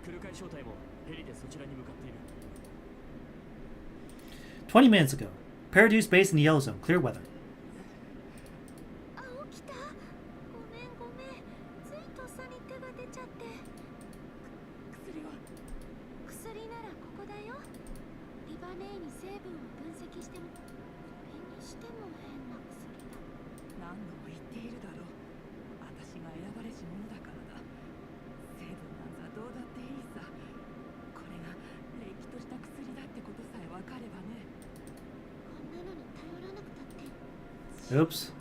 クルカイ招待もヘリでそちらに向かっている。20 minutes ago, Paradeus base in the Yellow Zone, clear weather. あ、起きた。ごめんごめん。ついとっさに手が出ちゃって。薬は薬ならここだよ。リバネーに成分を分析しても、それにしても変な薬だ。何度も言っているだろう。私が選ばれし者だからだ。成分なんざどうだっていいさ。これがれっきとした薬だってことさえ分かればね。こんなのに頼らなくたって。 Oops.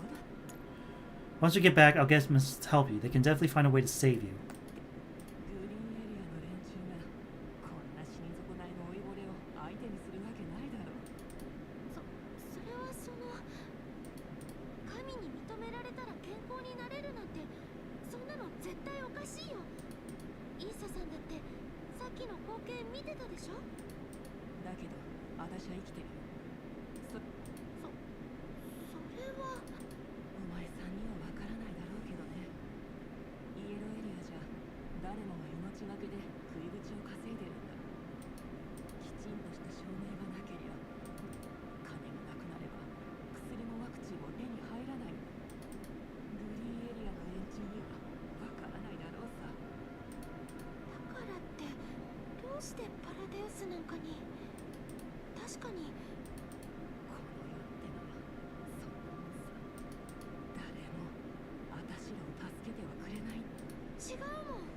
Once you get back, I'll get Miss to help you. They can definitely find a way to save you. グリーンエリアの連中がこんな死に損ないの老いぼれを相手にするわけないだろう。それはその神に認められたら健康になれるなんて、そんなの絶対おかしいよ。イーサさんだってさっきの光景見てたでしょ。だけど私は生きてる。それはお前さんには分からないだろうけどね。イエローエリアじゃ誰もが命がけで食いぶちを稼いでるんだ。きちんとした証明がなけりゃ、金がなくなれば薬もワクチンも手に入らない。グリーンエリアの連中には分からないだろうさ。だからってどうしてパラデウスなんかに。確かにこの世ってのはそんなもんさ。誰も私らを助けてはくれない。違うもん。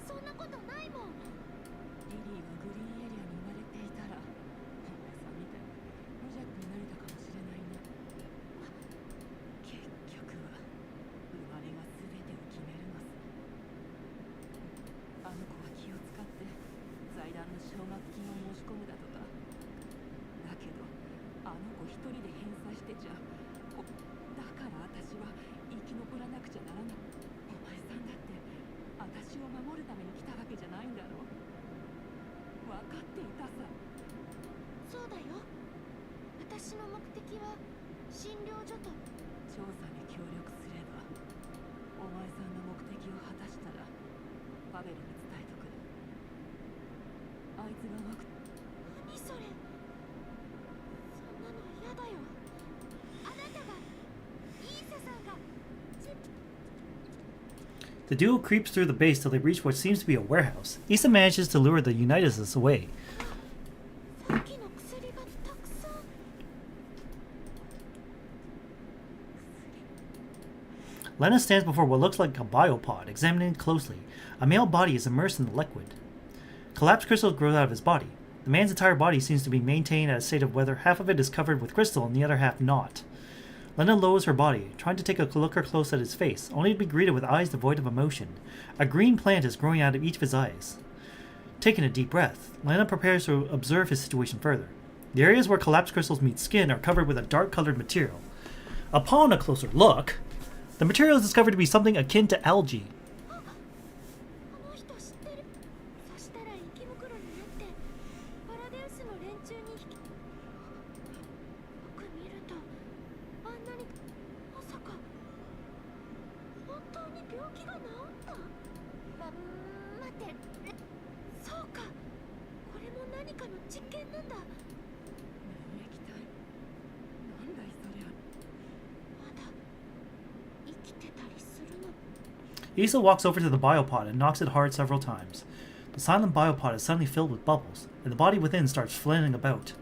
そんなことないもん。リリーがグリーンエリアに生まれていたら、お前さんみたいに無邪気になれたかもしれないね。結局は生まれが全てを決めるのさ。あの子は気を使って財団の奨学金を申し込むだとか。だけどあの子一人で返済してちゃ、だから私は生き残らなくちゃならない。お前さんだって私を守るために来たわけじゃないんだろう。分かっていたさ。そうだよ。私の目的は診療所と。調査に協力すれば、お前さんの目的を果たしたらパベルに伝えとく。あいつが何それ。そんなの嫌だよ。あなたがイーサさんが。 The duo creeps through the base till they reach what seems to be a warehouse. Issa manages to lure the Unitists away. さっきの薬がたくさん。 Lenna stands before what looks like a biopod, examining it closely. A male body is immersed in the liquid. Collapsed crystals grow out of his body. The man's entire body seems to be maintained at a state of whether half of it is covered with crystal and the other half not. Lenna lowers her body, trying to take a looker close at his face, only to be greeted with eyes devoid of emotion. A green plant is growing out of each of his eyes. Taking a deep breath, Lenna prepares to observe his situation further. The areas where collapsed crystals meet skin are covered with a dark-colored material. Upon a closer look, the material is discovered to be something akin to algae. あの人知ってる。そしたら生き袋になってパラデウスの連中によく見るとあんなに。まさか本当に病気が治った。待って。そうか。これも何かの実験なんだ。免疫体。なんだいそりゃ。まだ生きてたりするの。 Issa walks over to the biopod and knocks it hard several times. The silent biopod is suddenly filled with bubbles, and the body within starts flailing about.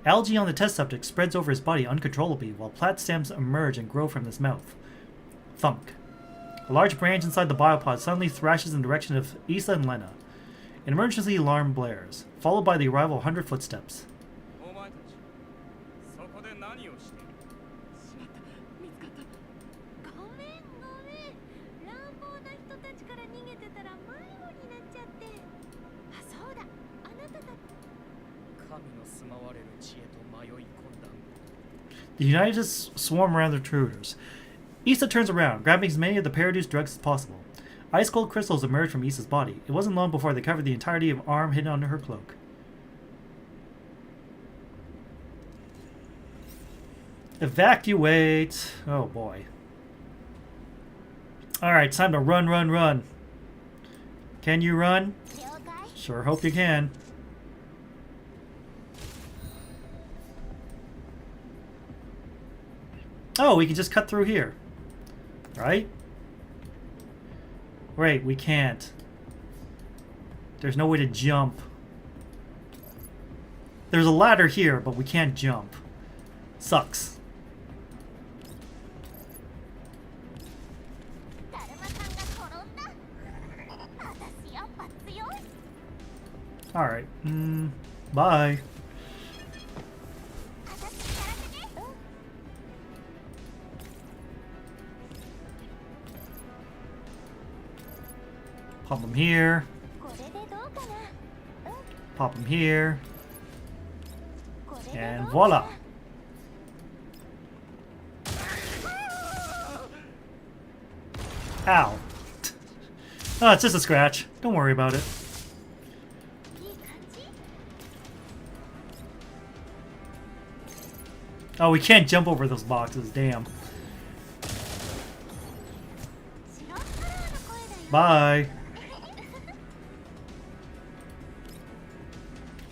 Algae on the test subject spreads over his body uncontrollably, while plant stems emerge and grow from his mouth. Thunk. A large branch inside the biopod suddenly thrashes in the direction of Issa and Lenna. An emergency alarm blares, followed by the arrival of 100 footsteps. お前たちそこで何をしている。しまった。見つかった。ごめんごめん。乱暴な人たちから逃げてたら迷子になっちゃって。あ、そうだ。あなたが。神の住まわれる地へと迷い込んだ。The Uniteds swarm around the intruders. Issa turns around, grabbing as many of the Paradise drugs as possible. Ice-cold crystals emerge from Issa's body. It wasn't long before they covered the entirety of arm hidden under her cloak. Evacuate! Oh boy. Alright, time to run, run, run. Can you run? Sure hope you can. Oh, we can just cut through here. Right? Wait, we can't. There's no way to jump. There's a ladder here, but we can't jump. Sucks. Alright. Bye. Pop them here. Pop them here. And voila. Ow. Oh, it's just a scratch. Don't worry about it. Oh, we can't jump over those boxes. Damn. Bye.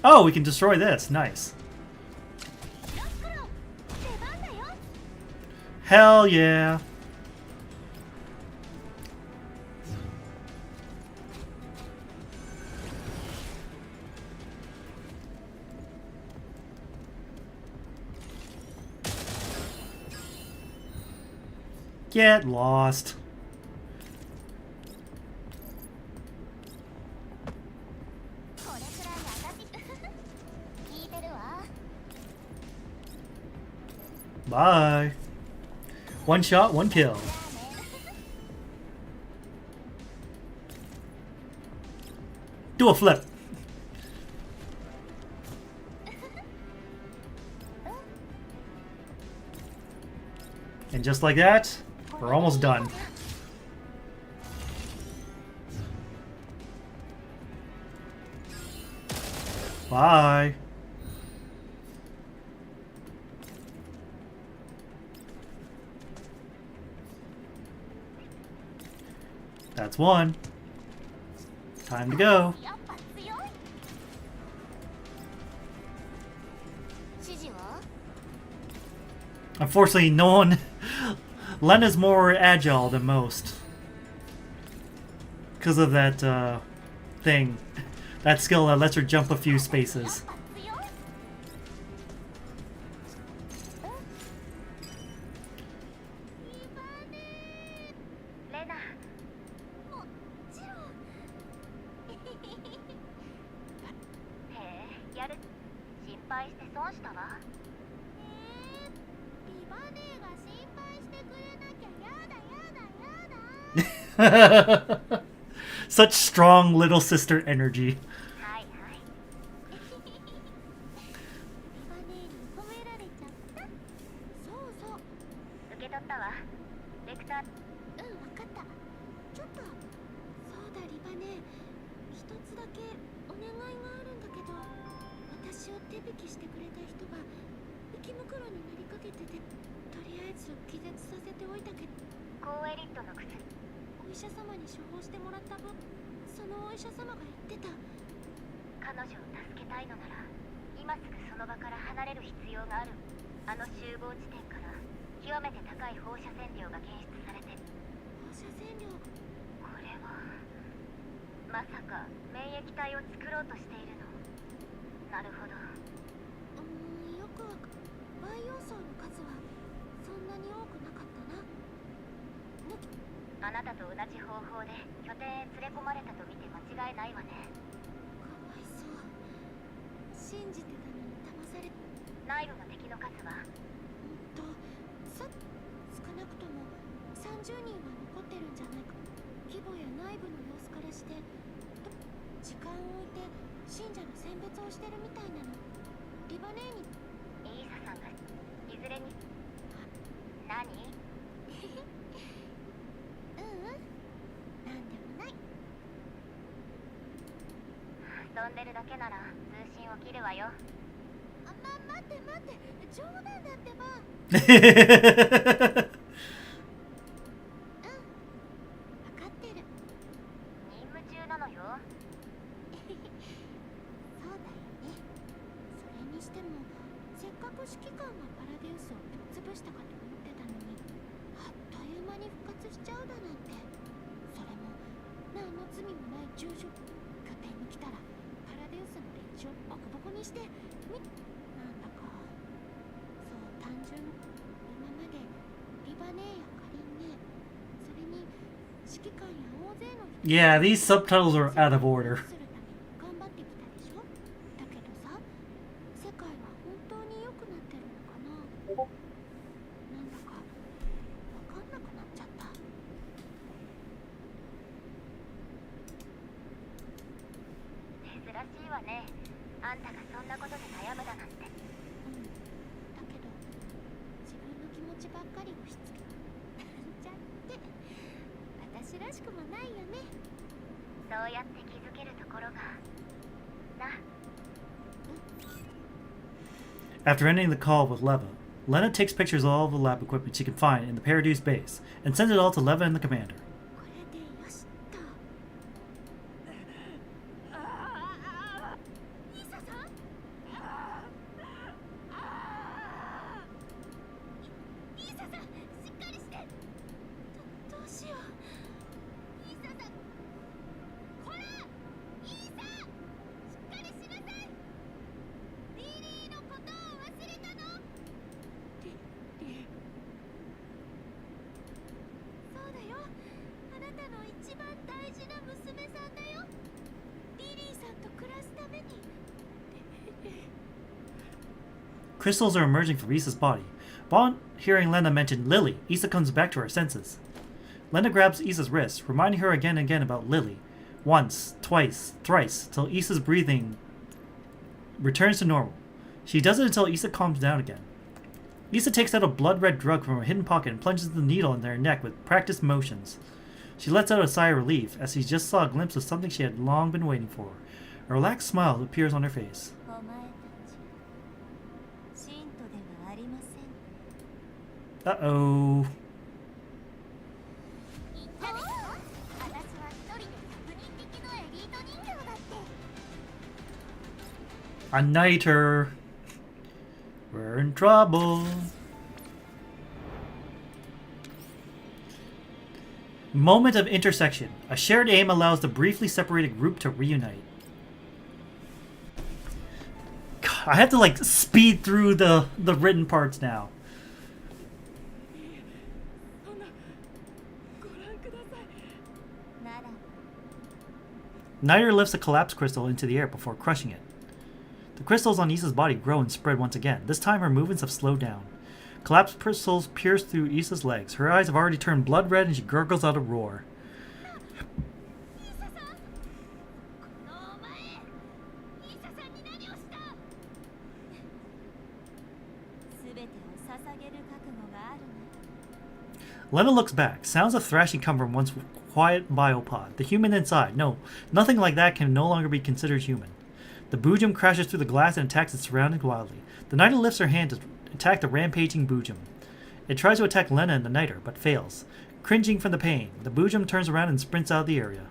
Oh, we can destroy this. Nice. Hell yeah. Get lost. Bye. One shot, one kill. Do a flip. And just like that, we're almost done. Bye. That's one. Time to go. Unfortunately, no one... Lenna's more agile than most. Because of that thing. That skill that lets her jump a few spaces. Such strong little sister energy. 何？なんでもない。飛んでるだけなら通信を切るわよ。待って待って、冗談だってば。分かってる。任務中なのよ。そうだよね。それにしてもせっかく指揮官がパラデウスをぶっ潰したかと思ってたのに、あっという間に復活しちゃうだなんて。それも何の罪もない従属拠点に来たらパラデウスの連中をボコボコにしてなんだかそう単純。今までリバネやカリンネ、それに指揮官や大勢の人 Yeah, these subtitles are out of order. するため頑張ってきたでしょ。だけどさ、世界は本当に良くなってるのかな。なんだか分かんなくなっちゃった。珍しいわね。あんたがそんなことで悩むだなんて。だけど自分の気持ちばっかり押し付けなんちゃって私らしくもないよね。そうやって気づけるところがな。After ending the call with Leva, Lenna takes pictures of all the lab equipment she can find in the Paradeus base and sends it all to Leva and the commander. これでよしっと。イーサさん？イーサさん、しっかりして。どうしよう。イーサさん。ほら！イーサ！しっかりしなさい。リリーのことを忘れたの？そうだよ。あなたの一番大事な娘さんだよ。リリーさんと暮らすために。Crystals are emerging from Issa's body. Upon hearing Lenna mention Lily, Issa comes back to her senses. Lenna grabs Issa's wrist, reminding her again and again about Lily. Once, twice, thrice, till Issa's breathing returns to normal. She does it until Issa calms down again. Issa takes out a blood-red drug from her hidden pocket and plunges the needle in their neck with practiced motions. She lets out a sigh of relief as she just saw a glimpse of something she had long been waiting for. A relaxed smile appears on her face. お前たち、信徒ではありません。Uh-oh. 言ったでしょ。私は一人で100人敵のエリート人形だって。A niter. We're in trouble. Moment of intersection. A shared aim allows the briefly separated group to reunite. God, I have to like speed through the written parts now. Niter lifts a collapsed crystal into the air before crushing it. The crystals on Issa's body grow and spread once again. This time her movements have slowed down. Collapsed crystals pierce through Issa's legs. Her eyes have already turned blood red and she gurgles out a roar. Lenna looks back. Sounds of thrashing come from once quiet biopod. The human inside. No, nothing like that can no longer be considered human. The Boojum crashes through the glass and attacks its surroundings wildly. The Niter lifts her hand to attack the rampaging Boojum. It tries to attack Lenna and the Niter, but fails. Cringing from the pain, the Boojum turns around and sprints out of the area.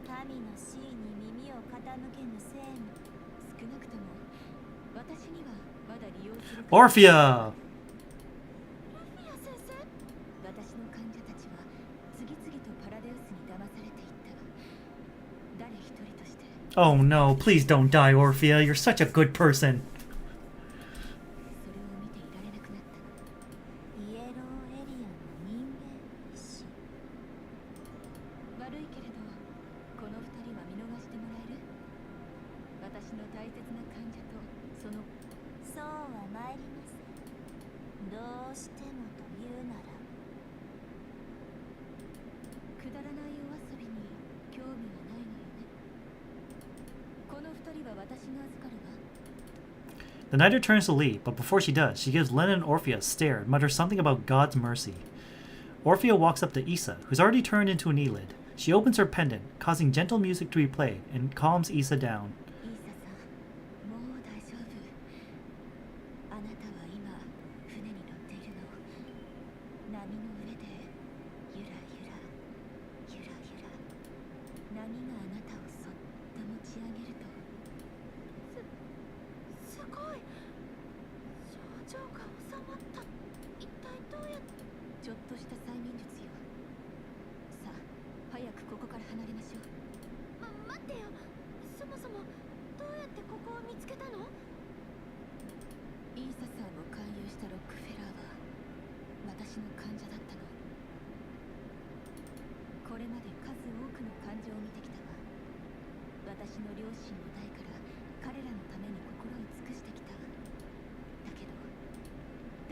神のシーンに耳を傾けぬせいも少なくとも私にはまだ利用する Orphea! 私の患者たちは次々とパラデウスに騙されていった。誰一人として Oh no, please don't die, Orphea. You're such a good person. それを見ていられなくなったの。イエローエリアの人間石。悪いけれどこの二人は見逃してもらえる？私の大切な患者とその。そうは参りません。どうしてもというならくだらないお遊びに興味はないのよね。この二人は私が預かるわ。 The knight turns to leave, but before she does, she gives Lenna and Orphea a stare and mutters something about God's mercy. Orphea walks up to Issa, who's already turned into an Elid. She opens her pendant, causing gentle music to be played, and calms Issa down. イーサさん、もう大丈夫。あなたは今船に乗っているの。波の上でゆらゆらゆらゆら、波があなたをそっと持ち上げると。すごい。症状が収まった。一体どうやって。ちょっとした催眠術よ。さあ、早くここから離れましょう。待ってよ。そもそもどうやってここを見つけたの？イーサさんを勧誘したロックフェラーは私の患者だったの。これまで数多くの患者を見てきたわ。私の両親の代から彼らのために心を尽くしてきた。だけど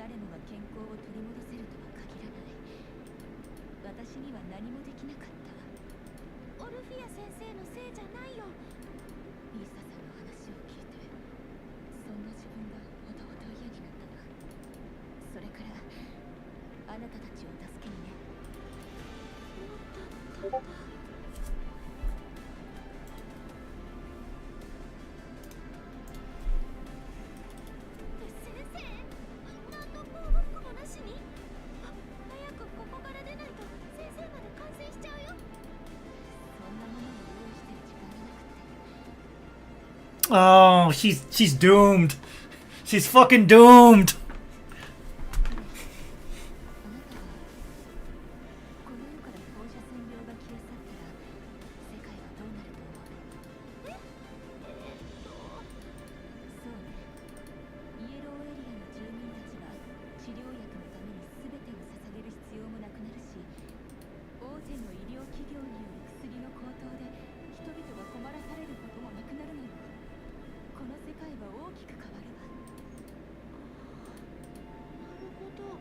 誰もが健康を取り戻せるとは限らない。私には何もできなかった。オルフィア先生のせいじゃないよ。イーサさんの話を聞いて、そんな自分がほどほど嫌になったわ。それからあなたたちを助けにね。先生、何の防護服もなしに？早くここから出ないと先生まで感染しちゃうよ。そんなものを用意してる時間がなくて。 Oh, she's doomed. She's fucking doomed. この世から放射線病が消え去ったら世界はどうなると思う？そうね。イエローエリアの住民たちが治療薬のために全てを捧げる必要もなくなるし、大勢の医療企業による薬の高騰で人々が困らされることもなくなるのよ。この世界は大きく変わるわ。なるほど。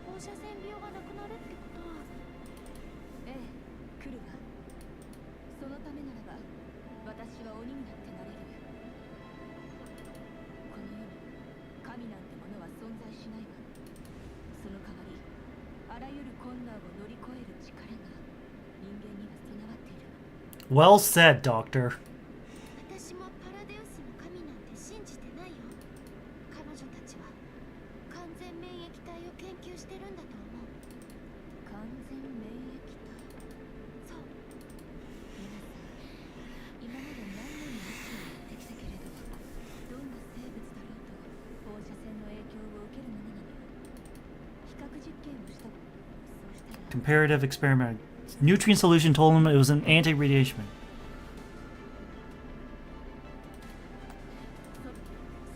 放射線病がなくなるってことは。ええ、来るわ。そのためならば私は鬼になってなれる。この世に神なんてものは存在しないわ。その代わりあらゆる困難を乗り越える力が人間には備わっているわ。 Well said, Doctor. 私もパラデウスの神なんて信じてないよ。彼女たちは完全免疫体を研究してるんだと思う。完全免疫体。そう。皆さん、今まで何年も宇宙をやってきたけれど、どんな生物だろうと放射線の影響を受けるものなのよ。比較実験をした。そうしたら Comparative experiment. Nutrient solution told him it was an anti-radiation. そ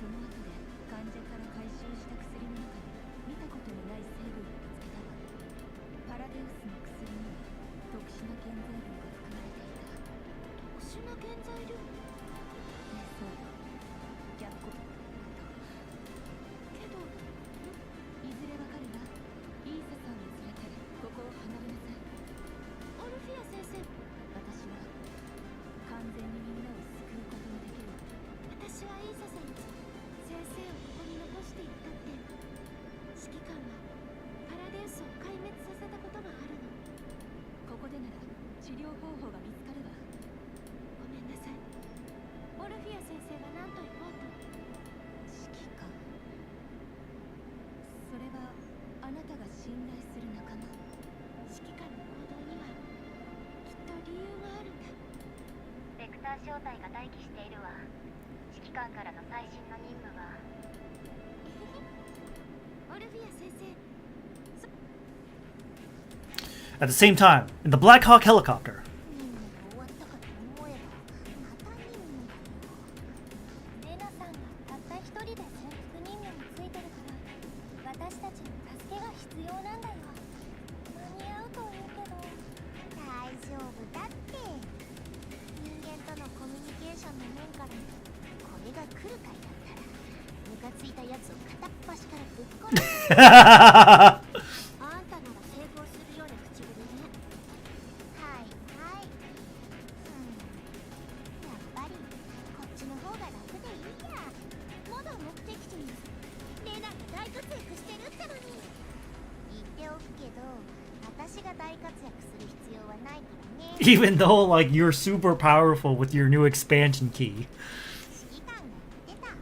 の後で患者から回収した薬の中に見たことのない成分を見つけたわ。パラデウスの薬には特殊な原材料が含まれていた。特殊な原材料？そうよ。逆光けど、いずれわかるわ。イーサさんを連れてここを離れなさい。オルフィア先生。私は完全にみんなを救うことのできる。私はイーサさんに先生をここに残していったって。指揮官はパラデウスを壊滅させたことがあるの。ここでなら治療方法が見つかるわ。ごめんなさい。オルフィア先生が何と言おうと。指揮官。それはあなたが信頼する仲間。指揮官の行動にはきっと理由があるんだ。ベクター小隊が待機しているわ。指揮官からの最新の任務は。オルフィア先生。 At the same time, in the Black Hawk helicopter. 終わったかと思えばまた任務だよ。レナさんがたった一人で潜伏任務についてるから私たちの助けが必要なんだよ。間に合うといいけど。大丈夫だって。人間とのコミュニケーションの面からこれが来るかいだったらムカついたやつを片っ端からぶっ殺す。あんたなら成功するような口ぶりね。はいはい。やっぱりこっちの方が楽でいいや。まだ目的地にレナが大活躍してるってのに。言っておくけど、私が大活躍する必要はないからね。Even though, like, you're super powerful with your new expansion key. 指揮官が言ってた。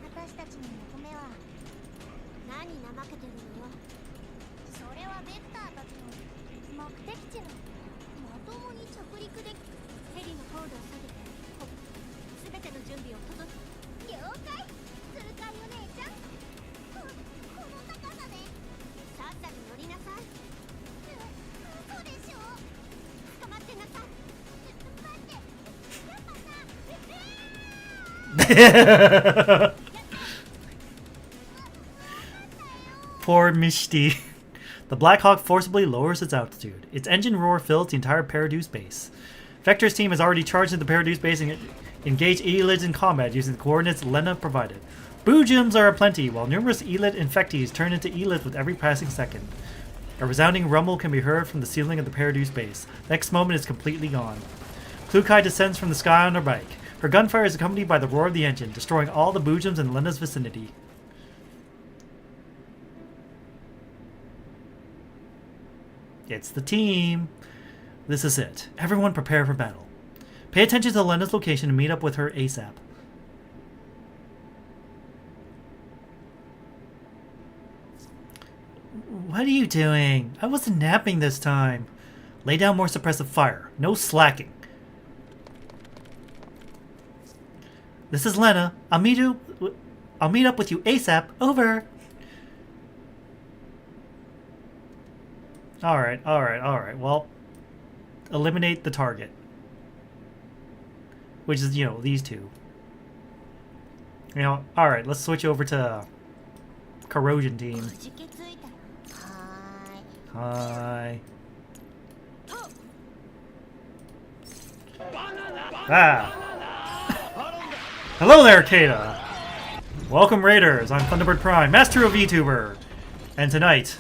私たちの求めは何怠けてるのよ。それはベクターたちの目的地のまともに着陸できヘリの高度を下げてすべての準備を整え。了解。するかいお姉ちゃん。この高さでさっさと乗りなさい。嘘でしょ。捕まってなさい。待って。やっぱさ。Poor Mishti. The Black Hawk forcibly lowers its altitude. Its engine roar fills the entire Paraduce base. Vector's team has already charged into the Paraduce base and engaged Elids in combat using the coordinates Lenna provided. Boo gems are aplenty, while numerous Elid infectees turn into Elids with every passing second. A resounding rumble can be heard from the ceiling of the Paraduce base. Next moment it's completely gone. Klukai descends from the sky on her bike. Her gunfire is accompanied by the roar of the engine, destroying all the boo gems in Lenna's vicinity. It's the team. This is it. Everyone prepare for battle. Pay attention to Lenna's location and meet up with her ASAP. What are you doing? I wasn't napping this time. Lay down more suppressive fire. No slacking. This is Lenna. I'll meet up with you ASAP. Over. Alright. Well, eliminate the target. Which is, these two. Alright, let's switch over to Corrosion team. Hi. Ah. Hello there, Kata. Welcome, Raiders. I'm Thunderbird Prime, Master of VTuber. And tonight,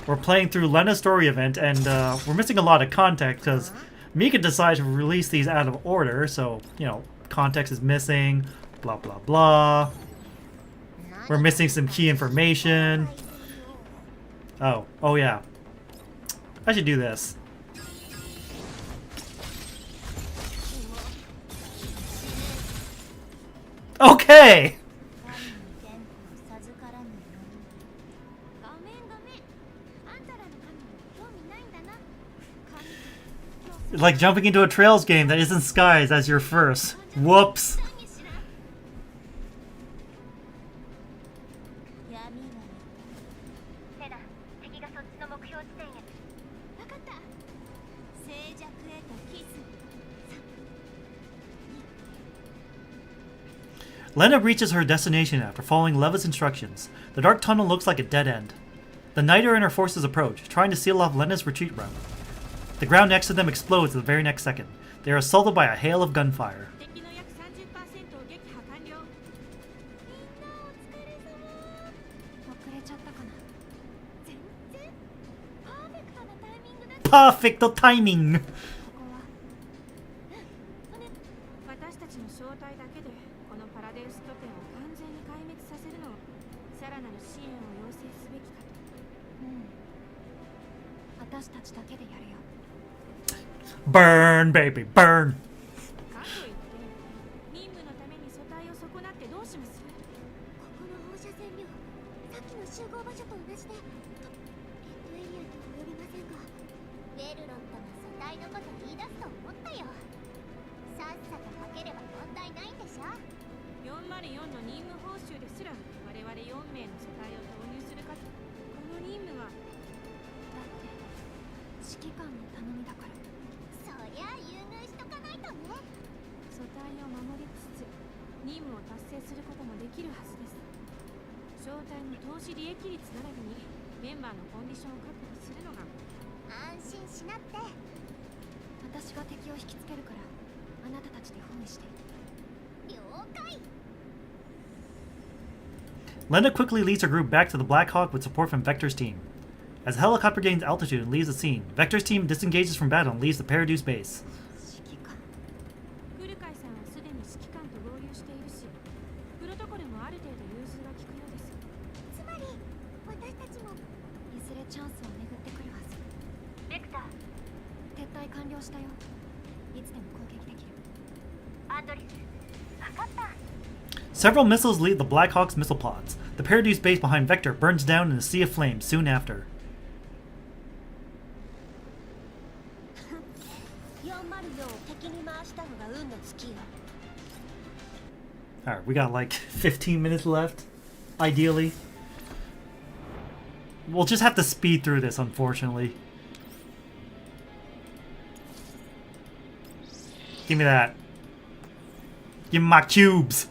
we're playing through Lenna's story event, and we're missing a lot of context because Mika decided to release these out of order, so, context is missing, blah blah blah. We're missing some key information. Oh yeah. I should do this. Okay! It's like jumping into a Trails game that isn't Skies as your first. Whoops. Lenna reaches her destination after following Leva's instructions. The dark tunnel looks like a dead end. The Niter and her forces approach, trying to seal off Lenna's retreat route. The ground next to them explodes the very next second. They are assaulted by a hail of gunfire. Perfecto timing! 私たちの正体だけでこのパラデウス拠点を完全に壊滅させるのをさらなる支援を要請すべきかと。私たちだけでやるよ。Burn, baby, burn! かといって任務のために素体を損なってどうします？ここの放射線量、さっきの集合場所と同じで、エリアとは呼びませんが、ベルロットが素体のこと言い出すと思ったよ。さっさとかければ問題ないんでしょ。404の任務報酬ですら我々4名の素体を投入するかと。この任務はだって指揮官の頼みだから。そりゃあ優遇しとかないとね。素体を守りつつ任務を達成することもできるはずです。正体の投資利益率並びにメンバーのコンディションを確保するのが。安心しなって。私が敵を引きつけるからあなたたちで包囲して。了解。Lenna quickly leads her group back to the Black Hawk with support from Vector's team. As the helicopter gains altitude and leaves the scene, Vector's team disengages from battle and leaves the Paradeus base. 古海さんはすでに指揮官と合流しているし、プロトコルもある程度融通が利くようです。つまり私たちもいずれチャンスを巡ってくるはず。ビクター、撤退完了したよ。いつでも攻撃できる。アンドリス、分かった。 Several missiles leave the Black Hawk's missile pods. The Paradeus base behind Vector burns down in a sea of flames soon after. 404を敵に回したのが運の尽きよ。 Alright, we got like 15 minutes left, ideally. We'll just have to speed through this, unfortunately. Give me that. Give me my cubes.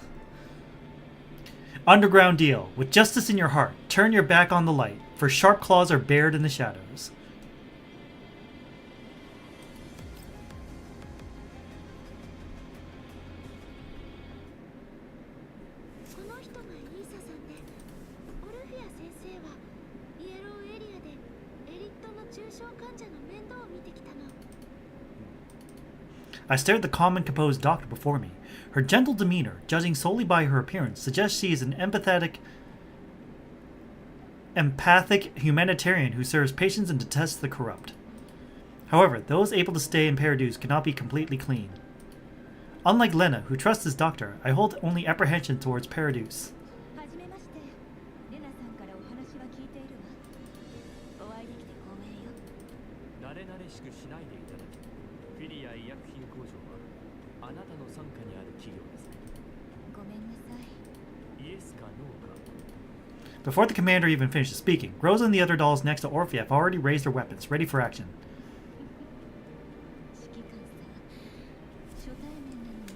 Underground deal. With justice in your heart, turn your back on the light, for sharp claws are bared in the shadows. この人がイーサさんで、オルフィア先生はイエローエリアでエリットの重症患者の面倒を見てきたの。 I stared at the calm and composed doctor before me. Her gentle demeanor, judging solely by her appearance, suggests she is an empathic humanitarian who serves patients and detests the corrupt. However, those able to stay in Paradeus cannot be completely clean. Unlike Lenna, who trusts this doctor, I hold only apprehension towards Paradeus. はじめまして。レナさんからお話は聞いているわ。お会いできて光栄よ。慣れ慣れしくしないでいただき、フィリア医薬品工場はあなたの傘下にある企業ですね。ごめんなさい。イエスかノーか。 Before the commander even finishes speaking, Rosa and the other dolls next to Orphea have already raised their weapons, ready for action. 指揮官さん、初対面なのに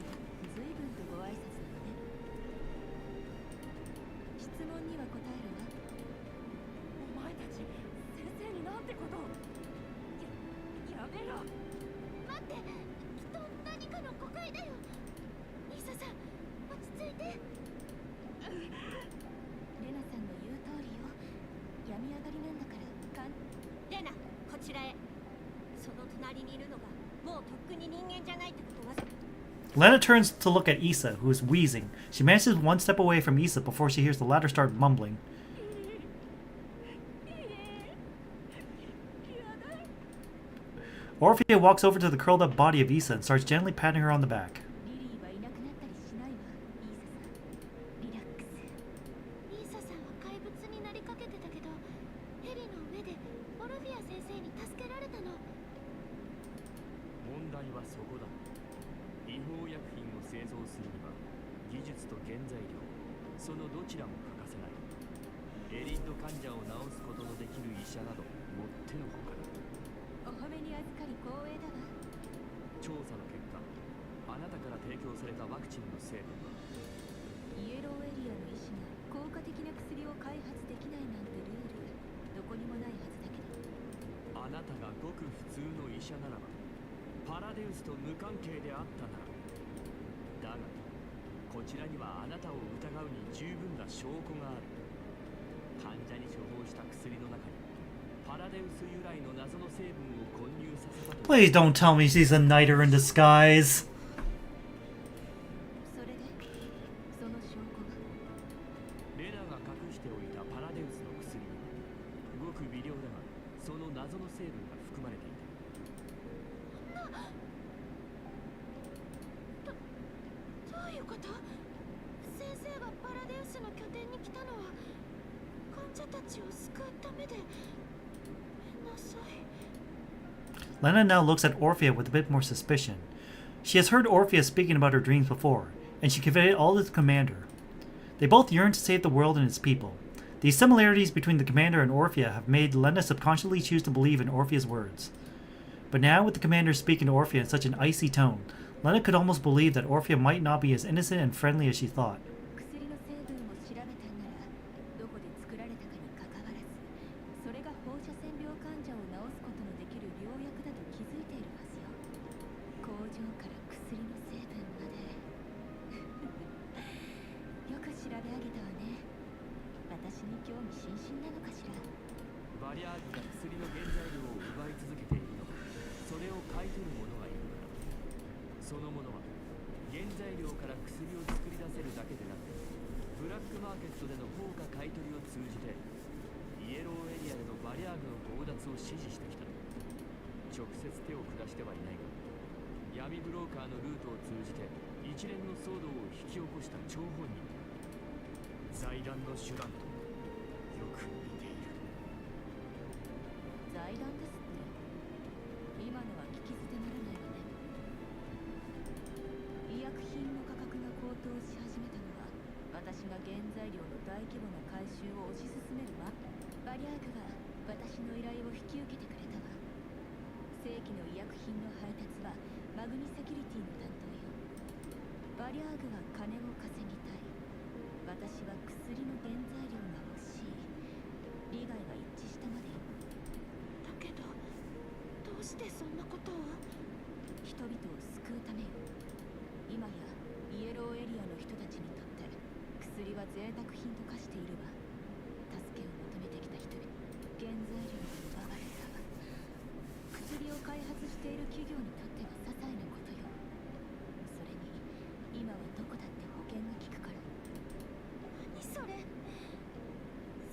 随分とご挨拶なのね。質問には答えるわ。お前たち、先生になんてことを。やめろ。待って、きっと何かの誤解だよ。イーサさん、落ち着いて。レナさんの言う通りよ。病み上がりなんだからレナ、こちらへ。その隣にいるのがもうとっくに人間じゃないってことは。 Lenna turns to look at Issa, who is wheezing. She manages one step away from Issa before she hears the latter start mumbling. Orphea walks over to the curled up body of Issa and starts gently patting her on the back. リリーはいなくなったりしないわ、イーサさん。リラックス。イーサさんは怪物になりかけてたけど、ヘリの上でオルフィア先生に助けられたの。問題はそこだ。違法薬品を製造するには技術と原材料、そのどちらも欠かせない。エリート患者を治すことのできる医者などもってのほかだ。お褒めに預かり光栄だわ。調査の結果、あなたから提供されたワクチンの成分はイエローエリアの医師が効果的な薬を開発できないなんてルールどこにもないはずだけど。あなたがごく普通の医者ならばパラデウスと無関係であったなら。だがこちらにはあなたを疑うに十分な証拠がある。患者に処方した薬の中にパラデウス由来の謎の成分を混入させたと。 Please don't tell me she's a knighter in disguise. それでその証拠は。レナが隠しておいたパラデウスの薬にはごく微量だがその謎の成分が含まれていた。どういうこと？先生がパラデウスの拠点に来たのは患者たちを救うためで。めんなさい。 Lenna now looks at Orphea with a bit more suspicion. She has heard Orphea speaking about her dreams before, and she conveyed all to the commander. They both yearn to save the world and its people. These similarities between the commander and Orphea have made Lenna subconsciously choose to believe in Orphea's words. But now, with the commander speaking to Orphea in such an icy tone, Lenna could almost believe that Orphea might not be as innocent and friendly as she thought. 薬の成分を調べたんならどこで作られたかにかかわらず、それが放射線病患者を治すことのできる良薬だと気づいているはずよ。工場から薬の成分までよく調べ上げたわね。バリアーグが薬の原材料を奪い続けているのはそれを買い取る者がいるから。その者は原材料から薬を作り出せるだけでなく、ブラックマーケットでの高価買い取りを通じてイエローエリアでのバリアーグの強奪を支持してきた。直接手を下してはいないが、闇ブローカーのルートを通じて一連の騒動を引き起こした張本人、財団の手段とよく似ている。財団ですって。今のは聞き捨てならないわね。医薬品の価格が高騰し始めたのは、私が原材料の大規模な回収を推し進めるわ。バリアーグが私の依頼を引き受けてくれたわ。正規の医薬品の配達はマグニセキュリティの担当よ。バリアーグは金を稼ぎたい。私は薬の原材料が欲しい。利害が一致したまでよ。だけどどうしてそんなことを？人々を救うためよ。今やイエローエリアの人たちにとって薬は贅沢品と化しているわ。助けを求めてきた人々、原材料が奪われたわ。薬を開発している企業にとっては些細なことよ。それに今はどこだって保険が効くから。何それ？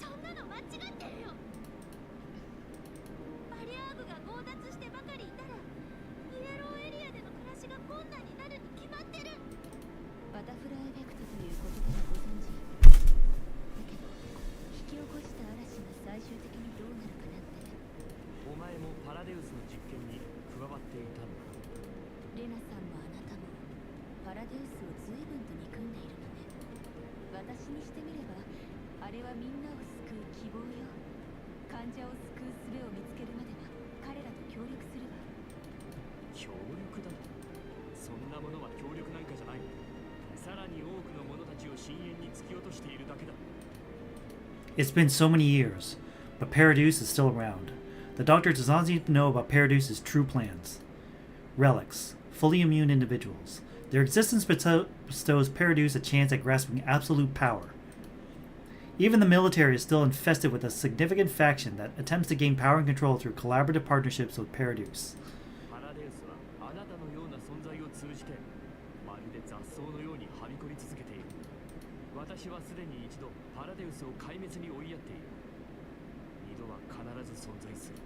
そんなの間違ってるよ。バリアーグが強奪してばかりいたらイエローエリアでの暮らしが困難になるに決まってる。バタフライエフェクトという言葉をご存知？だけど引き起こした嵐が最終的にどうなるかなんて。お前もパラデウスの実験に加わっていたのか。レナさんもあなたもパラデウスを随分と憎んでいるのね。私にしてみればあれはみんなを救う希望よ。患者を救う術を見つけるまでは彼らと協力するわ。協力だと？そんなものは協力なんかじゃない。さらに多くの者たちを深淵に突き落としているだけだ。 It's been so many years, but Paradise is still around. The doctor does not seem to know about Paradise's true plans. Relics, fully immune individuals. Their existence bestows Paradise a chance at grasping absolute power. Even the military is still infested with a significant faction that attempts to gain power and control through collaborative partnerships with Paradise. パラデウスはあなたのような存在を通じてまるで雑草のようにはびこり続けている。私はすでに一度パラデウスを壊滅に追いやっている。二度は必ず存在する。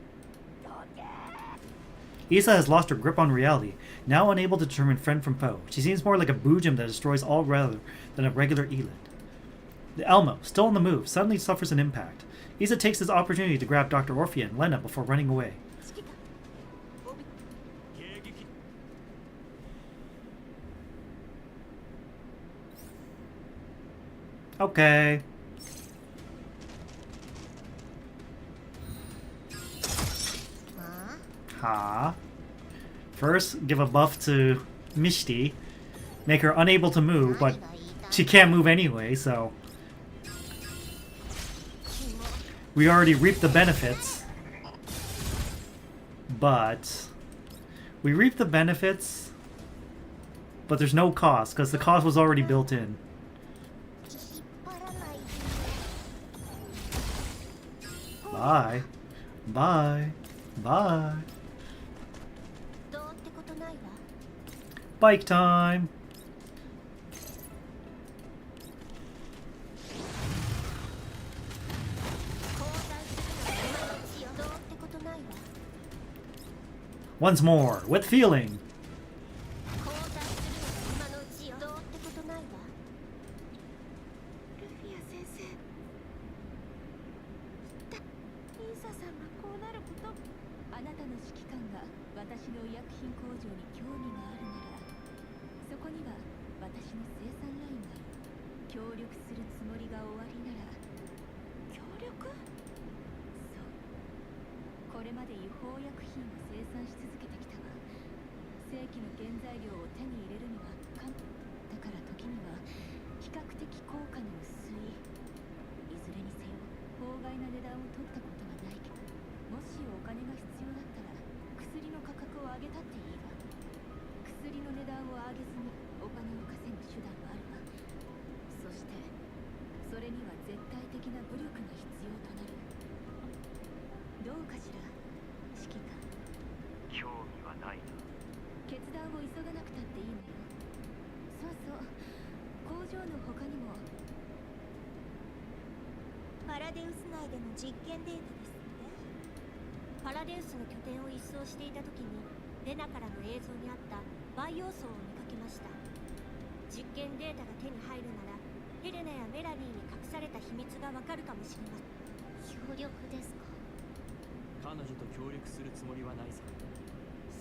Isa has lost her grip on reality, now unable to determine friend from foe. She seems more like a boojum that destroys all rather than a regular Elid. The Elmo, still on the move, suddenly suffers an impact. Isa takes this opportunity to grab Dr. Orphea and Lenna before running away. Okay. Ha. First, give a buff to Mishti, make her unable to move, but she can't move anyway, so we already reaped the benefits. But we reaped the benefits, but there's no cost because the cost was already built in. Bye. Bye. Bye. Bike time. Once more, with feeling. どうかしら、指揮官。興味はないな。決断を急がなくたっていいのよ。そうそう、工場の他にも。パラデウス内での実験データですって。パラデウスの拠点を一掃していた時にレナからの映像にあった培養層を見かけました。実験データが手に入るならヘレナやメラニーに隠された秘密がわかるかもしれません。協力ですか。彼女と協力するつもりはないさ。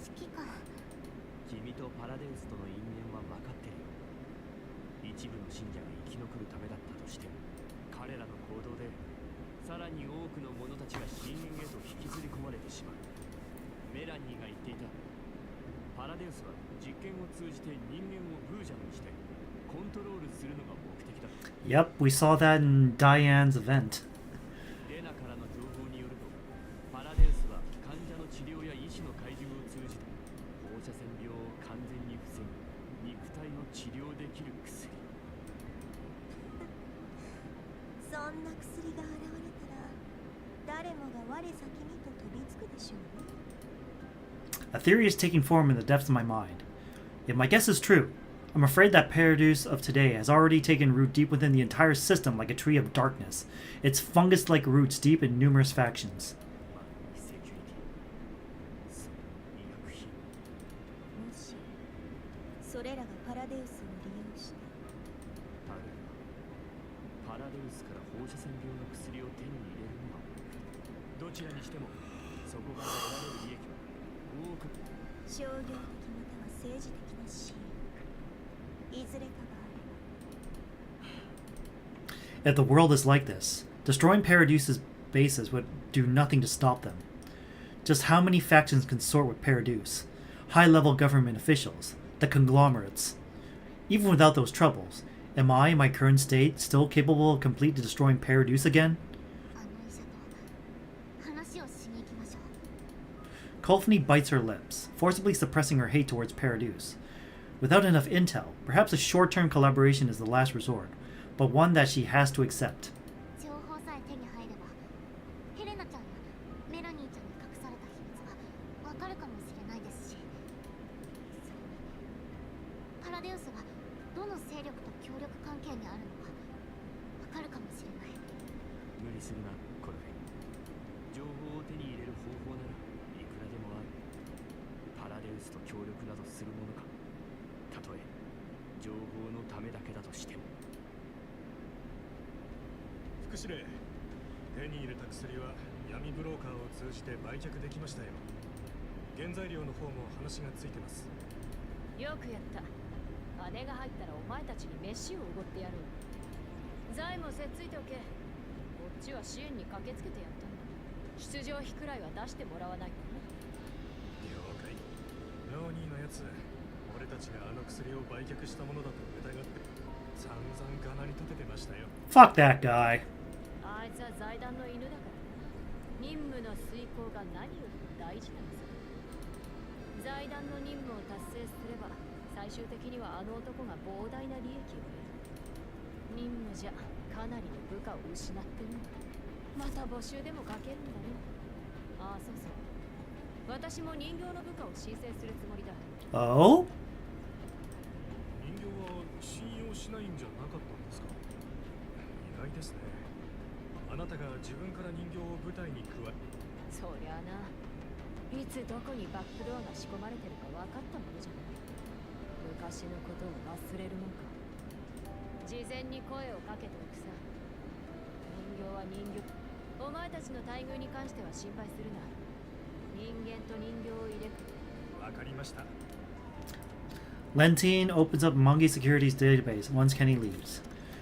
指揮官。君とパラデウスとの因縁は分かってるよ。一部の信者が生き残るためだったとしても、彼らの行動でさらに多くの者たちが深淵へと引きずり込まれてしまう。メラニーが言っていた。パラデウスは実験を通じて人間をブージャムにしてコントロールするのが目的だ。Yep, we saw that in Diane's event. レナからの情報によると、パラデウスは患者の治療や医師の介入を通じて放射線病を完全に防ぎ、肉体を治療できる薬。そんな薬が現れたら誰もが我先にと飛びつくでしょうね。A theory is taking form in the depths of my mind. If my guess is true, I'm afraid that Paradise of today has already taken root deep within the entire system like a tree of darkness, its fungus-like roots deep in numerous factions. もしそれらがパラデウスを利用してパラデウスから放射線病の薬を手に入れるのはどちらにしてもそこから得られる利益は多く。商業的または政治的な支援、いずれかがあれば。 If the world is like this, destroying Paradise's bases would do nothing to stop them. Just how many factions consort with Paradise? High-level government officials, the conglomerates. Even without those troubles, am I, in my current state, still capable of completely destroying Paradise again? あの医者と話をしに行きましょう。 Kolfni bites her lips, forcibly suppressing her hate towards Paradise. Without enough intel, perhaps a short-term collaboration is the last resort, but one that she has to accept. 情報さえ手に入ればヘレナちゃんやメラニーちゃんに隠された秘密がわかるかもしれないですし、それにパラデウスがどの勢力と協力関係にあるのかわかるかもしれない。無理するな、コルフェン。情報を手に入れる方法ならいくらでもある。パラデウスと協力などするものか。たとえ情報のためだけだとしても。副司令、手に入れた薬は闇ブローカーを通じて売却できましたよ。原材料の方も話がついてます。よくやった。金が入ったらお前たちに飯をおごってやる。財もせっついておけ。こっちは支援に駆けつけてやったんだ。出場費くらいは出してもらわないとね。了解。ローニーのやつ、俺たちがあの薬を売却したものだと疑って散々がなり立ててましたよ。 Fuck that guy. あいつは財団の犬だからな。任務の遂行が何よりも大事なのさ。財団の任務を達成すれば最終的にはあの男が膨大な利益を得る。任務じゃかなりの部下を失ってるんだ。また募集でもかけるんだね。ああ、そうそう。私も人形の部下を申請するつもりだ。 Oh? 人形は信用しないんじゃなかったんですか。意外ですね。あなたが自分から人形を舞台に加え。そりゃあな。いつどこにバックドアが仕込まれてるか分かったものじゃない。昔のことを忘れるもんか。事前に声をかけておくさ。人形は人形。お前たちの待遇に関しては心配するな。人間と人形を入れ替え。わかりました。Lentine opens up Mungi Security's database once Kenny leaves.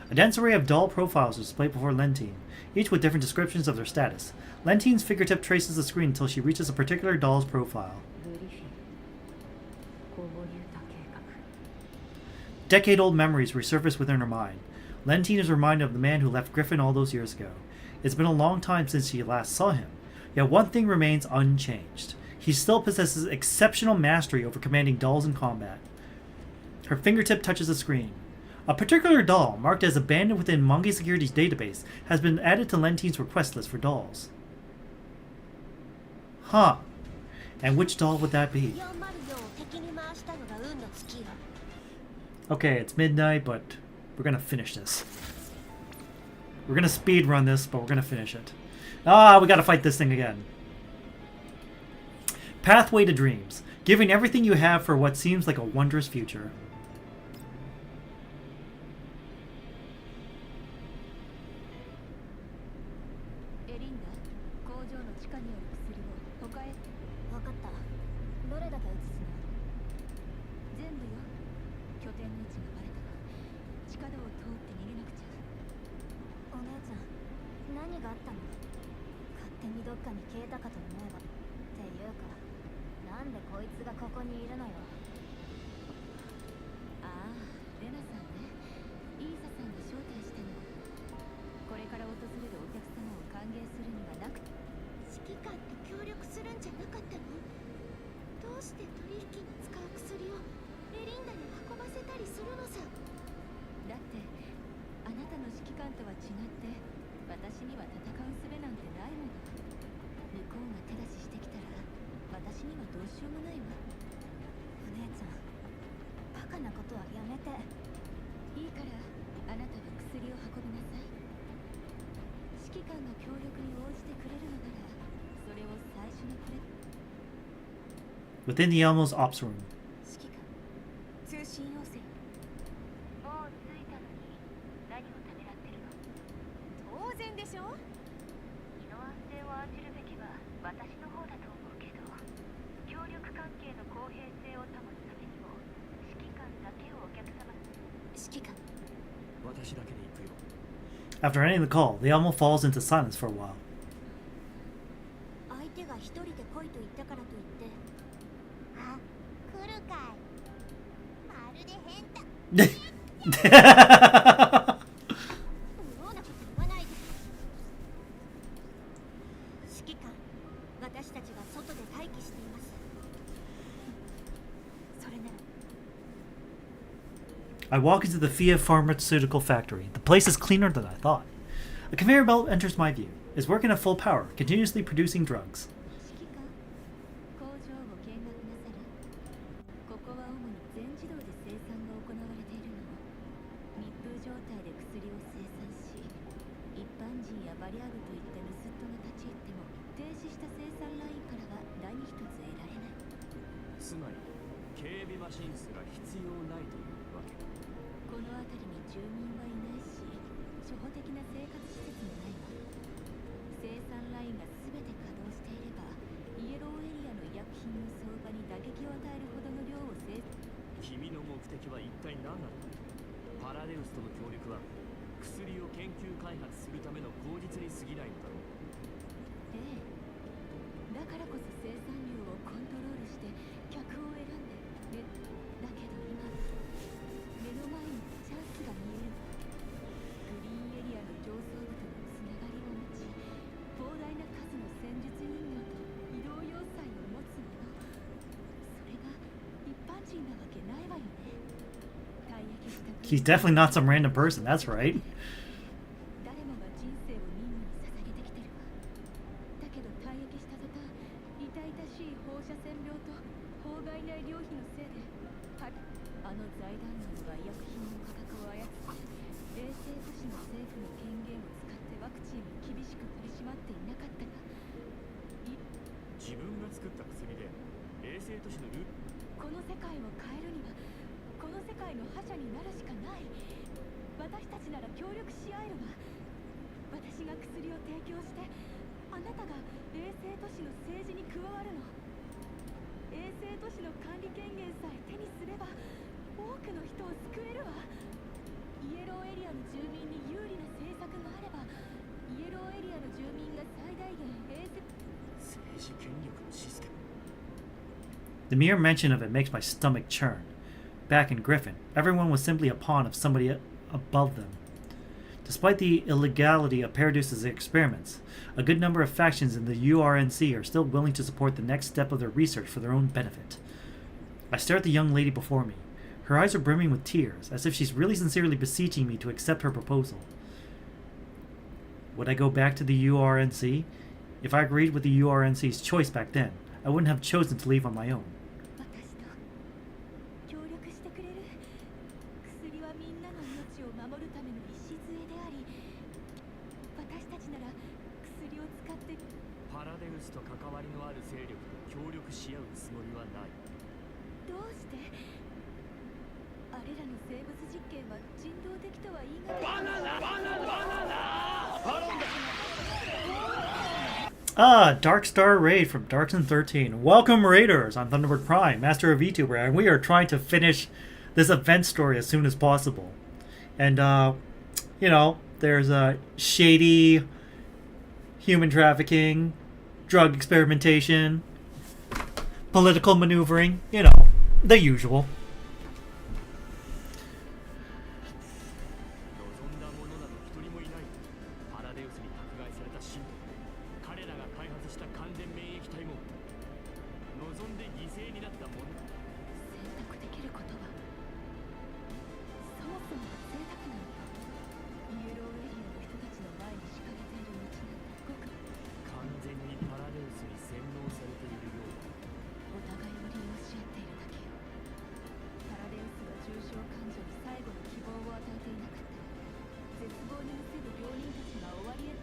A dense array of doll profiles is displayed before Lentine, each with different descriptions of their status. Lentine's fingertip traces the screen until she reaches a particular doll's profile. Decade-old memories resurface within her mind. Lentine is reminded of the man who left Griffin all those years ago. It's been a long time since she last saw him, yet one thing remains unchanged. He still possesses exceptional mastery over commanding dolls in combat. Her fingertip touches the screen. A particular doll, marked as abandoned within Mungi Security's database, has been added to Lentine's request list for dolls. Huh. And which doll would that be? 404を敵に回したのが運の尽きよ。 Okay, it's midnight, but we're gonna finish this. We're gonna speed run this, but we're gonna finish it. Ah, we gotta fight this thing again. Pathway to Dreams. Giving everything you have for what seems like a wondrous future. エリンダ、工場の地下にある薬を他へ。わかった。どれだけ移すの？全部よ。拠点の位置がバレたわ。地下道を通って逃げなくちゃ。お姉ちゃん、何があったの？勝手にどっかに消えたかと思えば。っていうか、なんでこいつがここにいるのよ。ああ、レナさんね。イーサさんが招待したの。これから訪れるお客様を歓迎するにはなく。指揮官と協力するんじゃなかったの？どうして取引に使う薬をエリンダに運ばせたりするのさ。だってあなたの指揮官とは違って私には戦う術なんてないもの。向こうが手出ししてきたら私にはどうしようもないわ。お姉ちゃん、バカなことはやめて。いいからあなたは薬を運びなさい。指揮官が協力に応じてくれるのならそれを最初のプレ。 Within the Elmo's ops room. 指揮官、通信要請。もう着いたのに何をためらってるの？当然でしょ。身の安全を案じるべきは私の方だと思うけど、協力関係の公平性を保つためにも指揮官だけをお客様に。指揮官。私だけで行くよ。 After ending the call, the Elmo falls into silence for a while. 相手が一人で来いと言ったからといって。あ、来るかい。まるで変だ。無用なこと言わないで。指揮官、私たちが外で待機しています。それなら。 I walk into the Fia pharmaceutical factory. The place is cleaner than I thought. A conveyor belt enters my view. It's working at full power, continuously producing drugs. 指揮官、工場を見学なさる。ここは主に全自動で生産が行われているの。密封状態で薬を生産し、一般人やバリアグといった盗人が立ち入っても停止した生産ラインからは何一つ得られない。つまり警備マシン数が必要ないというわけ。この辺りに住民はいないし、初歩的な生活施設もないわ。生産ラインが全て稼働していれば、イエローエリアの医薬品の相場に打撃を与えるほどの量を生産。君の目的は一体何なの？パラデウスとの協力は薬を研究開発するための口実に過ぎないのだろう。ええ。だからこそ生産量をコントロールして客を選んで。だけど今目の前にチャンスが見えるの。グリーンエリアの上層部とのつながりを持ち、膨大な数の戦術人形と移動要塞を持つ者。それが一般人なわけないわよね。退役した He's definitely not some random person, that's right. 誰もが人生を任務に捧げてきてるわ。だけど退役した途端、痛々しい放射線病と法外な医療費のせいで、あの財団軍が医薬品の価格を操って衛星都市の政府の権限を使ってワクチンを厳しく取り締まっていなかったが、自分が作った薬で衛星都市のルール。この世界を変えるにはこの世界の覇者になるしかない。私たちなら協力し合えるわ。私が薬を提供してあなたが衛星都市の政治に加わるの。衛星都市の管理権限さえ手にすれば多くの人を救えるわ。イエローエリアの住民に有利な政策があれば、イエローエリアの住民が最大限衛星。政治権力のシステム。 The mere mention of it makes my stomach churn. Back in Griffin, everyone was simply a pawn of somebody above them. Despite the illegality of Paradus's experiments, a good number of factions in the URNC are still willing to support the next step of their research for their own benefit. I stare at the young lady before me. Her eyes are brimming with tears, as if she's really sincerely beseeching me to accept her proposal. Would I go back to the URNC If I agreed with the URNC's choice back then, I wouldn't have chosen to leave on my own. 私と協力してくれる。薬はみんなの命を守るための礎であり、私たちなら薬を使ってパラデウスと関わりのある勢力と協力し合うつもりはない。どうして？あれらの生物実験は人道的とは言い難い。バナナバナナバナナ。Dark Star Raid from Darkson 13. Welcome, Raiders! I'm Thunderbird Prime, Master of VTuber, and we are trying to finish this event story as soon as possible. And, you know, there's shady human trafficking, drug experimentation, political maneuvering, you know, the usual. 望んだ者など一人もいない。パラデウスに迫害された信徒、彼らが開発した完全免疫体も望んで犠牲になった者。選択できることはそもそも贅沢なのよ。イエローエリアの人たちの前に敷かれている道なんてごく完全にパラデウスに洗脳されているようだ。お互いを利用し合っているだけよ。パラデウスが重症患者に最後の希望を与えていなかったら、絶望にむせる病人たちが終わりへ。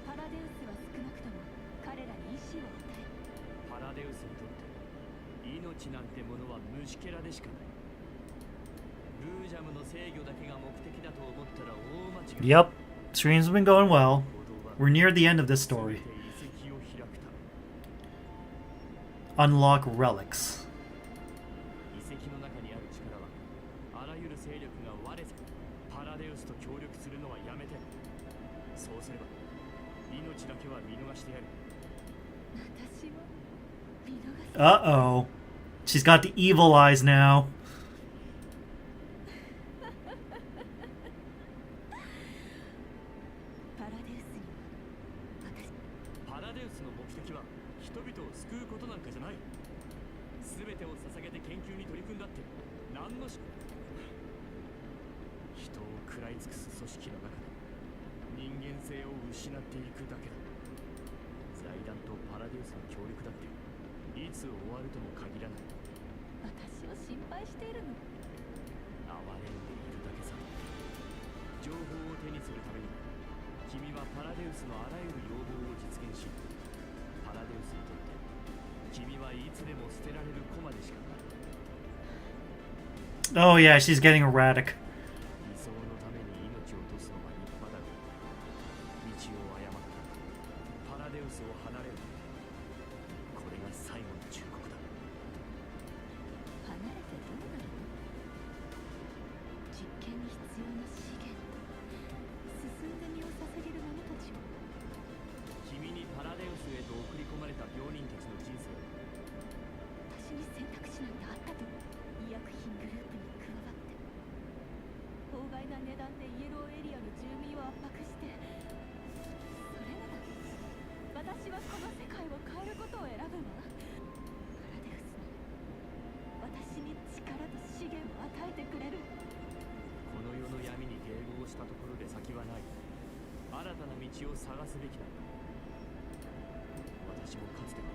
パラデウスは少なくとも彼らに意志を与え、パラデウスにとって命なんてものは虫けらでしかない。ブージャムの制御だけが目的だと思ったら大間違い。 Yep, stream's been going well. We're near the end of this story. 遺跡を開くため。 Unlock relics. 遺跡の中にある力はあらゆる勢力が我ぜパラデウスと協力するのはやめて。そうすれば命だけは見逃してやる。私を見逃す。 Uh-oh. She's got the evil eyes now. パラデウスには私。パラデウスの目的は人々を救うことなんかじゃない。全てを捧げて研究に取り組んだって何のし人を食らい尽くす組織の中で人間性を失っていくだけだ。財団とパラデウスの協力だっていつ終わるとも限らない。私を心配しているの。哀れんでいるだけさ。情報を手にするために君はパラデウスのあらゆる要望を実現し、パラデウスにとって君はいつでも捨てられる駒でしかない。 Oh yeah, she's getting erratic. 理想のために命を落とすのは立派だが、道を誤ったパラデウスを離れる。これが最後の忠告だ。離れてどうなるの？実験に必要な資源、進んで身を捧げる者たちを。君にパラデウスへと送り込まれた病人たちの人生。私に選択肢なんてあったと。医薬品グループに加わって法外な値段でイエローエリアの住民を圧迫して、それなら私はこの世界を変えることを選ぶわ。パラデウスなら私に力と資源を与えてくれる。この世の闇に迎合したところで先はない。新たな道を探すべきだ。私もかつては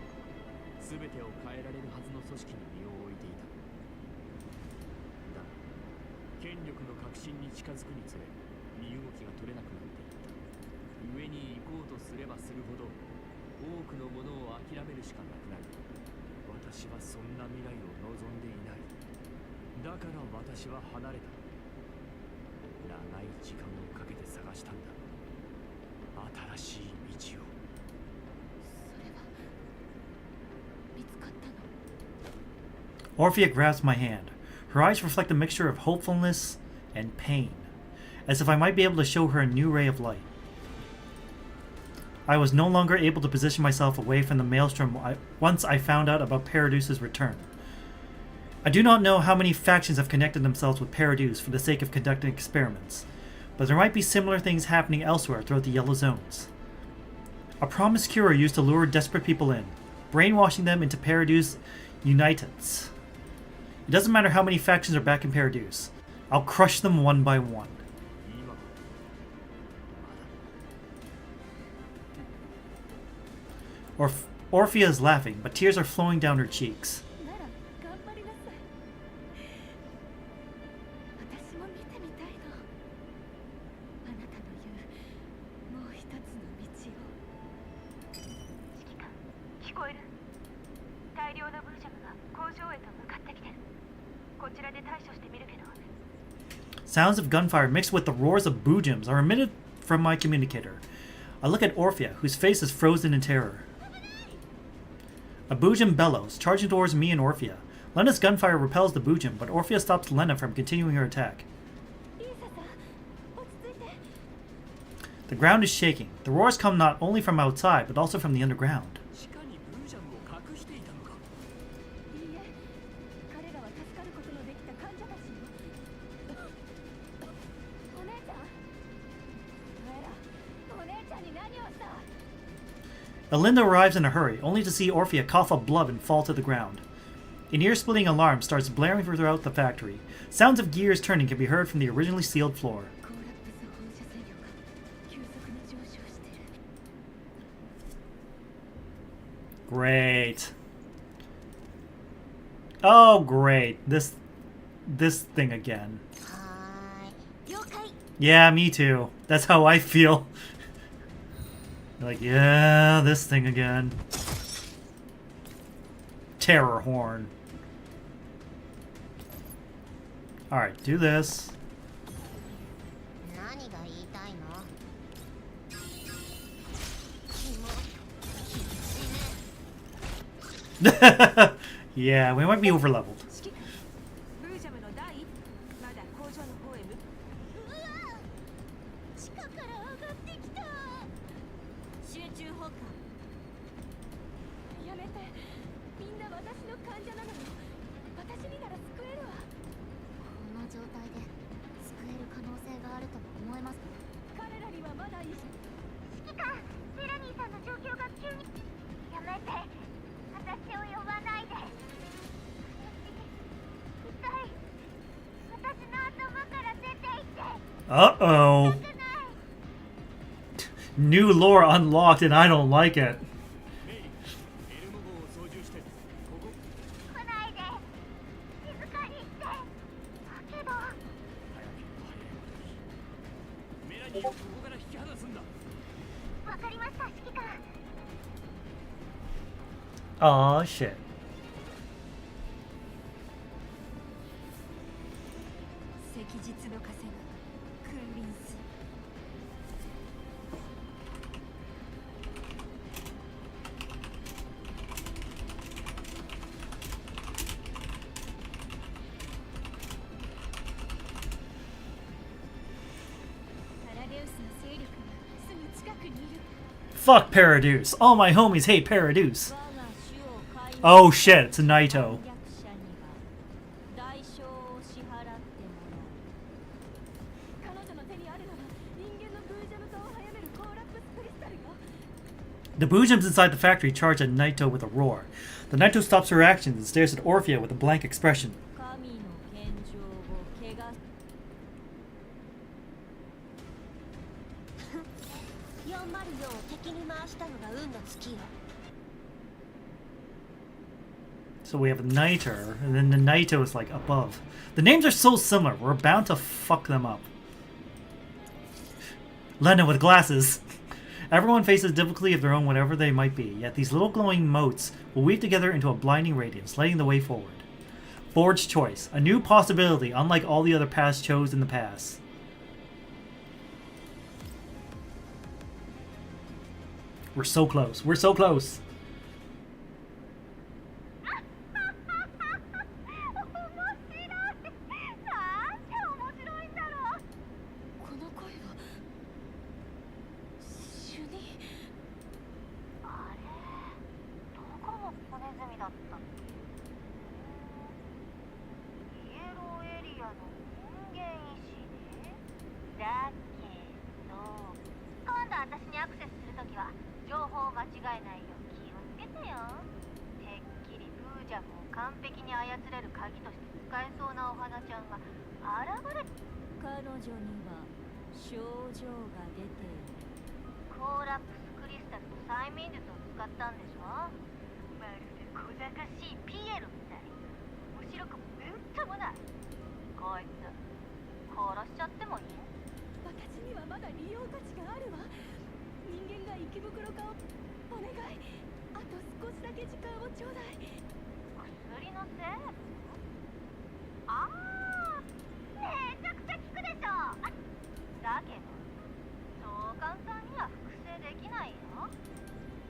全てを変えられるはずの組織に身を置いていた。だが権力の核心に近づくにつれ身動きが取れなくなっていった。上に行こうとすればするほど多くのものを諦めるしかなくなる。私はそんな未来を望んでいない。だから私は離れた。長い時間をかけて探したんだ。新しい道を。それは見つかったの？ Orphea grabs my hand. Her eyes reflect a mixture of hopefulness and pain, as if I might be able to show her a new ray of light. I was no longer able to position myself away from the maelstrom once I found out about Paraduce's return. I do not know how many factions have connected themselves with Paraduce for the sake of conducting experiments, but there might be similar things happening elsewhere throughout the Yellow Zones. A promised cure used to lure desperate people in, brainwashing them into Paraduce Uniteds. It doesn't matter how many factions are back in Paraduce. I'll crush them one by one. Orphea is laughing, but tears are flowing down her cheeks. なら頑張りなさい。私も見てみたいの。あなたの言うもう一つの道を。指揮官、聞こえる？大量のブージャムが工場へと向かってきてる。こちらで対処してみるけど。 Sounds of gunfire mixed with the roars of boojums are emitted from my communicator. I look at Orphea, whose face is frozen in terror. A boojum bellows, charging towards me and Orphea. Lenna's gunfire repels the boojum, but Orphea stops Lenna from continuing her attack. The ground is shaking. The roars come not only from outside, but also from the underground. 地下にブージャムを隠していたのか。いいえ、彼らは助かることのできた患者たちよ。お姉ちゃん？お姉ちゃんに何をした？ Alinda arrives in a hurry, only to see Orphea cough up blood and fall to the ground. An ear-splitting alarm starts blaring throughout the factory. Sounds of gears turning can be heard from the originally sealed floor. Great. Oh, great. This thing again. Yeah, me too. That's how I feel. Like, yeah, this thing again. Terror horn. Alright, do this. Yeah, we might be overleveled. Uh-oh. New lore unlocked and I don't like it. Aw, shit. Fuck Paradeus. All my homies hate Paradeus. Oh shit, it's a Naito. The boojums inside the factory charge at Naito with a roar. The Naito stops her actions and stares at Orphea with a blank expression. So we have a Niter, and then the Naito is like above. The names are so similar, we're bound to fuck them up. Lenna with glasses. Everyone faces difficulty of their own, whatever they might be, yet these little glowing motes will weave together into a blinding radiance, lighting the way forward. Forged choice, a new possibility, unlike all the other paths chose in the past. We're so close. We're so close. クリスタルと催眠術を使ったんでしょ。まるで小賢しいピエロみたい。面白くもなんともない。こいつ殺しちゃってもいい？私にはまだ利用価値があるわ。人間が生き袋化をお願い。あと少しだけ時間をちょうだい。薬のせい？ああ、めちゃくちゃ効くでしょ。だけどそう簡単には複製できないよ。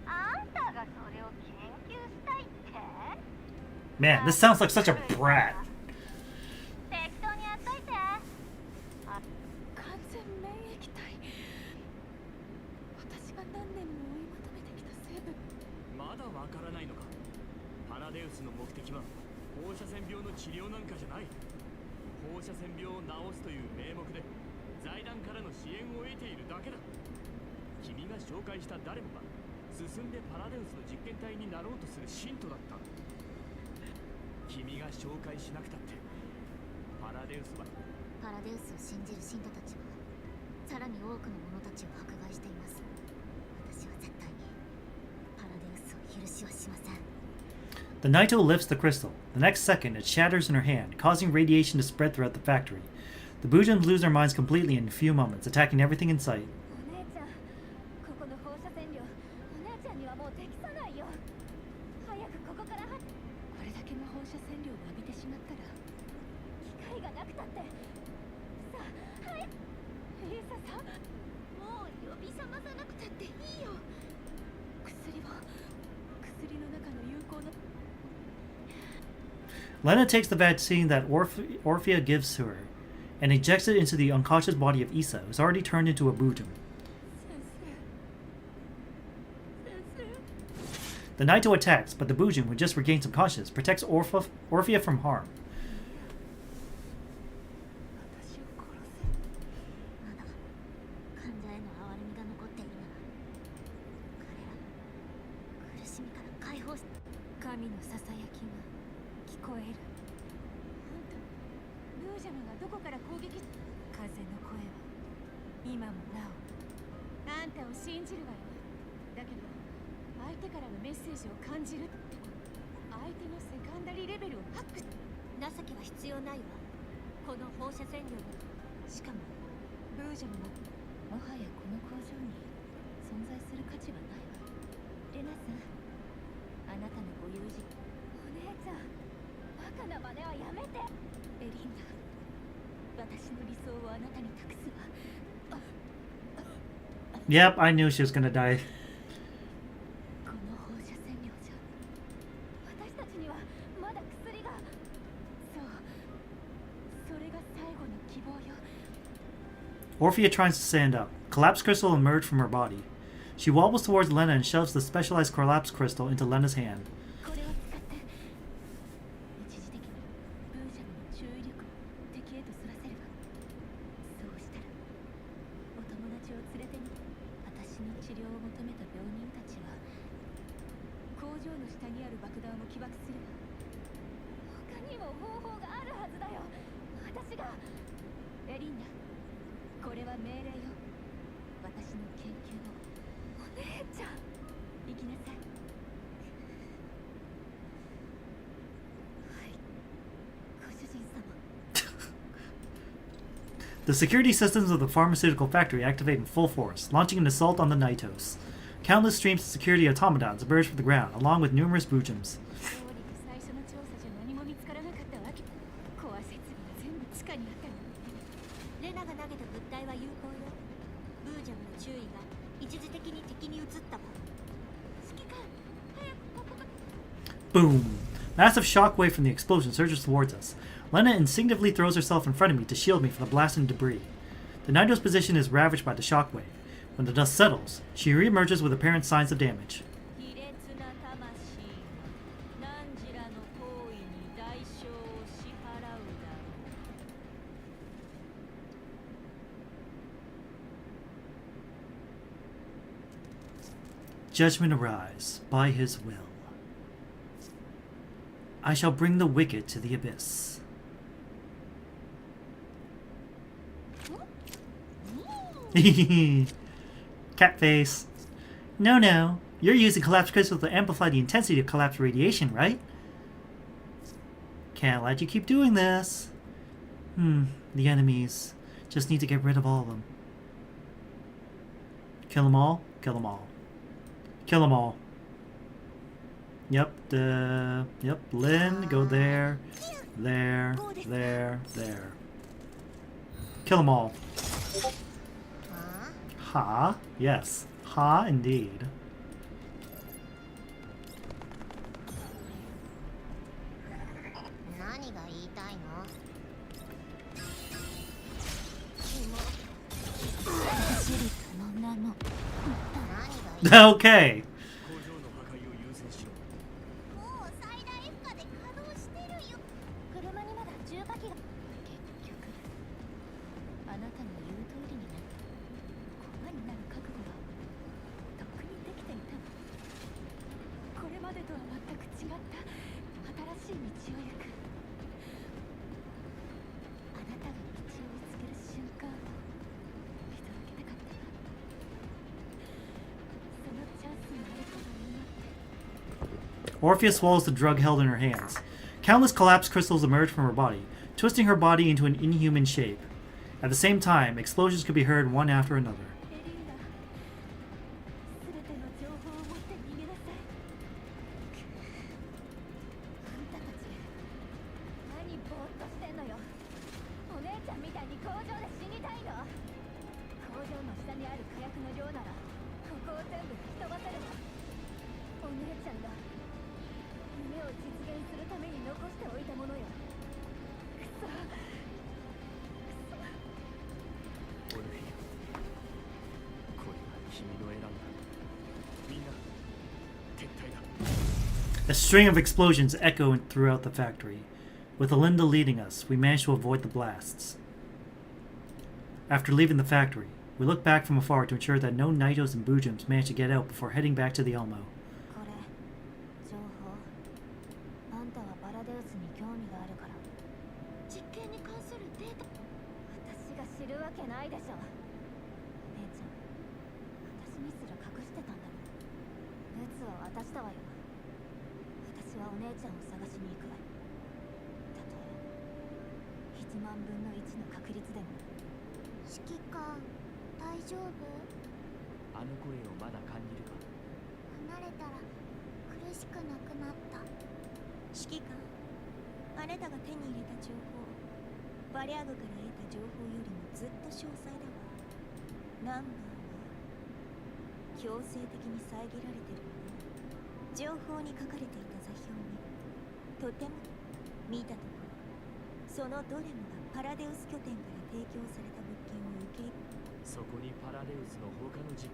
あんたがそれを研究したいって？ Man, this sounds like such a brat. 適当にやっといて。完全免疫体。私が何年も追い求めてきた成分。まだわからないのか。パラデウスの目的は放射線病の治療なんかじゃない。放射線病を治すという名目で財団からの支援を得ているだけだ。君が紹介した誰もが進んでパラデウスの実験体になろうとする信徒だった。君が紹介しなくたってパラデウスは。パラデウスを信じる信徒たちはさらに多くの者たちを迫害しています。私は絶対にパラデウスを許しはしません。The Naito lifts the crystal. The next second, it shatters in her hand, causing radiation to spread throughout the factory. The Bujans lose their minds completely in a few moments, attacking everything in sight. お姉ちゃん、ここの放射線量、お姉ちゃんにはもう適さないよ。早くここからこれだけの放射線量を浴びてしまったら機械がなくたって。さあ、はい。リーサさん、もう呼び覚まさなくたっていいよ。薬の中の有効な。Lenna takes the vaccine that Orphea gives to her and injects it into the unconscious body of Issa, who's already turned into a Bujum. The Naito attacks, but the Bujum, who just regained some consciousness, protects Orphea from harm. まだ患者への憐れみが残っているなら、彼らの苦しみから解放し、神のささやきが聞こえる。本当、ブージャムがどこから攻撃？風の声は今もなおあんたを信じるわよ。だけど相手からのメッセージを感じるってこと、相手のセカンダリーレベルをハック。情けは必要ないわ。この放射線量が、しかもブージャムはもはやこの工場に存在する価値はないわ。レナさん、あなたのご友人。お姉ちゃん、バカな真似はやめて。エリンダ、私の理想をあなたに託すわ。Yep, I knew she was gonna die. この放射線量じゃ私たちにはまだ薬が。そう、それが最後の希望よ。Orphea tries to stand up. Collapsed crystal emerged from her body. She wobbles towards Lenna and shoves the specialized collapsed crystal into Lenna's hand. これを使って一時的にブージャムの注意力を敵へとそらせるわ。そうしたらお友達を連れてみて。私の治療を求めた病人たちは工場の下にある爆弾を起爆するわ。他にも方法があるはずだよ。私が。エリンダ、これは命令よ。私の研究を。お姉ちゃん、行きなさい。はい、ご主人様。The security systems of the pharmaceutical factory activate in full force, launching an assault on the Naitos. Countless streams of security automatons emerge from the ground, along with numerous Bujums. どうりで最初の調査じゃ何も見つからなかったわけ。コア設備が全部地下にあったの。レナが投げた物体は有効よ。ブージャムの注意が一時的に敵に移ったわ。指揮官、早くここが。Boom! Massive shockwave from the explosion surges towards us. Lenna instinctively throws herself in front of me to shield me from the blast and debris. The Naito's position is ravaged by the shockwave. When the dust settles, she reemerges with apparent signs of damage. 卑劣な魂が汝らの行為に代償を支払うだろう。 Judgment arise by his will. I shall bring the wicked to the abyss. Cat face. No. You're using collapsed crystals to amplify the intensity of collapsed radiation, right? Can't let you keep doing this. The enemies. Just need to get rid of all of them. Kill them all? Kill them all. Kill them all. Yep, yep, Lynn, go there. There. Kill them all. Ha? Yes. Ha, indeed. Okay. もう最大負荷で稼働してるよ。車にまだ重火器が。結局あなたの言う通りになった。駒になる覚悟はとっくにできていた。これまでとは全く違った新しい道を行く。あなたが道を見つける瞬間を見届けたかったわ。そのチャンスがあることを祈って。Orpheus swallows the drug held in her hands. Countless collapsed crystals emerge from her body, twisting her body into an inhuman shape. At the same time, explosions could be heard one after another. 全ての情報を持って逃げなさい。あんたたち何ぼーっとしてんのよ。お姉ちゃんみたいに工場で死にたいの。工場の下にある火薬の量ならここを全部吹き飛ばせるわ。お姉ちゃんが夢を実現するために残しておいたものよ。くそ。オルフィア、これが君の選んだ。みんな撤退だ。 A string of explosions echo throughout the factory. With Alinda leading us, we manage to avoid the blasts. After leaving the factory, we look back from afar to ensure that no Nitos and Bujums manage to get out before heading back to the Elmo. これ情報。あんたはバラデウスに興味があるから。実験に関するデータ。私が知るわけないでしょ。姉ちゃん、私にすら隠してたんだもん。ブツは渡したわよ。私はお姉ちゃんを探しに行くわ。たとえ1万分の1の確率でも。指揮官、大丈夫？あの声をまだ感じるか？離れたら苦しくなくなった。指揮官、あなたが手に入れた情報、バリャーグから得た情報よりもずっと詳細だわ。ナンバーは強制的に遮られてるわね。情報に書かれていた座標にとても見たところ、そのどれもがパラデウス拠点から提供された物件を受け入れ。そこにパラデウスの他の実。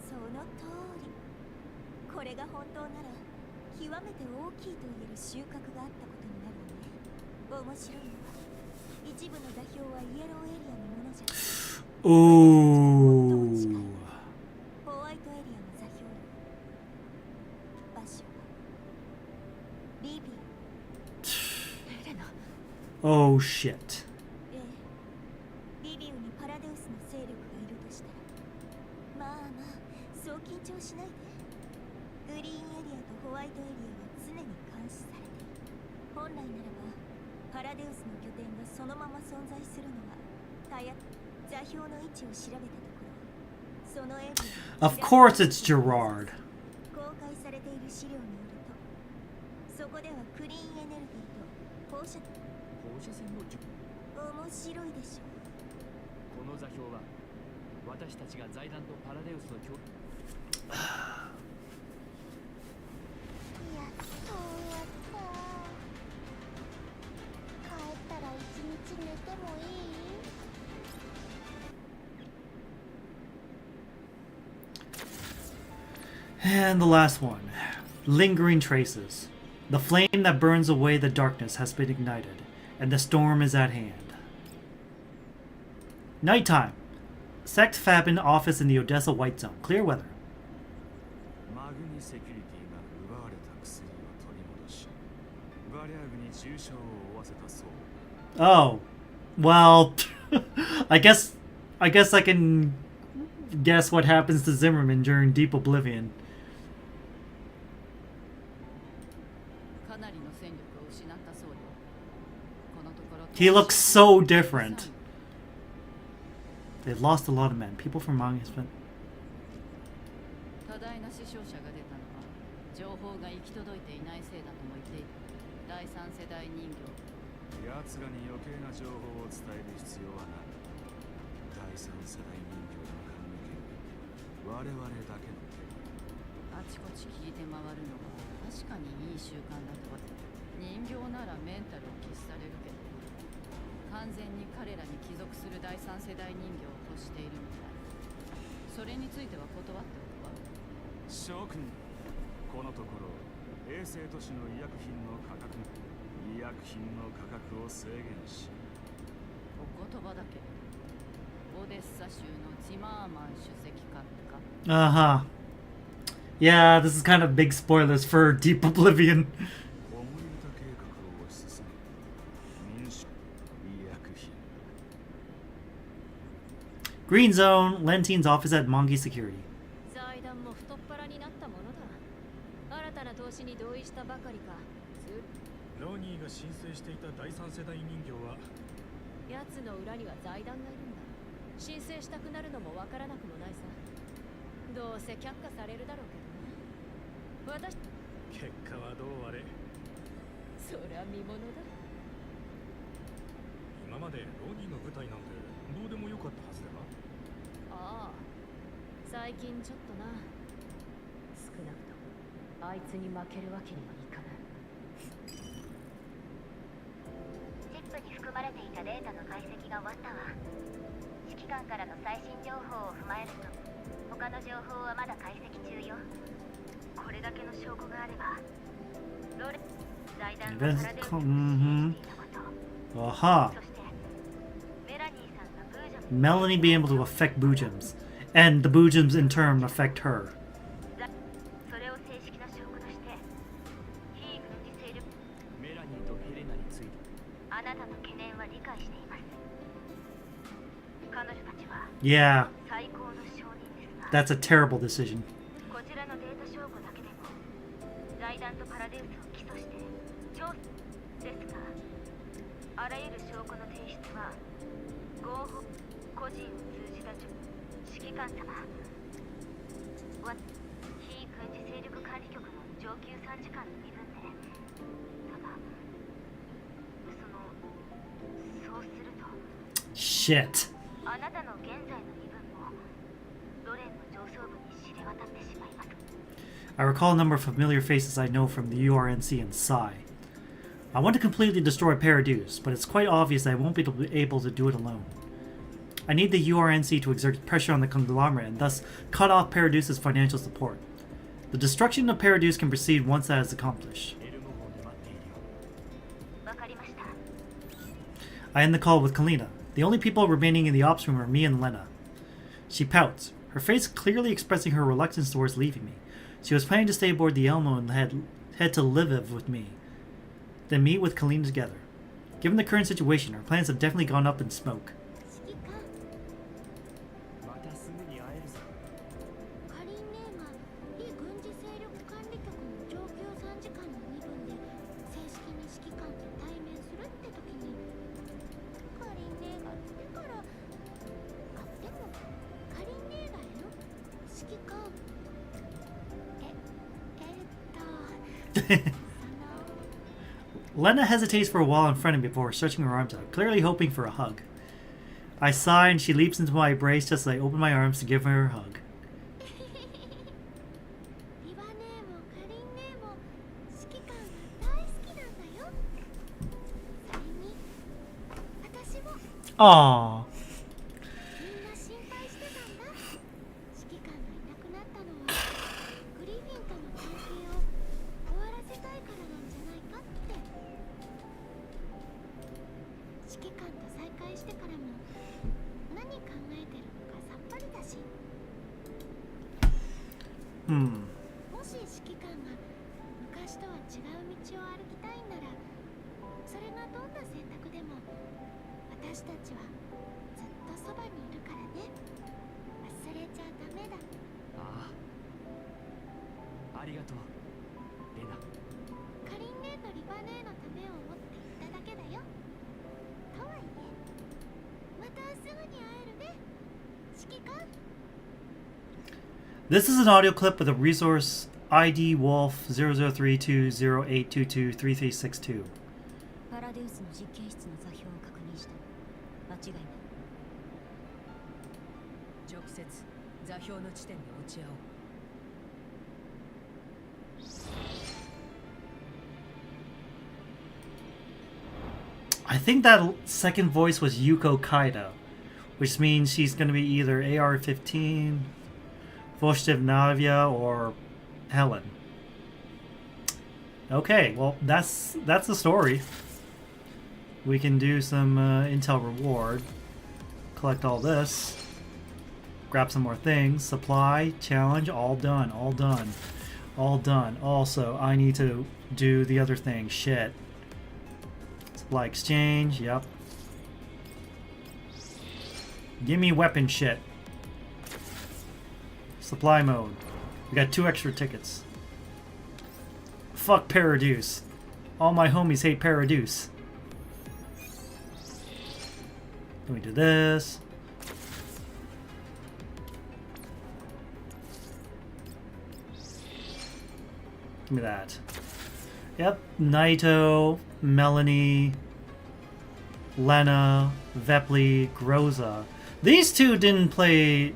その通り。これが本当なら極めて大きいと言える収穫があったことになるわね。面白いのは一部の座標はイエローエリアのものじゃ。Ooh. ホワイトエリアの座標。場所はリビア。エレナ。Oh shit. ええ、リビウにパラデウスの勢力がいるとしたら、まあそう緊張しないで。グリーンエリアとホワイトエリアは常に監視されている。本来ならばパラデウスの拠点がそのまま存在するのは座標の位置を調べたところ、そのエリア Of course it's Gerard. 公開されている資料によると、そこではクリーンエネルギーと放射線の面白いでしょ。この座標は私たちが財団とパラデウスの協やっと終わった。帰ったら一日寝てもいい？ And the last one. Lingering traces. The flame that burns away the darkness has been ignited, and the storm is at hand. Nighttime. Sect Fabin office in the Odessa White Zone. Clear weather. Oh. Well, I guess I can guess what happens to Zimmerman during Deep Oblivion. かなりの戦力を失ったそうよ。このところ He looks so different. They've lost a lot of men. People from among his men. 多大な死傷者が出たのは情報が行き届いていないせいだとも言っている。第三世代人形。奴らに余計な情報を伝える必要はない。第三世代人形の管理権は我々だけの手に。あちこち聞いて回るのは確かにいい習慣だとは。人形ならメンタルを喫されるけど、完全に彼らに帰属する第三世代人形を欲しているみたい。それについては断っておくわ。諸君、このところ衛星都市の医薬品の価格を制限し、お言葉だけオデッサ州のチマーマン主席閣下。Uh-huh. Yeah, this is kind of big spoilers for Deep Oblivion. 思い出た計画を推し進め、民主医薬品。 Green Zone, Lentine's office at Mongi Security. 財団も太っ腹になったものだ。新たな投資に同意したばかりか。ロニーが申請していた第三世代人形は奴の裏には財団がいるんだ。申請したくなるのもわからなくもないさ。どうせ却下されるだろうけどな。私、結果はどうあれそりゃ見ものだ。今までロニーの舞台なんてどうでもよかったはずだが。ああ、最近ちょっとな。少なくともあいつに負けるわけにはいかない。チップに含まれていたデータの解析が終わったわ。指揮官からの最新情報を踏まえると、他の情報はまだ解析中よ。これだけの証拠があれば、ロレ財団のパラデウスを支援していたこと、 Aha. そしてメラニーさんがブージョン Melanie being able to affect Boogems. And the Boogems in turn affect her. それを正式な証拠として、非軍事勢力メラニーとヘレナについてあなたの懸念は理解しています。彼女たちは Yeah, 最高の証人ですが、 that's a terrible decision. こちらのデータ証拠だけでも財団とパラデウスを起訴して調査ですが、あらゆる証拠の提出は合法個人を通じた指揮官様は非軍事勢力管理局の上級参事官の身分で、ただそうすると Shit. あなたの現在の身分もロレンの上層部に知れ渡ってしまいます。 I recall a number of familiar faces I know from the URNC and Psy. I want to completely destroy Paradise, but it's quite obvious I won't be able to do it alone. I need the URNC to exert pressure on the conglomerate and thus cut off Paradise's financial support. The destruction of Paradise can proceed once that is accomplished. エルモ号で待っているよ。わかりました。 I end the call with Kalina. The only people remaining in the ops room are me and Lenna. She pouts, her face clearly expressing her reluctance towards leaving me. She was planning to stay aboard the Elmo and head to Lviv with me, then meet with Kalina together. Given the current situation, our plans have definitely gone up in smoke. 指揮官、またすぐに会えるさ。カリン姉が非軍事勢力管理局の上級参事官の身分で正式に指揮官と対面するって時に、カリン姉が来てから、でもカリン姉がいる指揮官、Lenna hesitates for a while in front of me before stretching her arms out, clearly hoping for a hug. I sigh and she leaps into my embrace just as I open my arms to give her a hug. リバ姉もカリン姉も指揮官が大好きなんだよ。それに私も Aww. みんな心配してたんだ。指揮官がいなくなったのはグリフィンとの関係を終わらせたいからなんじゃないかって。指揮官と再会してからも何考えてるのかさっぱりだし、もし指揮官が昔とは違う道を歩きたいんなら、それがどんな選択でも私たちはずっとそばにいるからね。忘れちゃダメだ。ああ、ありがとうレナ。カリン姉とリバ姉のためを思って言っただけだよ。とはいえまたすぐに会えるね、指揮官。 This is an audio clip with a resource ID Wolf 003208223362. パラデウスの実験室の座標を確認した。間違いない。直接座標の地点に落ち合おう。I think that second voice was Yuko Kaida, which means she's going to be either AR-15, Voshtiv Navia, or Helen. Okay, well, that's the story. We can do some intel reward. Collect all this. Grab some more things. Supply, challenge, all done, all done. All done. Also, I need to do the other thing. Shit. Supply exchange, yep. Give me weapon shit. Supply mode. We got 2 extra tickets. Fuck Paradeus. All my homies hate Paradeus. Let me do this. Give me that. Yep, Naito, Melanie, Lenna, Vepli, Groza. These 3 didn't play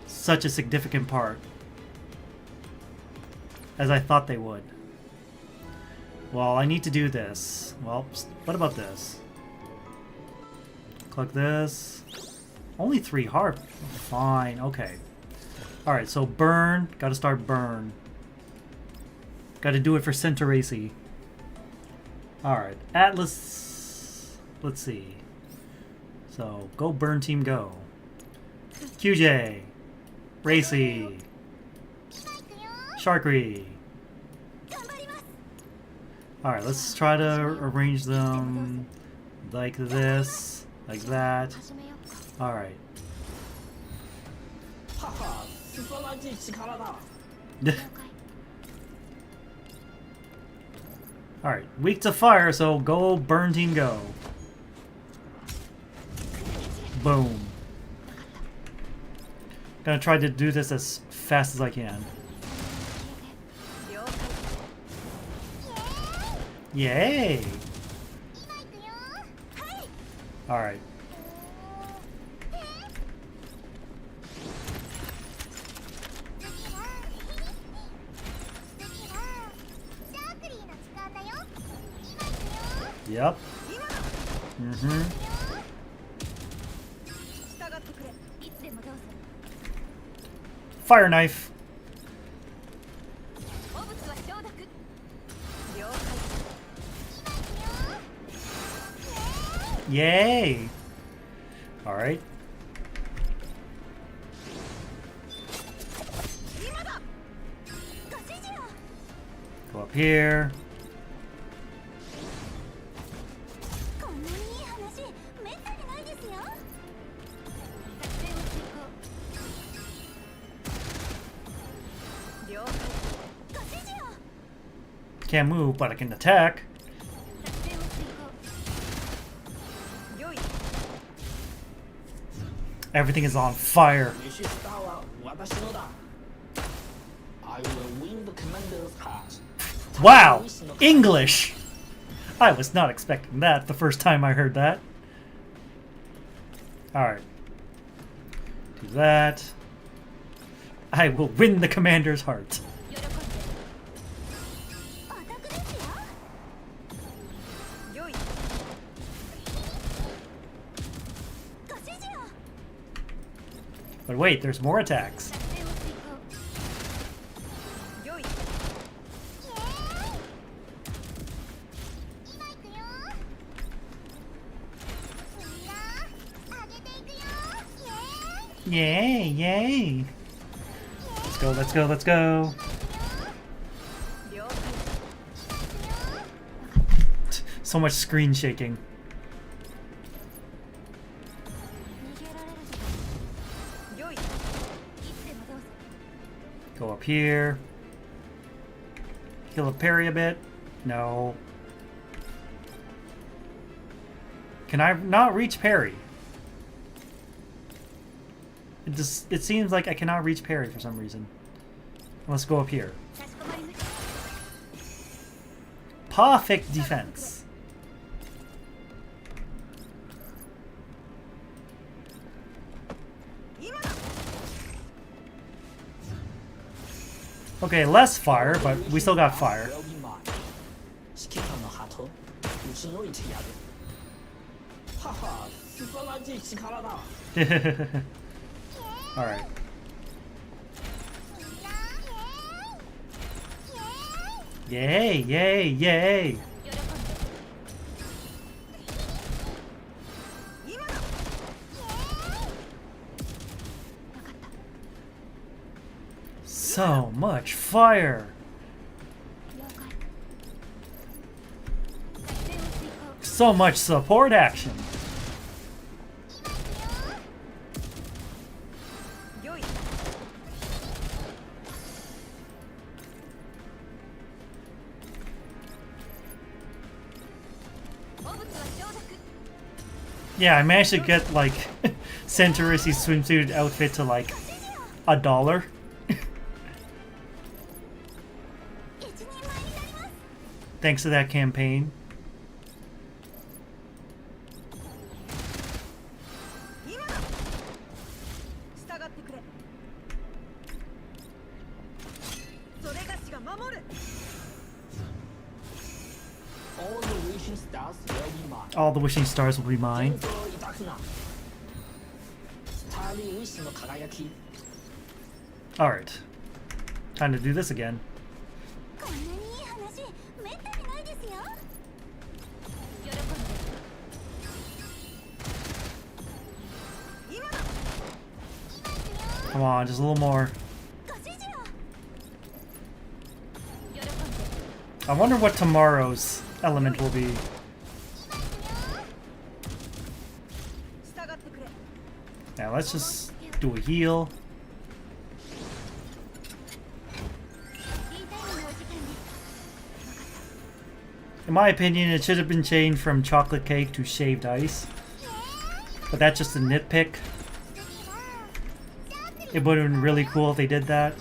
such a significant part as I thought they would. Well, I need to do this. Well, what about this? Click this. Only 3 heart. Fine, okay. Alright, so burn. Gotta start burn. Gotta do it for Centeracy. Alright, Atlas. Let's see. So, go burn team go. QJ. Racy. Sharkery. Alright, let's try to arrange them like this, like that. Alright. Alright, weak to fire, so go burn team go. Boom. Gonna try to do this as fast as I can. Yay! Alright. Yep. Mm-hmm. Fire knife. Yay! Alright. Go up here. Can't move, but I can attack. Everything is on fire. Wow! English! I was not expecting that the first time I heard that. Alright. Do that. I will win the commander's heart. But wait, there's more attacks. Yay, yay. Let's go, let's go, let's go. So much screen shaking. up here. Heal a parry a bit. No. Can I not reach parry? It seems like I cannot reach parry for some reason. Let's go up here. Perfect defense. Okay, less fire, but we still got fire. Alright. Yay, yay, yay! So much fire! So much support action! Yeah, I managed to get like Centaurus's swimsuit outfit to like $1. Thanks to that campaign. All the wishing stars will be mine. Alright. Time to do this again. Come on, just a little more. I wonder what tomorrow's element will be. Now let's just do a heal. In my opinion, it should have been changed from chocolate cake to shaved ice. But that's just a nitpick. It would have been really cool if they did that.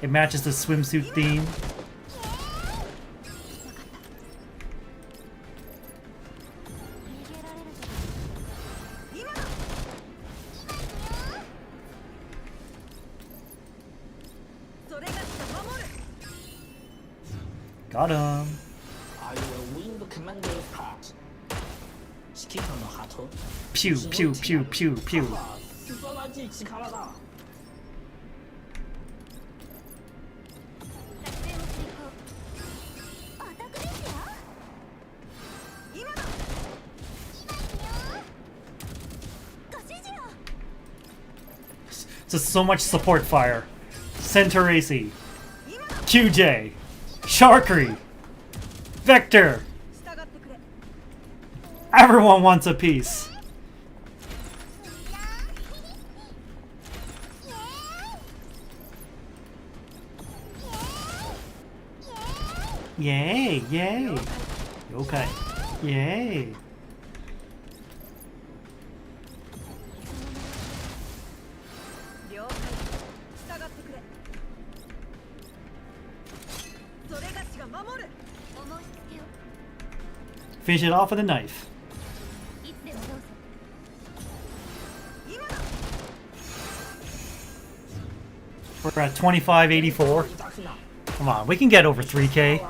It matches the swimsuit theme. Got him. Pew, pew, pew, pew, pew. Just so much support fire. Centaurace, QJ, Sharkery, Vector. Everyone wants a piece. Yay, yay. Okay. Yay. Finish it off with a knife. We're at 2584. Come on, we can get over 3K.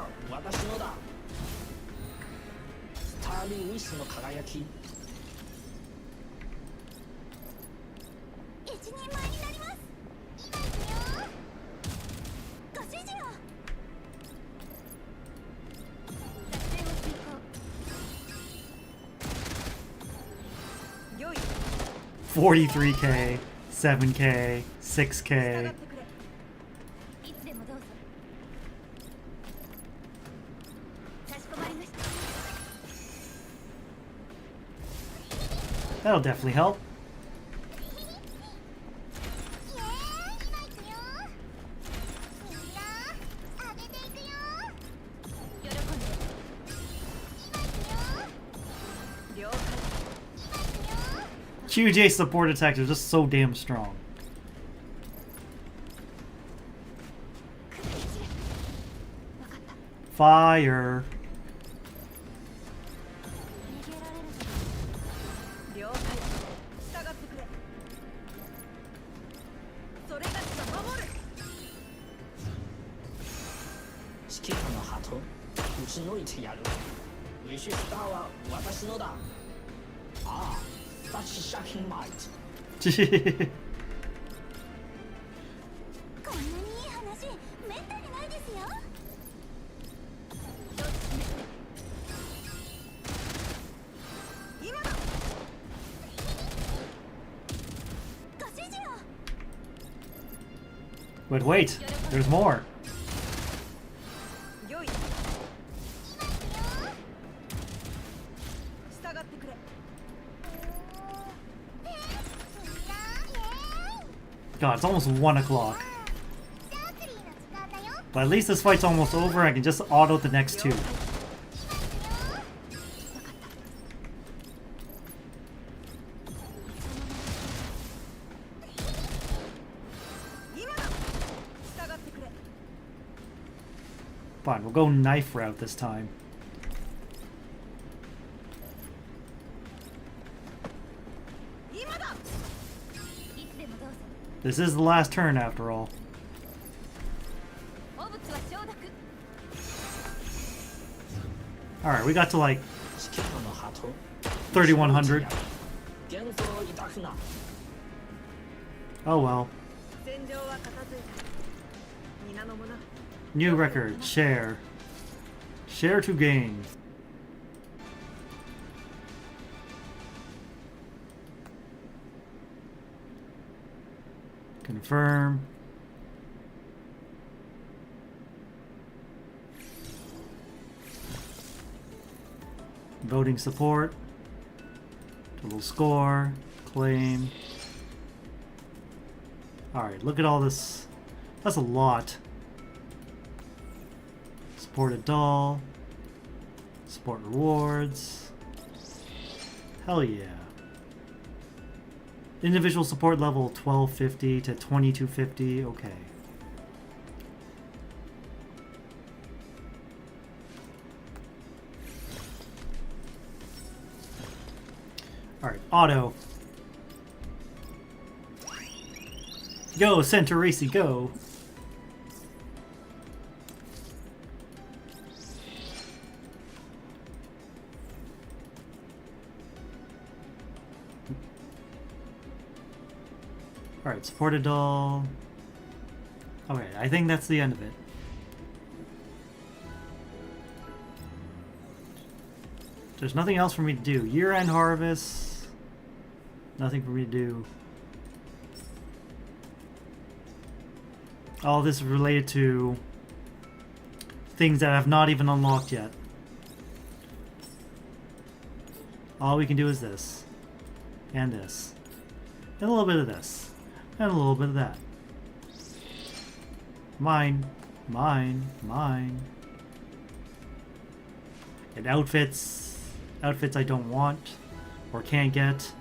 $43K, 7K, 6K. That'll definitely help. QJ support attacks are just so damn strong. Fire. 了解。従ってくれ。それがしが守る。指揮官の鳩、撃ち抜いてやる。ウィッシュスターは私のだ。ああ、such shocking might。こんなにいい話めったにないですよ。今だ。ご指示を。 But wait, there's more. 良い。従ってくれ。 God, it's almost 1 o'clock. But at least this fight's almost over. I can just auto the next two. Fine, we'll go knife route this time. This is the last turn after all. Alright, we got to like 3100. Oh well. New record, share. Share to gain. Confirm. Voting support. Total score. Claim. Alright, look at all this. That's a lot. Supported doll. Support rewards. Hell yeah. Individual support level 1250 to 2250. Okay. Alright, auto. Go, Centuracy, go! Alright, supported doll. Okay, I think that's the end of it. There's nothing else for me to do. Year-end harvest. Nothing for me to do. All this is related to things that I've not even unlocked yet. All we can do is this. And this. And a little bit of this. And a little bit of that. Mine. Mine. Mine. And outfits. Outfits I don't want. Or can't get.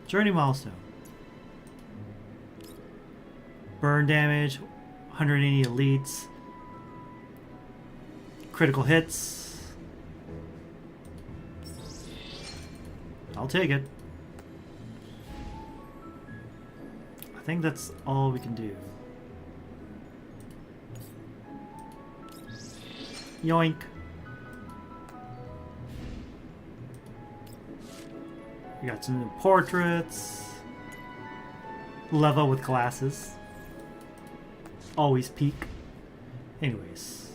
Journey milestone. Burn damage. 180 elites. Critical hits. I'll take it. I think that's all we can do. Yoink. We got some new portraits. Leva with glasses. Always peak. Anyways.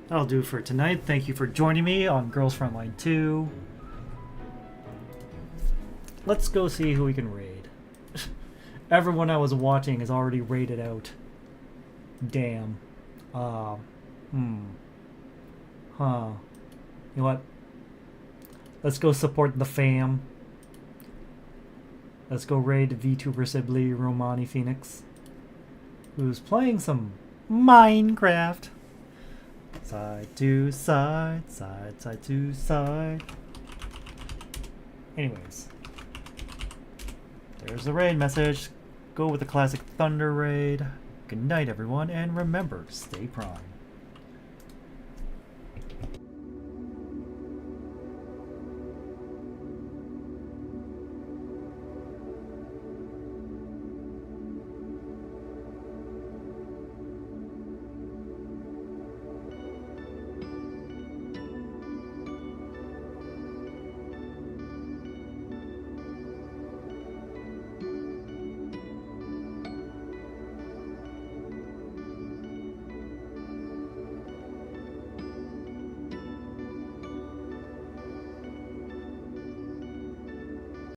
That'll do for tonight. Thank you for joining me on Girls Frontline 2. Let's go see who we can raid. Everyone I was watching is already raided out. Damn. Huh. You know what? Let's go support the fam. Let's go raid VTuber Sibley Romani Phoenix, who's playing some Minecraft. So Side to side, side to side. Anyways, there's the raid message. Go with the classic Thunder raid. Good night, everyone, and remember, stay prime.